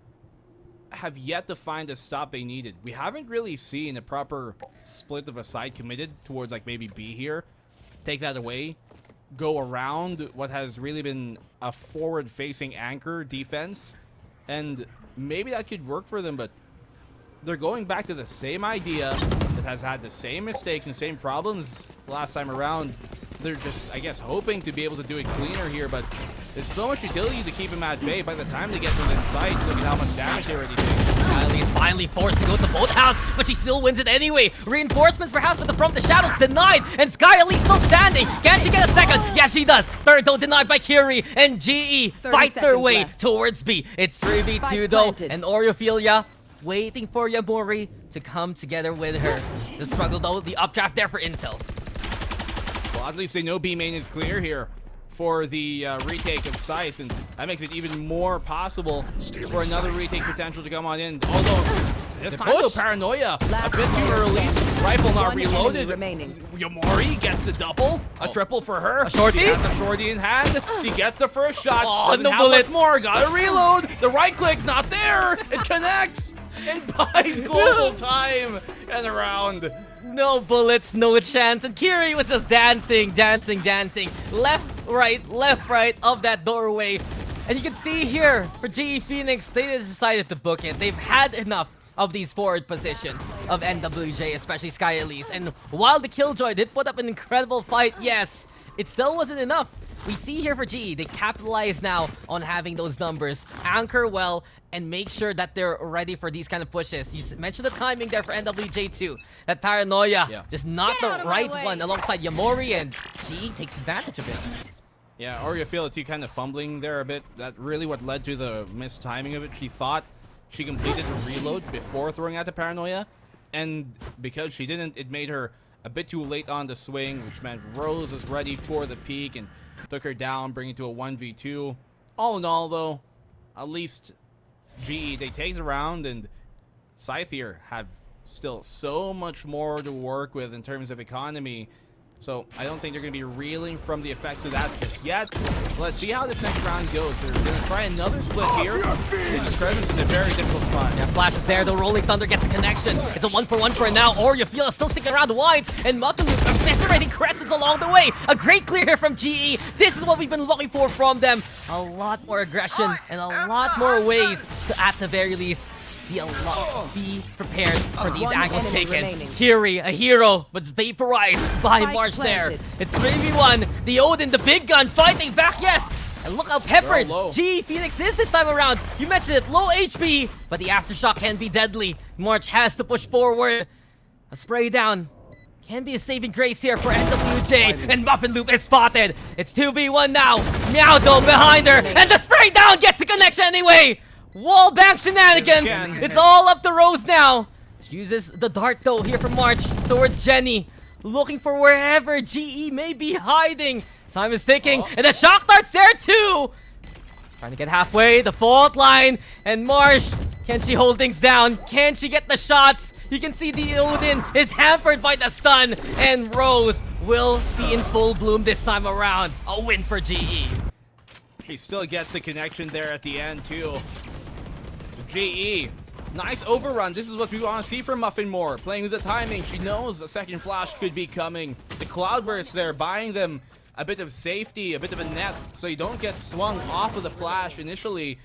have yet to find the stop they needed. We haven't really seen a proper split of a side committed towards like maybe B here. Take that away. Go around what has really been a forward-facing anchor defense. And maybe that could work for them, but they're going back to the same idea that has had the same mistakes and same problems last time around. They're just, I guess, hoping to be able to do it cleaner here, but there's so much utility to keep him at bay. By the time they get within sight, look at how much damage they already take. Kylie is finally forced to go to both house, but she still wins it anyway. Reinforcements perhaps, but from the shadows denied, and Sky Elite still standing. Can she get a second? Yes, she does. Third though denied by Kiri, and GE fight their way towards B. It's 3v2 though, and Oreophilia waiting for Yamori to come together with her. The struggle though, the updraft there for Intel. Well, at least they know B main is clear here for the retake of Scythe, and that makes it even more possible for another retake potential to come on in. Although, this time though, Paranoia a bit too early. Rifle not reloaded. Yamori gets a double, a triple for her. A shorty? She has a shorty in hand. She gets the first shot. Oh, Doesn't no have bullets. much more. Gotta reload. The right click not there. It connects and buys global time and around. No bullets, no chance, and Kiri was just dancing. Left, right of that doorway. And you can see here, for GE Phoenix, they decided to book it. They've had enough of these forward positions of NWJ, especially Sky Elise. And while the Killjoy did put up an incredible fight, yes, it still wasn't enough. We see here for GE, they capitalize now on having those numbers, anchor well, and make sure that they're ready for these kind of pushes. You mentioned the timing there for NWJ too. That Paranoia, just not the right one alongside Yamori, and GE takes advantage of it. Yeah, Oreophilia too kind of fumbling there a bit. That really what led to the mistiming of it. She thought she completed the reload before throwing out the Paranoia, and because she didn't, it made her a bit too late on the swing, which meant Rose was ready for the peak and took her down, bringing it to a 1v2. All in all, though, at least GE, they take the round, and Scythe here have still so much more to work with in terms of economy. So I don't think they're going to be reeling from the effects of that just yet. Let's see how this next round goes. They're going to try another split here. And Presence in a very difficult spot. Yeah, Flash is there. The Rolling Thunder gets a connection. It's a 1-for-1 for now. Oreophilia still sticking around wide. And Muffin eviscerating Crescents along the way. A great clear here from GE. This is what we've been looking for from them. A lot more aggression and a lot more ways to, at the very least, be prepared for these angles taken. Kiri, a hero, but vaporized by March there. It's 3v1. The Odin, the big gun, fighting back, yes! And look how peppered GE Phoenix is this time around. You mentioned it, low HP, but the aftershock can be deadly. March has to push forward. A spray down can be a saving grace here for NWJ, and Muffin Loop is spotted. It's 2v1 now. Meowdo behind her, and the spray down gets the connection anyway. Wallbang shenanigans. It's all up to Rose now. She uses the dart though here from March towards Jenny, looking for wherever GE may be hiding. Time is ticking, and the shock dart's there too. Trying to get halfway, the fault line, and Marsh, can she hold things down? Can she get the shots? You can see the Odin is hampered by the stun, and Rose will be in full bloom this time around. A win for GE. He still gets a connection there at the end too. So GE, nice overrun. This is what we want to see from Muffin more. Playing with the timing. She knows a second flash could be coming. The Cloudburst there buying them a bit of safety, a bit of a net, so you don't get swung off of the flash initially,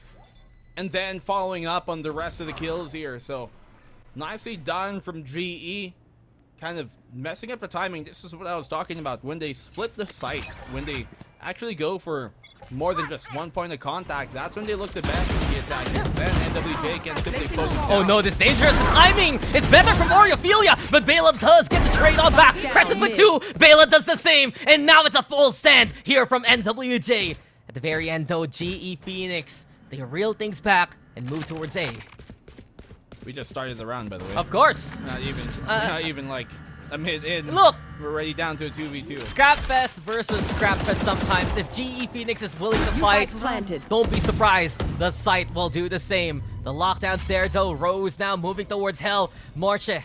and then following up on the rest of the kills here. So nicely done from GE. Kind of messing up the timing. This is what I was talking about. When they split the site, when they actually go for more than just 1 point of contact, that's when they look the best with the attackers. Then NWJ can simply focus down. Oh no, this dangerous. The timing is better from Oreophilia, but Bela does get the trade on back. Presses with 2. Bela does the same, and now it's a full stand here from NWJ. At the very end though, GE Phoenix, they reel things back and move towards A. We just started the round, by the way. Of course. Not even like a mid-in. Look! We're already down to a 2v2. Scrapfest versus Scrapfest sometimes. If GE Phoenix is willing to fight, don't be surprised. The Scythe will do the same. The lockdown's there though. Rose now moving towards Hell. Marche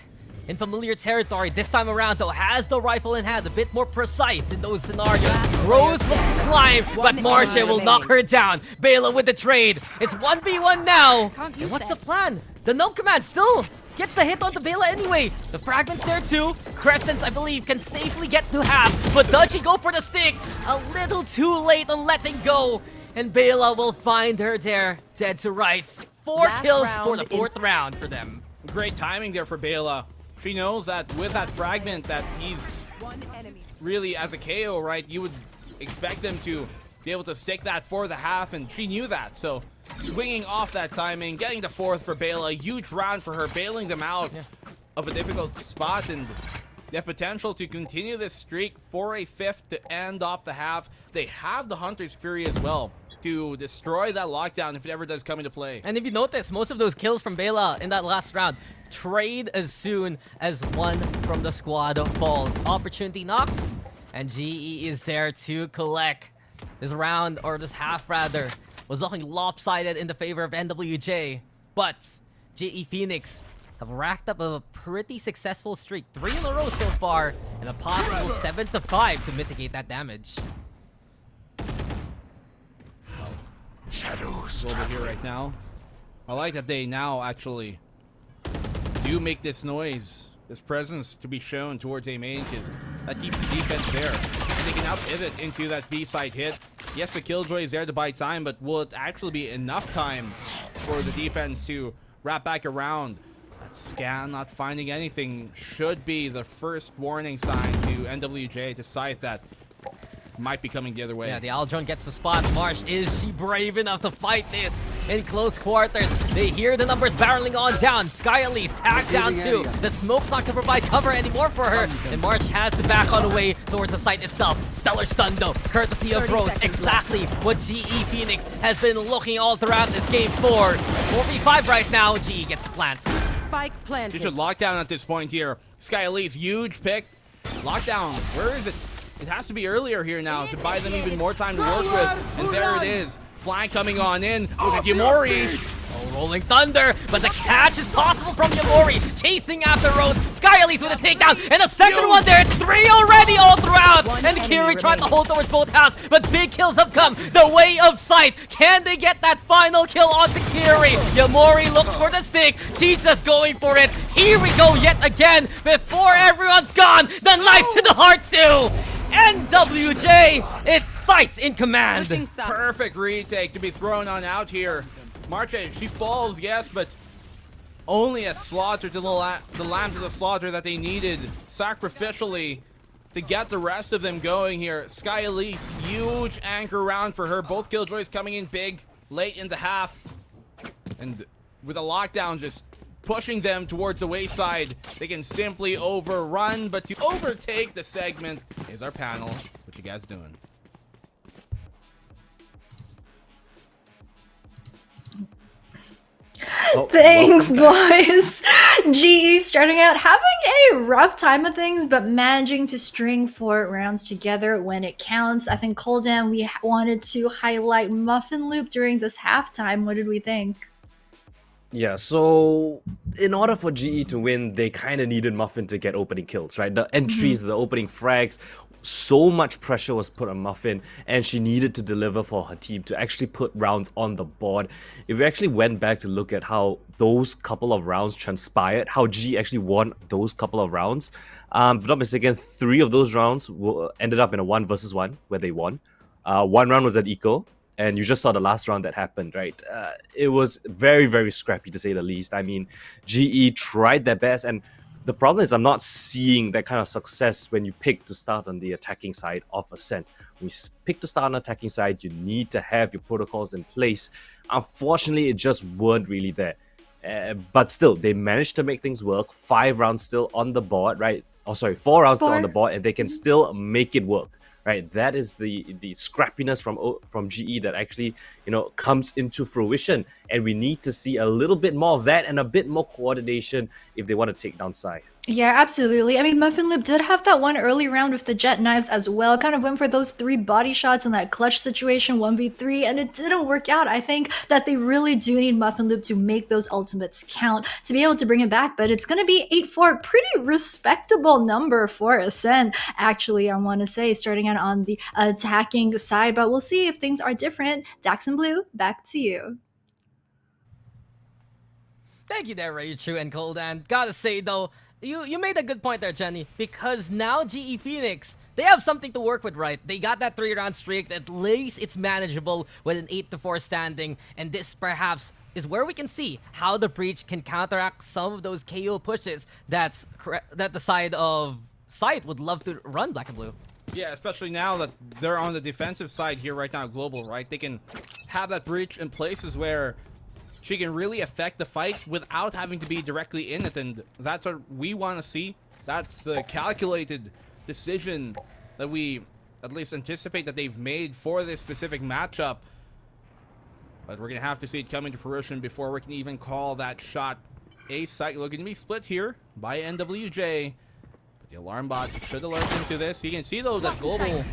in familiar territory. This time around, though, has the rifle in hand, a bit more precise in those scenarios. Rose will climb, but Marche will knock her down. Bela with the trade. It's 1v1 now. And what's the plan? The null command still gets the hit onto Bela anyway. The fragment's there too. Crescents, I believe, can safely get to half. But does she go for the stick? A little too late on letting go. And Bela will find her there, dead to rights. 4 kills for the 4th round for them. Great timing there for Bela. She knows that with that fragment that he's really, as a KO, right, you would expect them to be able to stick that for the half, and she knew that. So swinging off that timing, getting the 4th for Bela, huge round for her, bailing them out of a difficult spot, and they have potential to continue this streak for a 5th to end off the half. They have the Hunter's Fury as well to destroy that lockdown if it ever does come into play. And if you notice, most of those kills from Bela in that last round trade as soon as one from the squad falls. Opportunity knocks, and GE is there to collect. This round, or this half rather, was looking lopsided in the favor of NWJ, but GE Phoenix have racked up a pretty successful streak. 3 in a row so far, and a possible 7-5 to mitigate that damage. Shadows over here right now. I like that they now actually do make this noise, this presence to be shown towards A main, because that keeps the defense there. And they can now pivot into that B side hit. Yes, the Killjoy is there to buy time, but will it actually be enough time for the defense to wrap back around? That scan not finding anything should be the first warning sign to NWJ, to Scythe, that might be coming the other way. Yeah, the Aldron gets the spot. Marsh, is she brave enough to fight this in close quarters? They hear the numbers barreling on down. Sky Elise tagged down too. The smoke's not gonna provide cover anymore for her, and Marsh has to back on the way towards the site itself. Stellar stun though, courtesy of Rose. Exactly what GE Phoenix has been looking all throughout this game for. 4v5 right now. GE gets plants. Spike planted. She should lock down at this point here. Sky Elise, huge pick. Lockdown, where is it? It has to be earlier here now to buy them even more time to work with. And there it is. Flank coming on in. Look at Yamori. Oh, rolling thunder, but the catch is possible from Yamori. Chasing after Rose. Sky Elise with a takedown. And a second one there. It's 3 already all throughout. And Kiri tried to hold towards both halves, but big kills have come the way of Scythe. Can they get that final kill onto Kiri? Yamori looks for the stick. She's just going for it. Here we go yet again. Before everyone's gone, the knife to the heart too. NWJ, it's Scythe in command. Perfect retake to be thrown on out here. Marche, she falls, yes, but only a slaughter to the lamb to the slaughter that they needed sacrificially to get the rest of them going here. Sky Elise, huge anchor round for her. Both Killjoys coming in big late in the half. And with a lockdown just pushing them towards the wayside, they can simply overrun, but to overtake the segment is our panel. What you guys doing? Thanks, boys. GE starting out having a rough time of things, but managing to string 4 rounds together when it counts. I think Coldan, we wanted to highlight Muffin Loop during this halftime. What did we think? Yeah, so in order for GE to win, they kind of needed Muffin to get opening kills, right? The entries, the opening frags, so much pressure was put on Muffin, and she needed to deliver for her team to actually put rounds on the board. If we actually went back to look at how those couple of rounds transpired, how GE actually won those couple of rounds, if I'm not mistaken, 3 of those rounds ended up in a 1 versus 1 where they won. 1 round was at Eco. And you just saw the last round that happened, right? It was very, very scrappy to say the least. I mean, GE tried their best, and the problem is I'm not seeing that kind of success when you pick to start on the attacking side of Ascent. When you pick to start on the attacking side, you need to have your protocols in place. Unfortunately, it just weren't really there. But still, they managed to make things work. 5 rounds still on the board, right? Oh, sorry, 4 rounds still on the board, and they can still make it work. Right, that is the scrappiness from GE that actually, you know, comes into fruition, and we need to see a little bit more of that and a bit more coordination if they want to take down Scythe. Yeah, absolutely. I mean, Muffin Loop did have that one early round with the jet knives as well. Kind of went for those 3 body shots in that clutch situation, 1v3, and it didn't work out. I think that they really do need Muffin Loop to make those ultimates count to be able to bring it back. But it's going to be 8-4, pretty respectable number for Ascend, actually, I want to say, starting out on the attacking side. But we'll see if things are different. Dax and Blue, back to you. Thank you there, Raichu and Coldan. Gotta say though, you made a good point there, Jenny, because now GE Phoenix, they have something to work with, right? They got that 3-round streak. At least it's manageable with an 8-4 standing, and this perhaps is where we can see how the Breach can counteract some of those KO pushes that the side of Scythe would love to run, Black and Blue. Yeah, especially now that they're on the defensive side here right now, Global, right? They can have that Breach in places where she can really affect the fight without having to be directly in it, and that's what we want to see. That's the calculated decision that we at least anticipate that they've made for this specific matchup. But we're going to have to see it come into fruition before we can even call that shot. A Scythe looking to be split here by NWJ. But the alarm bot should alert into this. You can see though that Global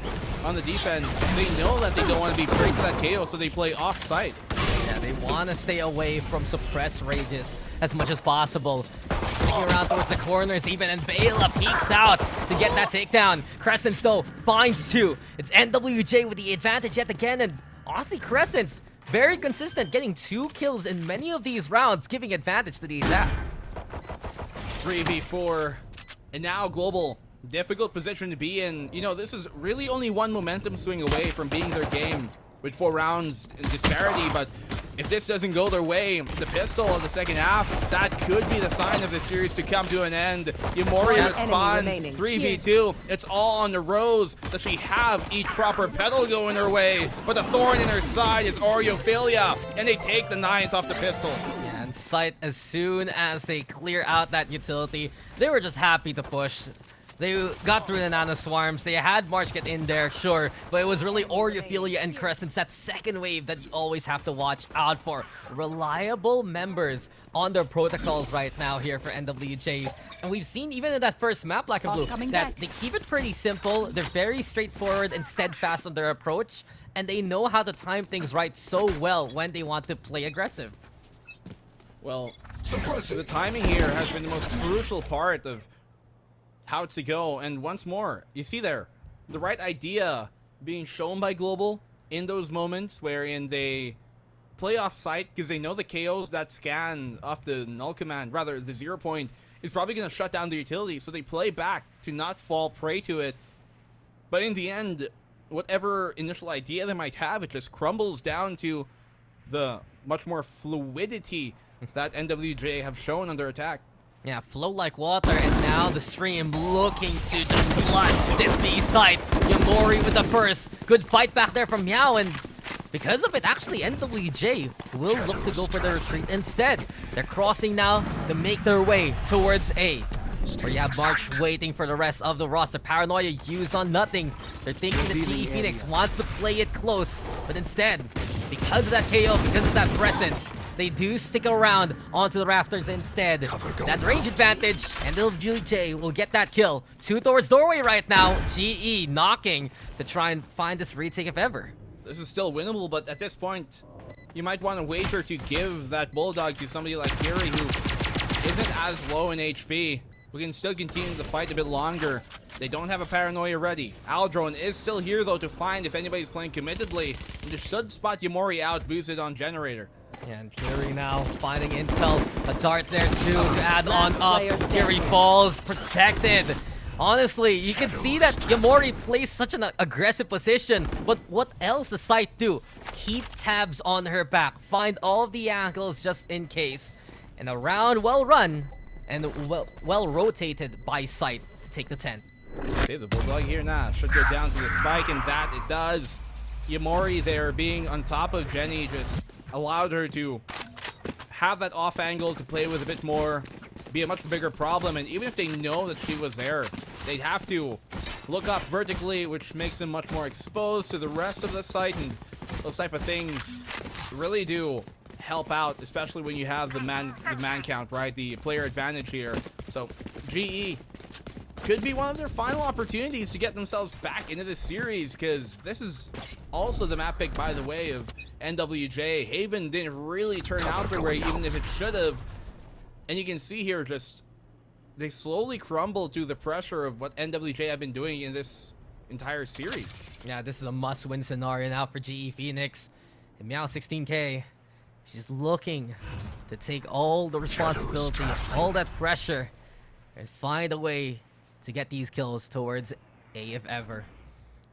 on the defense, they know that they don't want to be breaking that KO, so they play off-site. Yeah, they want to stay away from suppressed rages as much as possible. Sticking around towards the corners even, and Bela peeks out to get that takedown. Crescents, though, finds 2. It's NWJ with the advantage yet again, and honestly, Crescents, very consistent, getting 2 kills in many of these rounds, giving advantage to the attack. 3v4, and now Global, difficult position to be in. You know, this is really only one momentum swing away from being their game with 4 rounds in disparity, but if this doesn't go their way, the pistol in the second half, that could be the sign of the series to come to an end. Yamori responds 3v2. It's all on the Rose. Does she have each proper pedal going her way? But the thorn in her side is Oreophilia, and they take the 9th off the pistol. Yeah, and Scythe, as soon as they clear out that utility, they were just happy to push. They got through the Nano Swarms. They had March get in there, sure, but it was really Oreophilia and Crescents, that second wave that you always have to watch out for. Reliable members on their protocols right now here for NWJ. And we've seen even in that first map, Black and Blue, that they keep it pretty simple. They're very straightforward and steadfast on their approach, and they know how to time things right so well when they want to play aggressive. Well, the timing here has been the most crucial part of how to go, and once more, you see there, the right idea being shown by Global in those moments wherein they play off site because they know the KOs that scan off the null command, rather the 0 point, is probably going to shut down the utility, so they play back to not fall prey to it. But in the end, whatever initial idea they might have, it just crumbles down to the much more fluidity that NWJ have shown on their attack. Yeah, flow like water, and now the stream looking to just flood this B side. Yamori with the first. Good fight back there from Meow, and because of it, actually, NWJ will look to go for the retreat instead. They're crossing now to make their way towards A, where you have March waiting for the rest of the roster. Paranoia used on nothing. They're thinking that GE Phoenix wants to play it close, but instead, because of that KO, because of that presence, they do stick around onto the rafters instead. That range advantage, and NWJ will get that kill. 2 towards doorway right now. GE knocking to try and find this retake if ever. This is still winnable, but at this point, you might want to wager to give that Bulldog to somebody like Fury, who isn't as low in HP. We can still continue the fight a bit longer. They don't have a Paranoia ready. Aldrone is still here, though, to find if anybody's playing committedly. And just should spot Yamori out, boosted on Generator. And Fury now finding intel. A dart there, too, to add on up. Fury falls, protected. Honestly, you can see that Yamori plays such an aggressive position, but what else does Scythe do? Keep tabs on her back, find all of the angles just in case. And a round well run, and well rotated by Scythe to take the 10. Save the Bulldog here now. Should go down to the spike, and that it does. Yamori there being on top of Jenny just allowed her to have that off angle to play with a bit more, be a much bigger problem, and even if they know that she was there, they'd have to look up vertically, which makes them much more exposed to the rest of the site, and those type of things really do help out, especially when you have the man count, right? The player advantage here. So GE could be one of their final opportunities to get themselves back into this series, because this is also the map pick, by the way, of NWJ. Haven didn't really turn out their way, even if it should have. And you can see here, just they slowly crumble to the pressure of what NWJ have been doing in this entire series. Yeah, this is a must-win scenario now for GE Phoenix. And Meow 16K, she's looking to take all the responsibility, all that pressure, and find a way to get these kills towards A if ever.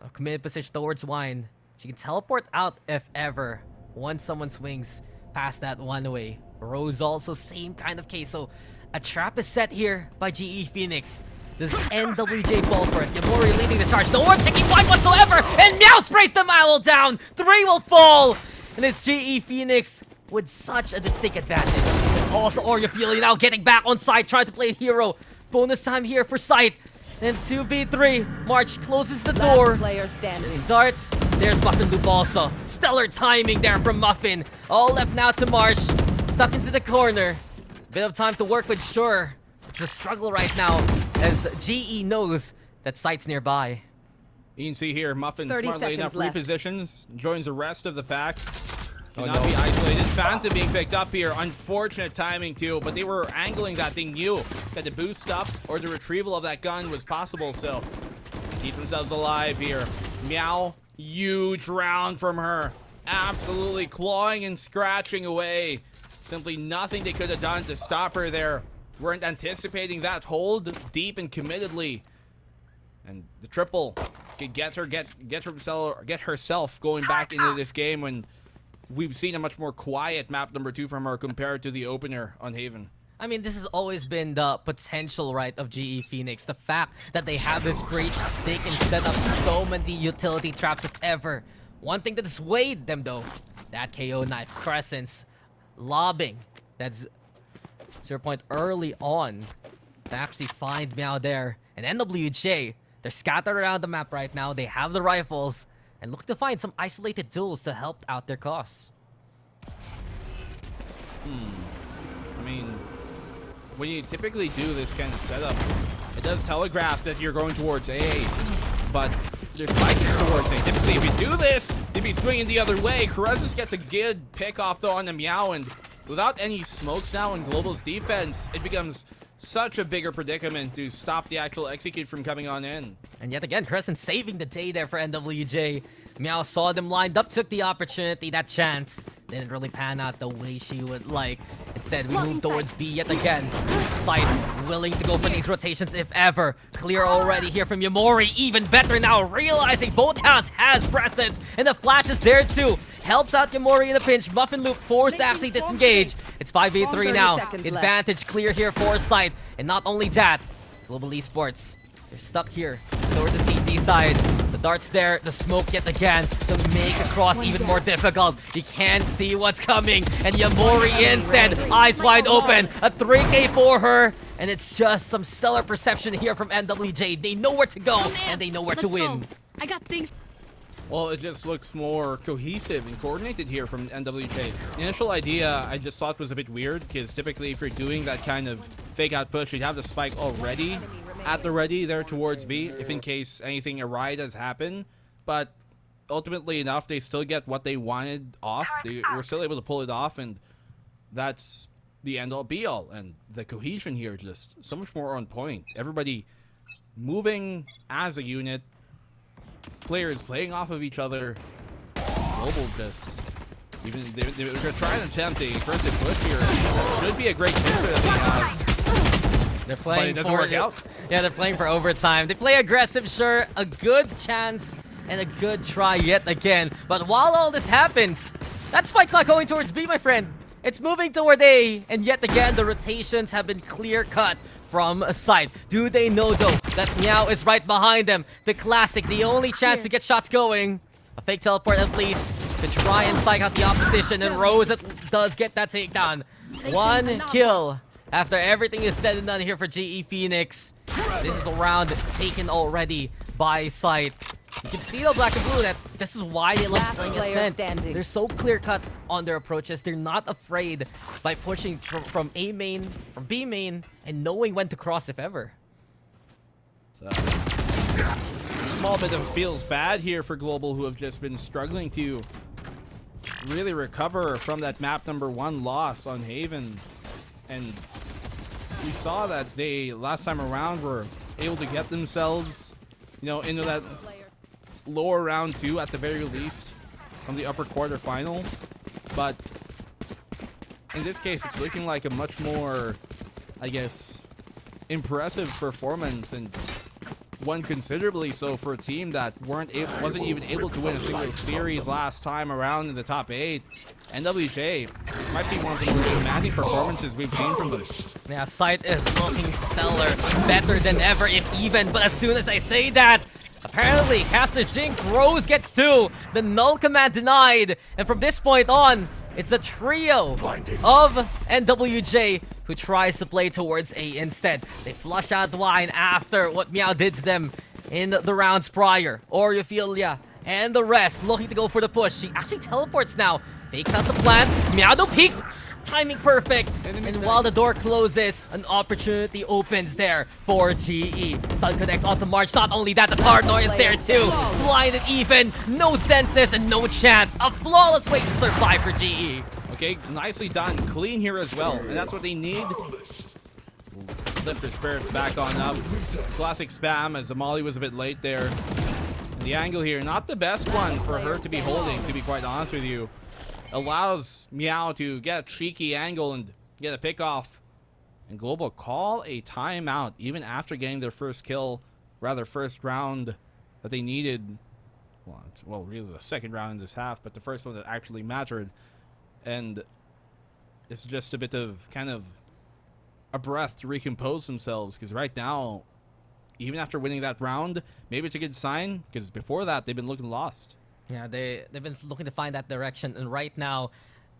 A committed position towards Wine. She can teleport out if ever once someone swings past that one-way. Rose also same kind of case. So a trap is set here by GE Phoenix. This NWJ ball for it. Yamori leading the charge. No one taking Wine whatsoever. And Meow sprays the Mallow down. 3 will fall. And it's GE Phoenix with such a distinct advantage. It's also Oriophili now getting back on side, trying to play hero. Bonus time here for Scythe. Then 2v3. March closes the door. Player standing. Darts. There's Muffin Loop also. Stellar timing there from Muffin. All left now to March. Stuck into the corner. Bit of time to work with, sure. It's a struggle right now as GE knows that Scythe's nearby. You can see here, Muffin 30 smartly enough seconds left. repositions, joins the rest of the pack. Oh, Cannot no. be isolated. Phantom being picked up here. Unfortunate timing too, but they were angling that. They knew that the boost up or the retrieval of that gun was possible, so keep themselves alive here. Meow, huge round from her. Absolutely clawing and scratching away. Simply nothing they could have done to stop her there. Weren't anticipating that hold deep and committedly. And the triple could get herself going back into this game when we've seen a much more quiet map number 2 from her compared to the opener on Haven. I mean, this has always been the potential, right, of GE Phoenix. The fact that they have this breach, they can set up so many utility traps if ever. One thing that swayed them, though, that KO knife. Crescents lobbing. That's 0 point early on to actually find Meow there. And NWJ, they're scattered around the map right now. They have the rifles and look to find some isolated duels to help out their cause. I mean, when you typically do this kind of setup, it does telegraph that you're going towards A, but there's spikes towards A. Typically, if you do this, they'd be swinging the other way. Carezes gets a good pick off though on the Meow, and without any smokes now in Global's defense, it becomes such a bigger predicament to stop the actual execute from coming on in. And yet again, Crescent saving the day there for NWJ. Meow saw them lined up, took the opportunity, that chance. Didn't really pan out the way she would like. Instead, we move towards B yet again. Scythe willing to go for these rotations if ever. Clear already here from Yamori. Even better now, realizing both house has presence. And the flash is there too. Helps out Yamori in a pinch. Muffin Loop forced to actually disengage. It's 5v3 now. Advantage clear here for Scythe. And not only that, Global Esports, they're stuck here towards the CT side. The darts there, the smoke yet again to make a cross even more difficult. You can't see what's coming. And Yamori instead, eyes wide open. A 3K for her. And it's just some stellar perception here from NWJ. They know where to go and they know where to win. I got things. Well, it just looks more cohesive and coordinated here from NWJ. The initial idea I just thought was a bit weird, because typically if you're doing that kind of fake out push, you'd have the spike already at the ready there towards B, if in case anything awry does happen. But ultimately enough, they still get what they wanted off. They were still able to pull it off, and that's the end-all be-all. And the cohesion here is just so much more on point. Everybody moving as a unit. Players playing off of each other. Global just even they're gonna try and attempt a aggressive push here. Should be a great mixer that they have. They're playing But it doesn't for work out. Yeah, they're playing for overtime. They play aggressive, sure, a good chance and a good try yet again. But while all this happens, that spike's not going towards B, my friend. It's moving toward A, and yet again the rotations have been clear cut from a side. Do they know though that Meow is right behind them? The classic, the only chance to get shots going. A fake teleport at least to try and psych out the opposition, and Rose does get that takedown. 1 kill after everything is said and done here for GE Phoenix. This is a round taken already by Scythe. You can see though, Black and Blue, that this is why they love Last playing player Ascent. standing. They're so clear-cut on their approaches. They're not afraid by pushing from A main, from B main, and knowing when to cross if ever. So, small bit of feels bad here for Global, who have just been struggling to really recover from that map number 1 loss on Haven. And we saw that they, last time around, were able to get themselves, you know, into that lower round 2 at the very least from the upper quarterfinal. But in this case, it's looking like a much more, I guess, impressive performance, and one considerably so for a team that wasn't even able to win a single series last time around in the top 8. NWJ might be one of the most demanding performances we've seen from them. Yeah, Scythe is looking stellar, better than ever, if even. But as soon as I say that, apparently Caster Jinx, Rose gets 2, the null command denied, and from this point on, it's the trio of NWJ who tries to play towards A instead. They flush out Wine after what Meow did to them in the rounds prior. Oriophilia and the rest looking to go for the push. She actually teleports now. Fakes out the plant. Meow peeks. Timing perfect. And while the door closes, an opportunity opens there for GE. Stun connects onto March. Not only that, the paranoia is there too. Blinded even. No senses and no chance. A flawless way to survive for GE. Okay, nicely done. Clean here as well, and that's what they need. Lift their spirits back on up. Classic spam as Amali was a bit late there. And the angle here, not the best one for her to be holding, to be quite honest with you. Allows Meow to get a cheeky angle and get a pick off. And Global call a timeout even after getting their first kill, rather first round that they needed. Well, really the second round in this half, but the first one that actually mattered. And it's just a bit of kind of a breath to recompose themselves, because right now, even after winning that round, maybe it's a good sign, because before that they've been looking lost. Yeah, they've been looking to find that direction, and right now,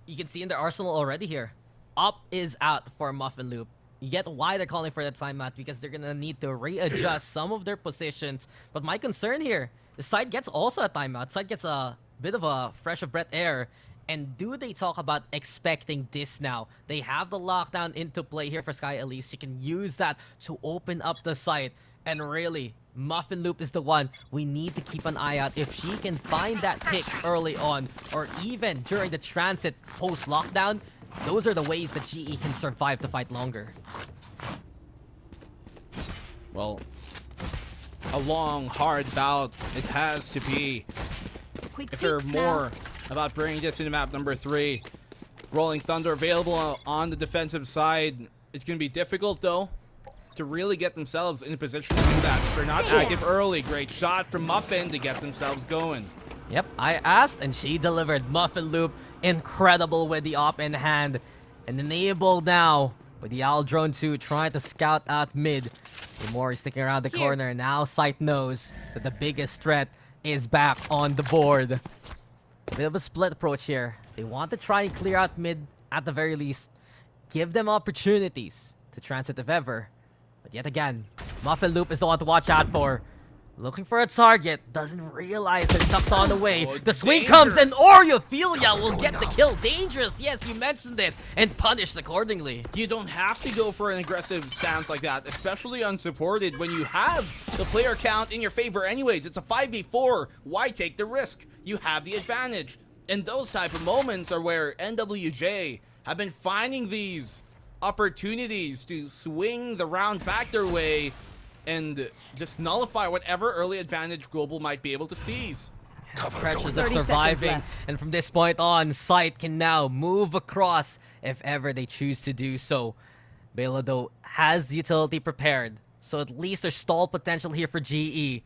you can see in their arsenal already here. Up is out for Muffin Loop. You get why they're calling for that timeout, because they're gonna need to readjust some of their positions. But my concern here, the side gets also a timeout. Side gets a bit of a fresh of breath air. And do they talk about expecting this now? They have the lockdown into play here for Sky Elise. She can use that to open up the site. And really, Muffin Loop is the one we need to keep an eye out. If she can find that pick early on, or even during the transit post-lockdown, those are the ways that GE can survive the fight longer. Well, a long, hard bout it has to be. Quick If there are fix more now. about bringing this into map number 3. Rolling Thunder available on the defensive side. It's going to be difficult, though, to really get themselves in a position to do that. If they're not active early, great shot from Muffin to get themselves going. Yep, I asked and she delivered. Muffin Loop, incredible with the op in hand. And enabled now with the Owl Drone 2 trying to scout out mid. Mori sticking around the corner. Now Scythe knows that the biggest threat is back on the board. A bit of a split approach here. They want to try and clear out mid at the very least. Give them opportunities to transit if ever. But yet again, Muffin Loop is the one to watch out for. Looking for a target, doesn't realize there's something on the way. Oh, The swing dangerous. comes and Oriophilia will get the kill. Dangerous, yes, you mentioned it. And punished accordingly. You don't have to go for an aggressive stance like that, especially unsupported when you have the player count in your favor anyways. It's a 5v4. Why take the risk? You have the advantage. And those type of moments are where NWJ have been finding these opportunities to swing the round back their way and just nullify whatever early advantage Global might be able to seize. Pressures of 30 surviving, seconds left. and from this point on, Scythe can now move across if ever they choose to do so. Bela, though, has the utility prepared, so at least there's stall potential here for GE.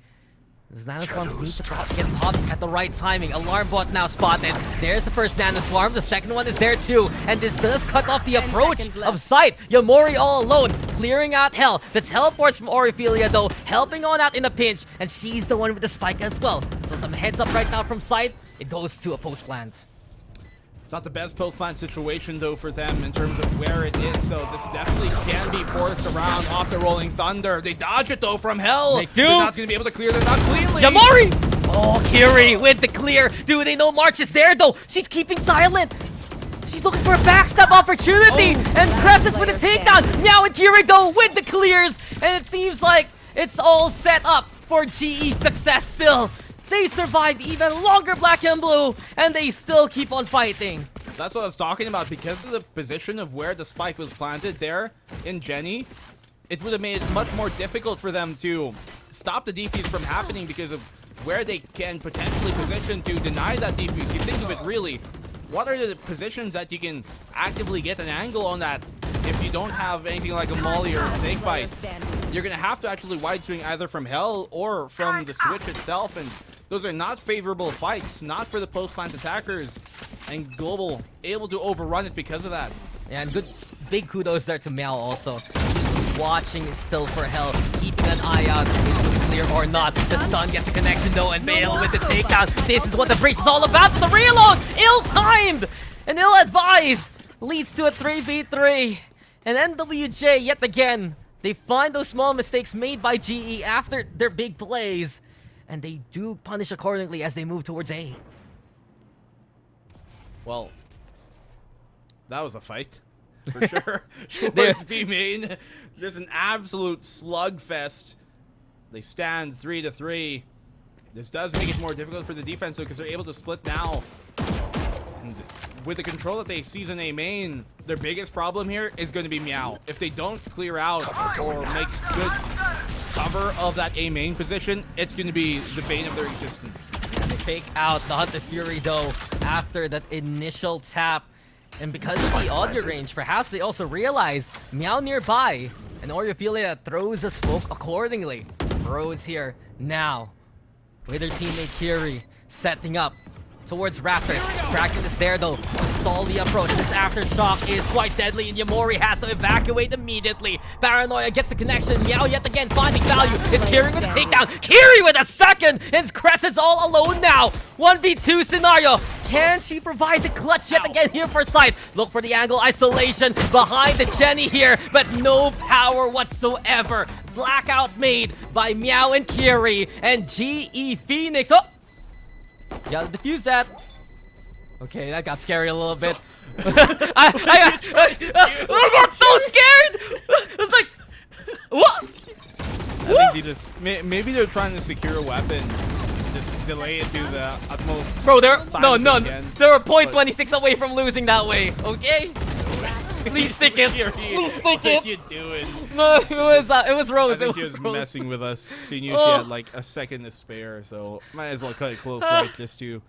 Those nanoswarms need to get popped at the right timing. Alarm bot now spotted. There's the first nanoswarm. The second one is there too. And this does cut off the 10 approach seconds of left. Scythe. Yamori all alone, clearing out hell. The teleports from Oriophilia though, helping on out in a pinch. And she's the one with the spike as well. So some heads up right now from Scythe. It goes to a post plant. It's not the best post-plant situation, though, for them in terms of where it is, so this definitely can be forced around off the Rolling Thunder. They dodge it, though, from hell. They do. They're not going to be able to clear this out cleanly. Yamori! Oh, Kiri with the clear. Do they know March is there though? She's keeping silent. She's looking for a backstab opportunity. And Crescent with a takedown. Meow and Kiri though with the clears. And it seems like it's all set up for GE success still. They survive even longer, Black and Blue, and they still keep on fighting. That's what I was talking about. Because of the position of where the spike was planted there in Jenny, it would have made it much more difficult for them to stop the defuse from happening because of where they can potentially position to deny that defuse. You think of it really, what are the positions that you can actively get an angle on that if you don't have anything like a molly or a snake bite? You're gonna have to actually wide swing either from Hell or from the switch itself, and those are not favorable fights, not for the post-plant attackers, and Global able to overrun it because of that. And good, big kudos there to Meow also. She's watching still for Hell, keeping an eye out if it was clear or not. The stun gets the connection though, and Bale with the takedown. This is what the breach is all about, but the reload, ill-timed and ill-advised, leads to a 3v3. And NWJ yet again, they find those small mistakes made by GE after their big plays, and they do punish accordingly as they move towards A. Well, that was a fight, for sure. Towards B main, just an absolute slugfest. They stand 3-3. This does make it more difficult for the defense, though, because they're able to split now. And with the control that they seize in A main, their biggest problem here is going to be Meow. If they don't clear out or make good cover of that A main position, it's going to be the bane of their existence. And they fake out the Hunter's Fury though after that initial tap. And because of the audio range, perhaps they also realize Meow nearby. And Oreophilia throws a smoke accordingly. Rose here now with her teammate Kiri setting up towards Raptor. Kraken is there though to stall the approach. This aftershock is quite deadly and Yamori has to evacuate immediately. Paranoia gets the connection. Meow yet again finding value. It's Kiri with a takedown. Kiri with a second! And Crescent's all alone now. 1v2 scenario. Can she provide the clutch yet again here for Scythe? Look for the angle isolation behind the Jenny here, but no power whatsoever. Blackout made by Meow and Kiri and GE Phoenix. Oh! Gotta defuse that. Okay, that got scary a little bit. I got so scared! It's like, what? I think they just, maybe they're trying to secure a weapon. Just delay it to the utmost. Bro, they're, no, they they were .26 away from losing that way, okay? Please stick it. Please stick What it. are you doing? No, it was Rose. I think it she was Rose. messing with us. She knew Oh. she had like a second to spare, so might as well cut it close, right? Just to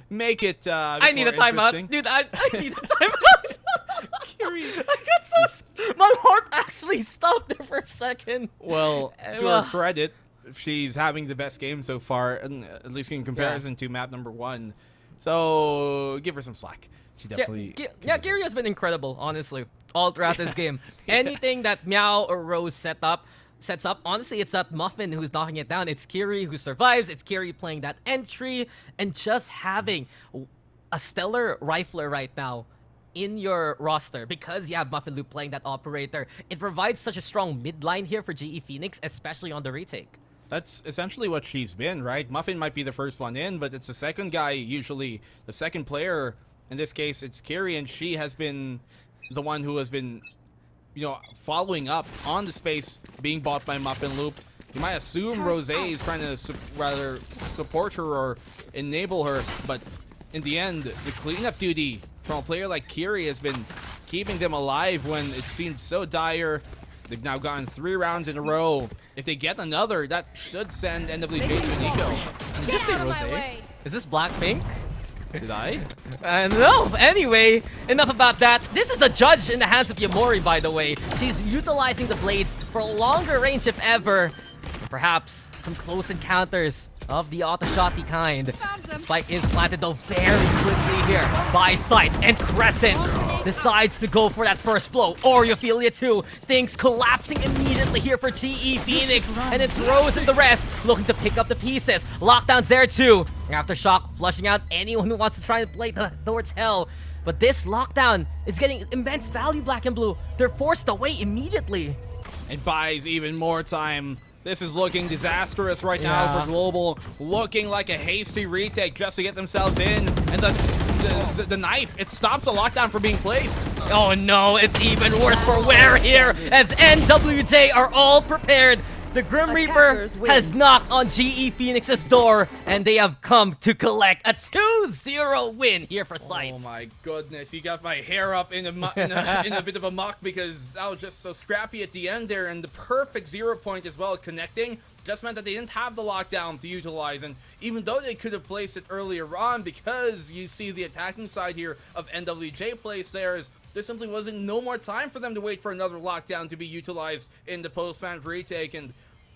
make it I need a more timeout. interesting. Dude, I need a timeout. I got so... My heart actually stopped there for a second. Well, to Well. her credit, she's having the best game so far, and at least in comparison to map number 1. So give her some slack. She definitely. Yeah, Kiri has been incredible, honestly, all throughout this game. Anything that Meow or Rose sets up, honestly, it's not Muffin who's knocking it down. It's Kiri who survives. It's Kiri playing that entry and just having a stellar rifler right now in your roster because you have Muffin Loop playing that operator. It provides such a strong mid line here for GE Phoenix, especially on the retake. That's essentially what she's been, right? Muffin might be the first one in, but it's the second guy, usually the second player. In this case, it's Kiri, and she has been the one who has been, following up on the space being bought by Muffin Loop. You might assume Rose is trying to rather support her or enable her, but in the end, the cleanup duty from a player like Kiri has been keeping them alive when it seemed so dire. They've now gotten 3 rounds in a row. If they get another, that should send NWJ to an eco. Did you say Rose? Is this Blackpink? Did I? No. Anyway, enough about that. This is a judge in the hands of Yamori, by the way. She's utilizing the blades for longer range if ever. Perhaps some close encounters of the auto-shotty kind. Spike is planted though very quickly here by Scythe, and Crescent decides to go for that first blow. Oreophilia too. Things collapsing immediately here for GE Phoenix, and it's Rose and the rest looking to pick up the pieces. Lockdown's there too. Aftershock flushing out anyone who wants to try and play towards Hell. But this lockdown is getting immense value, Black and Blue. They're forced away immediately. It buys even more time This is looking disastrous right now for Global. Looking like a hasty retake just to get themselves in. And the knife, it stops the lockdown from being placed. Oh no, it's even worse for Wear here, as NWJ are all prepared. The Grim Reaper has knocked on GE Phoenix's door, and they have come to collect a 2-0 win here for Scythe. Oh my goodness, you got my hair up in a bit of a muck because that was just so scrappy at the end there, and the perfect 0 point as well connecting just meant that they didn't have the lockdown to utilize. And even though they could have placed it earlier on, because you see the attacking side here of NWJ place theirs, there simply wasn't no more time for them to wait for another lockdown to be utilized in the post-fan retake. And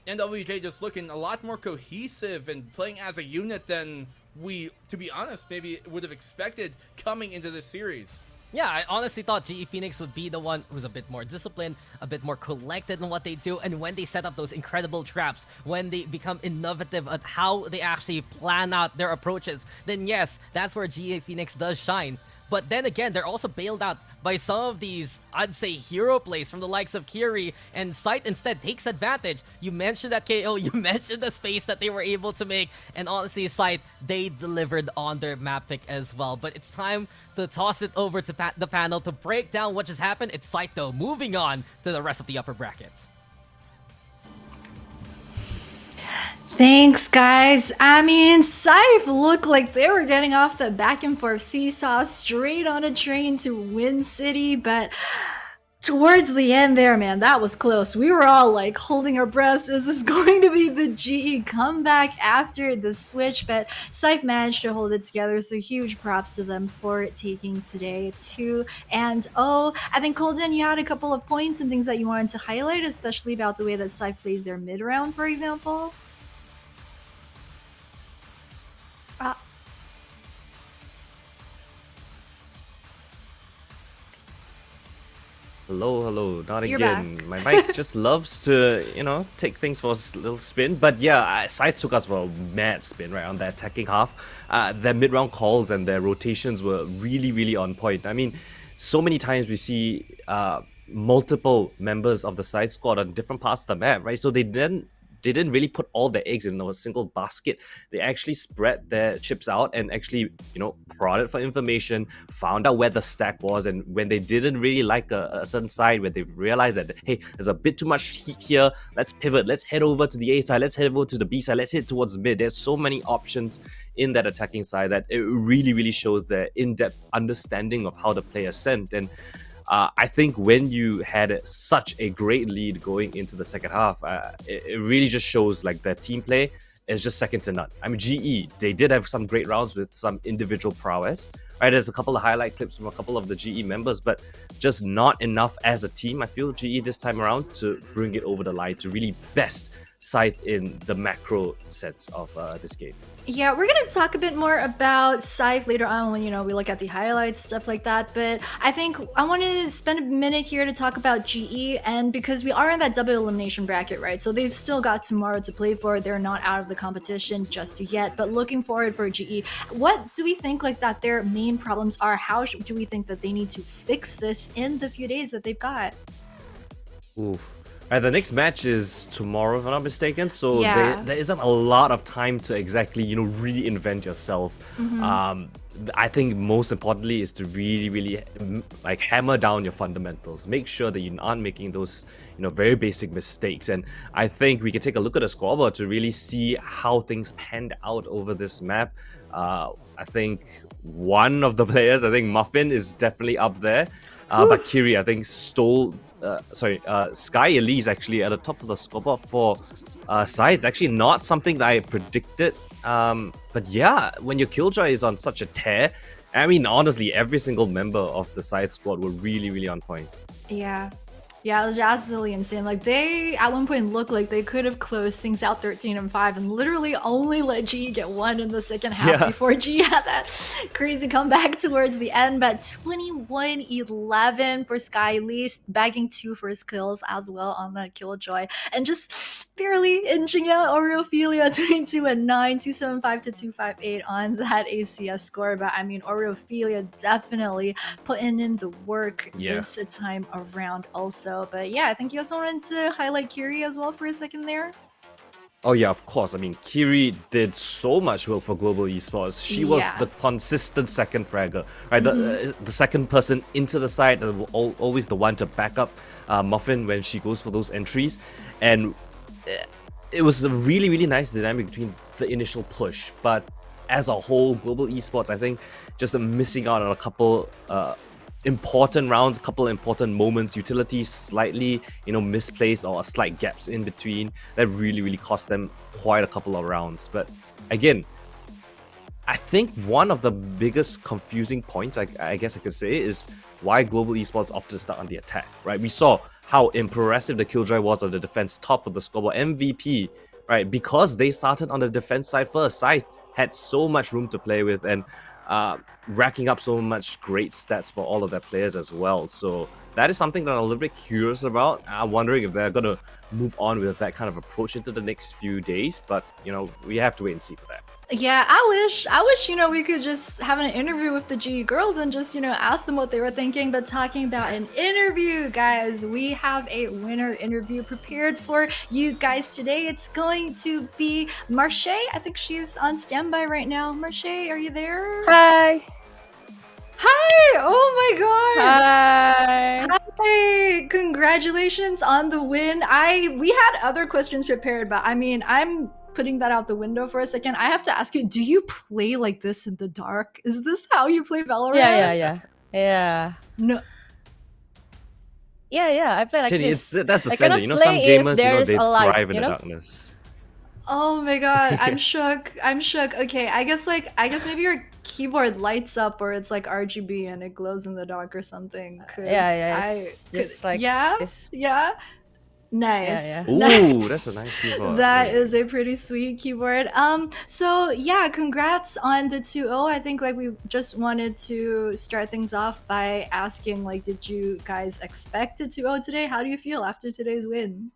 NWJ just looking a lot more cohesive and playing as a unit than we, to be honest, maybe would have expected coming into this series. Yeah, I honestly thought GE Phoenix would be the one who's a bit more disciplined, a bit more collected in what they do, and when they set up those incredible traps, when they become innovative at how they actually plan out their approaches, then yes, that's where GE Phoenix does shine. But then again, they're also bailed out by some of these, I'd say, hero plays from the likes of Kiri, and Scythe instead takes advantage. You mentioned that KO, you mentioned the space that they were able to make, and honestly, Scythe, they delivered on their map pick as well. But it's time to toss it over to the panel to break down what just happened. It's Scythe, though, moving on to the rest of the upper brackets. Thanks, guys. I mean, Scythe looked like they were getting off the back and forth seesaw straight on a train to Win City, but towards the end there, man, that was close. We were all like holding our breaths. Is this going to be the GE comeback after the switch? But Scythe managed to hold it together, so huge props to them for taking today 2-0. I think, Colden, you had a couple of points and things that you wanted to highlight, especially about the way that Scythe plays their mid-round, for example. Hello, not You're again. back. My mic just loves to, take things for a little spin. But yeah, Scythe took us for a mad spin, right, on the attacking half. Their mid-round calls and their rotations were really, really on point. I mean, so many times we see multiple members of the side squad on different parts of the map, right? So they didn't really put all their eggs in a single basket. They actually spread their chips out and actually, prodded for information, found out where the stack was, and when they didn't really like a certain side, where they realized that, hey, there's a bit too much heat here, let's pivot, let's head over to the A side, let's head over to the B side, let's head towards mid. There's so many options in that attacking side that it really, really shows their in-depth understanding of how the play is sent. And I think when you had such a great lead going into the second half, it really just shows like their team play is just second to none. I mean, GE, they did have some great rounds with some individual prowess. Right, there's a couple of highlight clips from a couple of the GE members, but just not enough as a team. I feel GE this time around to bring it over the line to really best Scythe in the macro sense of this game. Yeah, we're gonna talk a bit more about Scythe later on when, we look at the highlights, stuff like that. But I think I want to spend a minute here to talk about GE, and because we are in that double elimination bracket, right? So they've still got tomorrow to play for. They're not out of the competition just yet, but looking forward for GE. What do we think like that their main problems are? How do we think that they need to fix this in the few days that they've got? Oof. Right, the next match is tomorrow, if I'm not mistaken. So Yeah. there isn't a lot of time to exactly, reinvent yourself. I think most importantly is to really, like hammer down your fundamentals. Make sure that you aren't making those, very basic mistakes. And I think we can take a look at the scoreboard to really see how things panned out over this map. I think one of the players, Muffin, is definitely up there. But Kiri, I think, stole. Sky Elise actually at the top of the scoreboard for Scythe. Actually, not something that I predicted. But yeah, when your Killjoy is on such a tear, I mean, honestly, every single member of the Scythe squad were really, really on point. Yeah. Yeah, it was absolutely insane. Like, they at one point looked like they could have closed things out 13-5 and literally only let GE get one in the second half before GE had that crazy comeback towards the end. But 21-11 for Sky Elise, bagging 2 first kills as well on that Killjoy, and just barely inching out Oreophilia 22-9, 275 to 258 on that ACS score. But I mean, Oreophilia definitely putting in the work this time around also. But yeah, I think you also wanted to highlight Kiri as well for a second there. Oh yeah, of course. I mean, Kiri did so much work for Global Esports. She was Yeah. the consistent second fragger, right? The second person into the side, always the one to back up Muffin when she goes for those entries, and it was a really, really nice dynamic between the initial push. But as a whole, Global Esports, I think, just missing out on a couple important rounds, a couple important moments, utilities slightly, misplaced or slight gaps in between that really, really cost them quite a couple of rounds. But again, I think one of the biggest confusing points, I guess I could say, is why Global Esports opted to start on the attack, right? We saw how impressive the Killjoy was on the defense, top of the scoreboard, MVP, right? Because they started on the defense side first. Scythe had so much room to play with and racking up so much great stats for all of their players as well. So that is something that I'm a little bit curious about. I'm wondering if they're going to move on with that kind of approach into the next few days, but, we have to wait and see for that. Yeah, I wish, we could just have an interview with the GE girls and just, ask them what they were thinking. But talking about an interview, guys, we have a winner interview prepared for you guys today. It's going to be Marche. I think she's on standby right now. Marche, are you there? Hi. Hi! Oh my god! Hi. Hi! Congratulations on the win. We had other questions prepared, but I mean, I'm putting that out the window for a second. I have to ask you, do you play like this in the dark? Is this how you play Valorant? Yeah. No. Yeah. I play like Jenny, this. that's the I standard. cannot Some play if gamers, there's they a light, thrive in the darkness. Oh my god, I'm shook. I'm shook. Okay, I guess maybe your keyboard lights up or it's like RGB and it glows in the dark or something. It's just like this. Yeah. Nice. Yeah. Ooh, Nice. that's a nice keyboard. That is a pretty sweet keyboard. So yeah, congrats on the 2-0. I think we just wanted to start things off by asking did you guys expect a 2-0 today? How do you feel after today's win?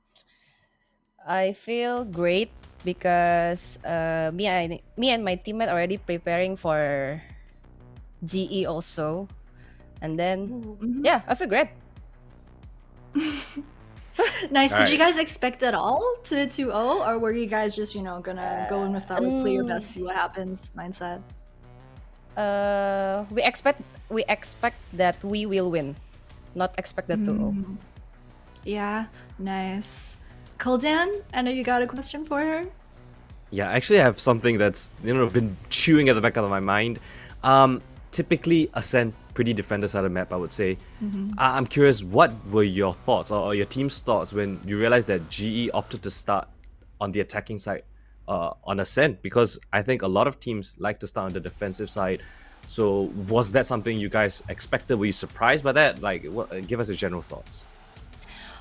I feel great because me and my teammate already preparing for GE also, and then Mhm. yeah, I feel great. Nice. All Did you right. guys expect at all to 2-0 or were you guys just, gonna go in with that play your best, see what happens mindset? We expect that we will win, not expect the 2-0. Yeah, nice. Koldan, I know you got a question for her. Yeah, actually, I have something that's been chewing at the back of my mind. Typically, Ascent pretty defender-sided map, I would say. I'm curious, what were your thoughts or your team's thoughts when you realized that GE opted to start on the attacking side on Ascent? Because I think a lot of teams like to start on the defensive side. So was that something you guys expected? Were you surprised by that? Give us your general thoughts.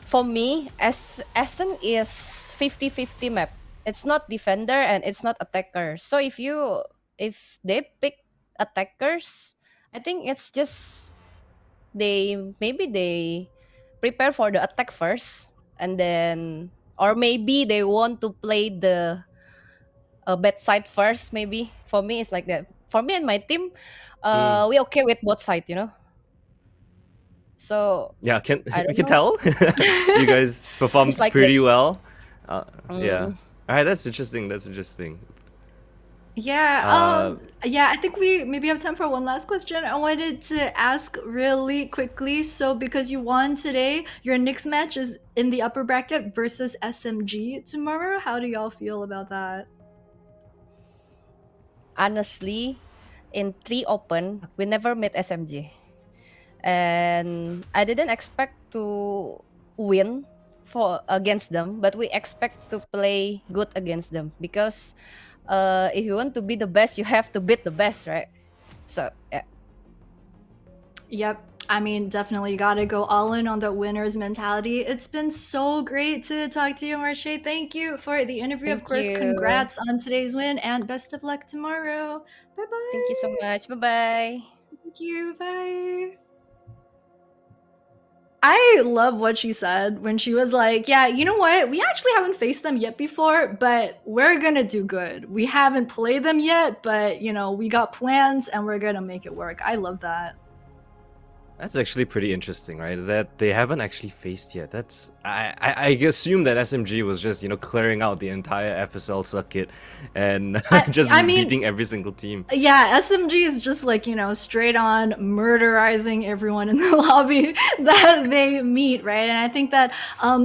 For me, Essen is 50-50 map. It's not defender and it's not attacker. So if they pick attackers, I think it's just maybe they prepare for the attack first, and then or maybe they want to play the bad side first. Maybe for me it's like that. For me and my team, we okay with both side, So Yeah, I we don't can know. tell. You guys performed It's like pretty that. well. Yeah. All right, that's interesting. That's interesting. Yeah, yeah, I think we maybe have time for one last question. I wanted to ask really quickly. So, because you won today, your next match is in the upper bracket versus SMG tomorrow. How do y'all feel about that? Honestly, in 3 open, we never met SMG. And I didn't expect to win against them, but we expect to play good against them because if you want to be the best, you have to beat the best, right? So yeah. Yep. I mean, definitely gotta go all in on the winner's mentality. It's been so great to talk to you, Marche. Thank you for the interview. Of Thank course, you. congrats on today's win and best of luck tomorrow. Bye Thank you so bye. much. Bye bye. Thank you. Bye. I love what she said when she was like, yeah, you know what? We actually haven't faced them yet before, but we're gonna do good. We haven't played them yet, but we got plans and we're gonna make it work. I love that. That's actually pretty interesting, right? That they haven't actually faced yet. That's I assume that SMG was just clearing out the entire FSL circuit and just I mean, beating every single team. yeah, SMG is just like, straight on murderizing everyone in the lobby that they meet, right? And I think that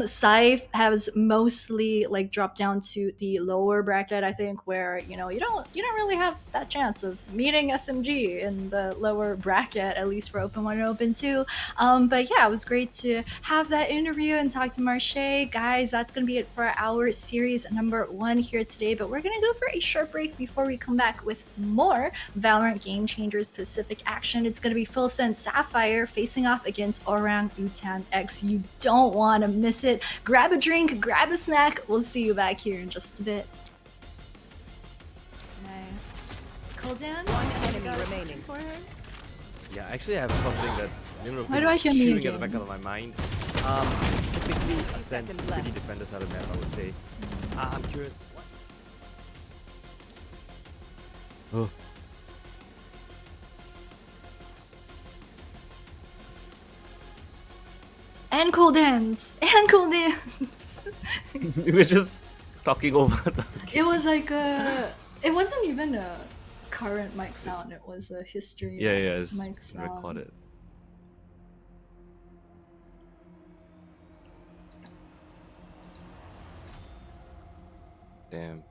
Scythe has mostly like dropped down to the lower bracket, I think, where, you don't really have that chance of meeting SMG in the lower bracket, at least for Open 1 and Open 2. But yeah, it was great to have that interview and talk to Marche. Guys, that's going to be it for our series number 1 here today, but we're going to go for a short break before we come back with more Valorant Game Changers Pacific action. It's going to be Full Send Sapphire facing off against Orang Utan X. You don't want to miss it. Grab a drink, grab a snack. We'll see you back here in just a bit. Nice. Kuldan? One enemy remaining. For her? Yeah, actually I have something that's Why do I hear me shooting at the again? back of my mind. Typically Ascent seconds pretty left. defenders out of map, I would say. I'm curious. Oh. And Kuldans! And Kuldans! We were just talking over the It was like it wasn't even a current mic sound, it was a history yeah, it's mic sound. recorded. Damn.